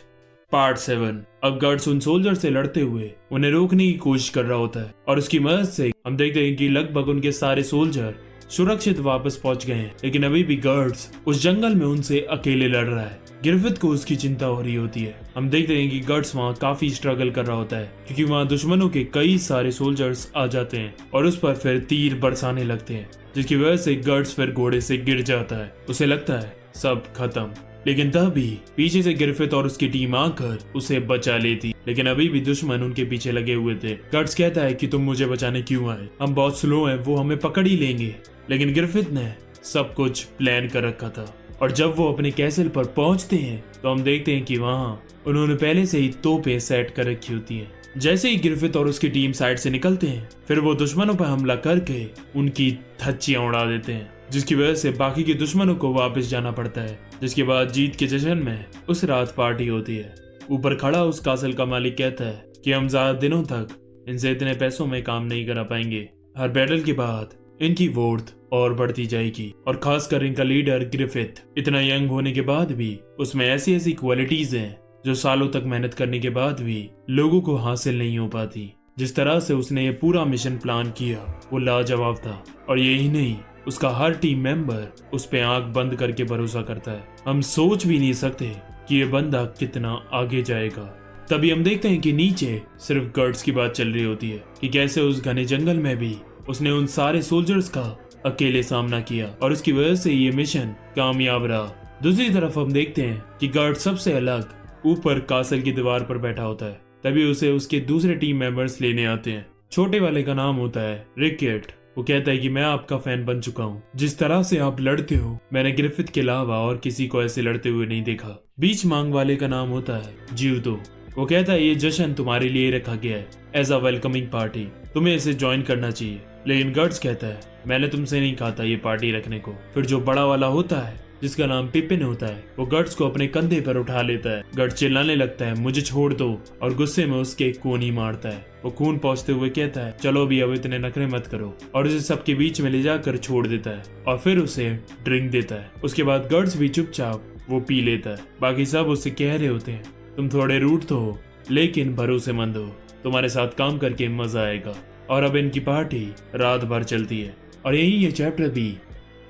part 7। अब गर्ड्स उन सोल्जर से लड़ते हुए उन्हें रोकने की कोशिश कर रहा होता है, और उसकी मदद से हम देखते हैं कि लगभग उनके सारे सोल्जर सुरक्षित वापस पहुंच गए हैं। लेकिन अभी भी गर्ड्स उस जंगल में उनसे अकेले लड़ रहा है। ग्रिफिथ को उसकी चिंता हो रही होती है। हम देखते हैं कि गर्ड्स वहाँ काफी स्ट्रगल कर रहा होता है, क्योंकि वहाँ दुश्मनों के कई सारे सोल्जर्स आ जाते हैं और उस पर फिर तीर बरसाने लगते हैं, जिसकी वजह से गर्ड्स फिर घोड़े से गिर जाता है। उसे लगता है सब खत्म, लेकिन तभी पीछे से ग्रिफिथ और उसकी टीम आकर उसे बचा लेती। लेकिन अभी भी दुश्मन उनके पीछे लगे हुए थे। गर्ड्स कहता है कि तुम मुझे बचाने क्यों आए, हम बहुत स्लो हैं, वो हमें पकड़ ही लेंगे। लेकिन ग्रिफिथ ने सब कुछ प्लान कर रखा था, और जब वो अपने कैसल पर पहुंचते हैं तो हम देखते हैं कि वहाँ उन्होंने पहले से ही तोपें सेट कर रखी होती हैं। जैसे ही ग्रिफिथ और उसकी टीम साइड से निकलते हैं, फिर वो दुश्मनों पर हमला करके उनकी धज्जियां उड़ा देते हैं, जिसकी वजह से बाकी के दुश्मनों को वापस जाना पड़ता है। जिसके बाद जीत के जश्न में उस रात पार्टी होती है। ऊपर खड़ा उस कासल का मालिक कहता है कि हम ज्यादा दिनों तक इनसे इतने पैसों में काम नहीं करा पाएंगे। हर बैटल के बाद इनकी वर्थ और बढ़ती जाएगी, और खासकर इनका लीडर ग्रिफिथ इतना यंग होने के बाद भी उसमें ऐसी ऐसी क्वालिटीज हैं जो सालों तक मेहनत करने के बाद भी लोगों को हासिल नहीं हो पाती। जिस तरह से उसने ये पूरा मिशन प्लान किया वो लाजवाब था, और यही नहीं, उसका हर टीम मेंबर उस पे आंख बंद करके भरोसा करता है। हम सोच भी नहीं सकते कि ये बंदा कितना आगे जाएगा। तभी हम देखते हैं कि नीचे सिर्फ गर्ड्स की बात चल रही होती है कि कैसे उस घने जंगल में भी उसने उन सारे सोल्जर्स का अकेले सामना किया, और उसकी वजह से ये मिशन कामयाब रहा। दूसरी तरफ हम देखते हैं कि गर्ड सबसे अलग ऊपर कासल की दीवार पर बैठा होता है। तभी उसे उसके दूसरे टीम मेंबर्स लेने आते हैं। छोटे वाले का नाम होता है रिकेट। वो कहता है कि मैं आपका फैन बन चुका हूँ, जिस तरह से आप लड़ते हो मैंने ग्रिफिथ के अलावा और किसी को ऐसे लड़ते हुए नहीं देखा। बीच मांग वाले का नाम होता है जीवतो। वो कहता है ये जश्न तुम्हारे लिए रखा गया है एज अ वेलकमिंग पार्टी, तुम्हें इसे ज्वाइन करना चाहिए। लेकिन गर्ड्स कहता है मैंने तुमसे नहीं कहा था ये पार्टी रखने को। फिर जो बड़ा वाला होता है जिसका नाम पिपिन होता है, वो गर्ड्स को अपने कंधे पर उठा लेता है। गर्ड्स चिल्लाने लगता है मुझे छोड़ दो, और गुस्से में उसके खून ही मारता है। वो खून पहुंचते हुए कहता है चलो भी अब इतने नखरे मत करो, और उसे सबके बीच में ले जाकर छोड़ देता है और फिर उसे ड्रिंक देता है। उसके बाद गर्ड्स भी चुपचाप वो पी लेता है। बाकी सब उससे कह रहे होते हैं तुम थोड़े रूठ तो हो लेकिन भरोसेमंद हो, तुम्हारे साथ काम करके मजा आएगा। और अब इनकी पार्टी रात भर चलती है, और यही ये चैप्टर भी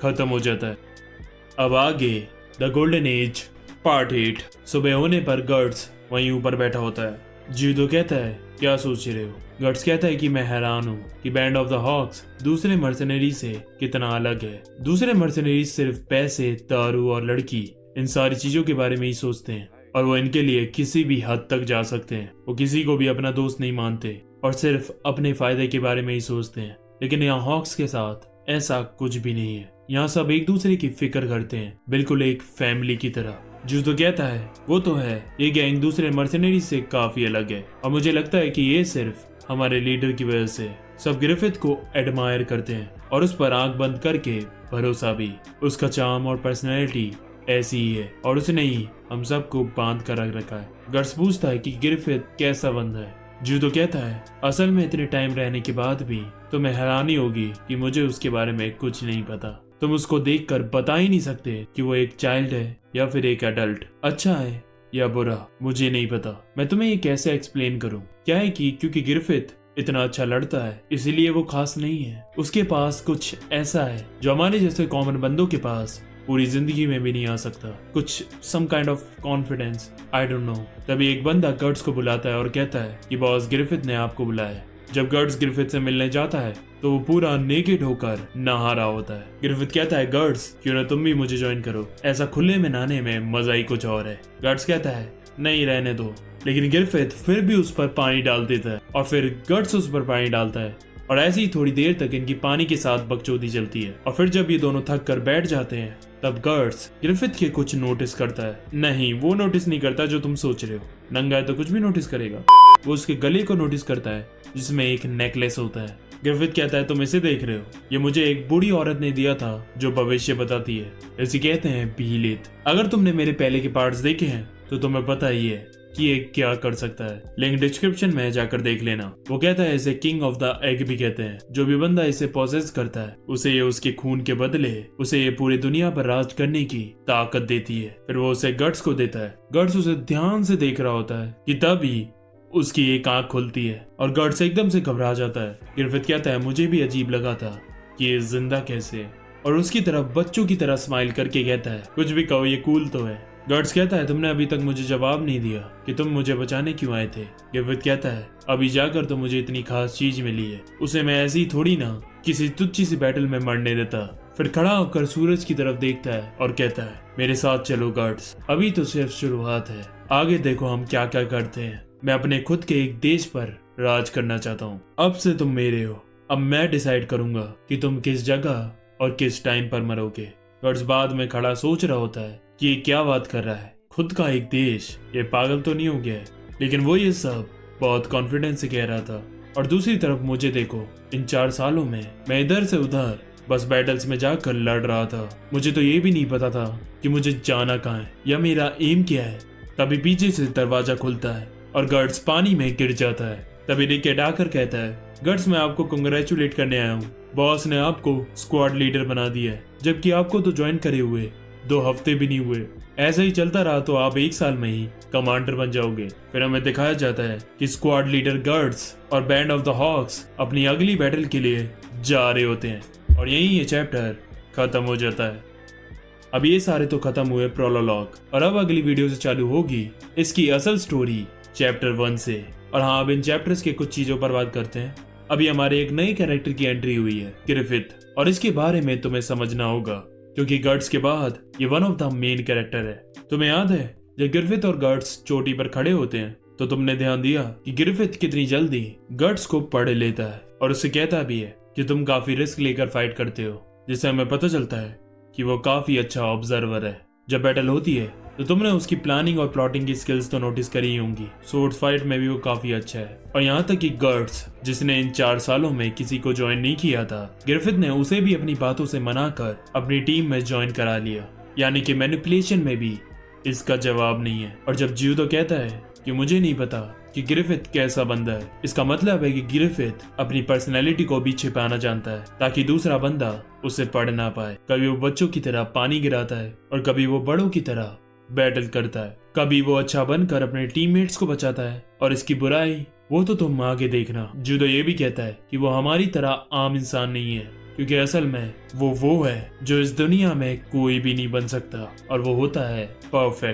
खत्म हो जाता है। अब आगे द गोल्डन एज पार्ट 8। सुबह होने पर गर्ड्स वहीं ऊपर बैठा होता है जूदो कहता है क्या सोच रहे हो। गट्स कहता है कि मैं हैरान हूँ कि बैंड ऑफ द हॉक्स दूसरे मर्सनरी से कितना अलग है। दूसरे मर्सनरी सिर्फ पैसे, दारू और लड़की, इन सारी चीजों के बारे में ही सोचते हैं और वो इनके लिए किसी भी हद तक जा सकते हैं। वो किसी को भी अपना दोस्त नहीं मानते और सिर्फ अपने फायदे के बारे में ही सोचते हैं। लेकिन यहाँ हॉक्स के साथ ऐसा कुछ भी नहीं है। यहाँ सब एक दूसरे की फिक्र करते हैं, बिल्कुल एक फैमिली की तरह। जूदो कहता है वो तो है, ये गैंग दूसरे मर्सनरी से काफी अलग है और मुझे लगता है कि ये सिर्फ हमारे लीडर की वजह से। सब ग्रिफिथ को एडमायर करते हैं और उस पर आंख बंद करके भरोसा भी। उसका चार्म और पर्सनैलिटी ऐसी ही है और उसने ही हम सबको बांध कर रख रखा है। गट्स पूछता है कि ग्रिफिथ कैसा बंदा है। जूदो कहता है असल में इतने टाइम रहने के बाद भी तुम्हें हैरानी होगी कि मुझे उसके बारे में कुछ नहीं पता। तुम उसको देखकर बता ही नहीं सकते कि वो एक चाइल्ड है या फिर एक एडल्ट, अच्छा है या बुरा, मुझे नहीं पता। मैं तुम्हें ये कैसे एक्सप्लेन करूं। क्या है कि क्योंकि ग्रिफिथ इतना अच्छा लड़ता है इसीलिए वो खास नहीं है। उसके पास कुछ ऐसा है जो हमारे जैसे कॉमन बंदों के पास पूरी जिंदगी में भी नहीं आ सकता। कुछ some kind of confidence, I don't know. तभी एक बंदा गट्स को बुलाता है और कहता है कि बॉस ग्रिफिथ ने आपको बुलाया। जब गट्स ग्रिफिथ से मिलने जाता है तो वो पूरा नेकेड होकर नहा रहा होता है। ग्रिफिथ कहता है गट्स क्यों ना तुम भी मुझे ज्वाइन करो, ऐसा खुले में नहाने में मजा ही कुछ और है। गट्स कहता है नहीं रहने दो, लेकिन ग्रिफिथ फिर भी उस पर पानी डाल देता है और फिर गट्स उस पर पानी डालता है और ऐसे ही थोड़ी देर तक इनकी पानी के साथ बकचोदी चलती है। और फिर जब ये दोनों थक कर बैठ जाते हैं तब गट्स ग्रिफिथ के कुछ नोटिस करता है। नहीं, वो नोटिस नहीं करता जो तुम सोच रहे हो। नंगा है तो कुछ भी नोटिस करेगा। वो उसके गले को नोटिस करता है जिसमें एक नेकलेस होता है। ग्रिफिथ कहता है तुम इसे देख रहे हो, ये मुझे एक बूढ़ी औरत ने दिया था जो भविष्य बताती है। इसे कहते हैं बीलित। अगर तुमने मेरे पहले के पार्ट्स देखे हैं तो तुम्हें पता ही है कि ये क्या कर सकता है। लिंक डिस्क्रिप्शन में जाकर देख लेना। वो कहता है इसे किंग ऑफ द एग भी कहते हैं। जो भी बंदा इसे पॉसेस करता है उसे ये उसके खून के बदले उसे ये पूरी दुनिया पर राज करने की ताकत देती है। फिर वो उसे गट्स को देता है। गट्स उसे ध्यान से देख रहा होता है कि तभी उसकी एक आंख खुलती है और गट्स एकदम से घबरा जाता है। ग्रिफिथ कहता है मुझे भी अजीब लगा था कि ये जिंदा कैसे, और उसकी तरफ बच्चों की तरह स्माइल करके कहता है कुछ भी कहो ये कूल तो है। गट्स कहता है तुमने अभी तक मुझे जवाब नहीं दिया कि तुम मुझे बचाने क्यों आए थे। ग्रिफिथ कहता है अभी जाकर तो मुझे इतनी खास चीज मिली है, उसे मैं ऐसी ही थोड़ी ना किसी तुच्छी सी बैटल में मरने देता। फिर खड़ा होकर सूरज की तरफ देखता है और कहता है मेरे साथ चलो गट्स, अभी तो सिर्फ शुरुआत है, आगे देखो हम क्या क्या करते हैं। मैं अपने खुद के एक देश पर राज करना चाहता हूँ। अब से तुम मेरे हो, अब मैं डिसाइड करूंगा कि तुम किस जगह और किस टाइम पर मरोगे। गट्स बाद में खड़ा सोच रहा होता है कि ये क्या बात कर रहा है, खुद का एक देश, ये पागल तो नहीं हो गया है। लेकिन वो ये सब बहुत कॉन्फिडेंस से कह रहा था। और दूसरी तरफ मुझे देखो, इन 4 सालों में मैं इधर से उधर बस बैटल्स में जाकर लड़ रहा था। मुझे तो ये भी नहीं पता था कि मुझे जाना कहाँ है या मेरा एम क्या है। तभी पीछे से दरवाजा खुलता है और गट्स पानी में गिर जाता है। तभी रिक डाकर कहता है गट्स मैं आपको कंग्रेचुलेट करने आया हूँ, बॉस ने आपको स्क्वाड लीडर बना दिया है, जबकि आपको तो ज्वाइन करे हुए 2 हफ्ते भी नहीं हुए। ऐसा ही चलता रहा तो आप 1 साल में ही कमांडर बन जाओगे। फिर हमें दिखाया जाता है कि स्क्वाड लीडर गट्स और बैंड ऑफ द हॉक्स अपनी अगली बैटल के लिए जा रहे होते हैं और यही ये चैप्टर खत्म हो जाता है। अब ये सारे तो खत्म हुए प्रोलोलॉग और अब अगली वीडियो से चालू होगी इसकी असल स्टोरी चैप्टर 1 से। और हाँ, अब इन चैप्टर्स के कुछ चीजों पर बात करते हैं। अभी हमारे एक नए कैरेक्टर की एंट्री हुई है, ग्रिफिथ, और इसके बारे में तुम्हें समझना होगा क्योंकि गट्स के बाद ये one of the main character है। तुम्हें याद है जब ग्रिफिथ और गट्स चोटी पर खड़े होते हैं तो तुमने ध्यान दिया कि ग्रिफिथ कितनी जल्दी गट्स को पढ़ लेता है और उससे कहता भी है कि तुम काफी रिस्क लेकर फाइट करते हो, जिससे हमें पता चलता है कि वो काफी अच्छा ऑब्जर्वर है। जब बैटल होती है तो तुमने उसकी प्लानिंग और प्लॉटिंग की स्किल्स तो नोटिस करी ही होंगी। स्वॉर्ड फाइट में भी वो काफी अच्छा है। और यहाँ तक कि गट्स, जिसने इन 4 सालों में किसी को ज्वाइन नहीं किया था, ग्रिफिथ ने उसे भी अपनी बातों से मनाकर अपनी टीम में ज्वाइन करा लिया। यानी कि मैनिपुलेशन में भी इसका जवाब नहीं है। और जब जूदो कहता है कि मुझे नहीं पता कि ग्रिफिथ कैसा बंदा है, इसका मतलब है कि ग्रिफिथ अपनी पर्सनैलिटी को भी छिपाना जानता है ताकि दूसरा बंदा उसे पढ़ ना पाए। कभी वो बच्चों की तरह पानी गिराता है और कभी वो बड़ों की तरह बैटल करता है। कभी वो अच्छा बनकर अपने टीममेट्स को बचाता है और इसकी बुराई वो तो तुम आगे देखना। जूदो ये भी कहता है कि वो हमारी तरह आम इंसान नहीं है क्योंकि असल में वो है जो इस दुनिया में कोई भी नहीं बन सकता और वो होता है परफेक्ट।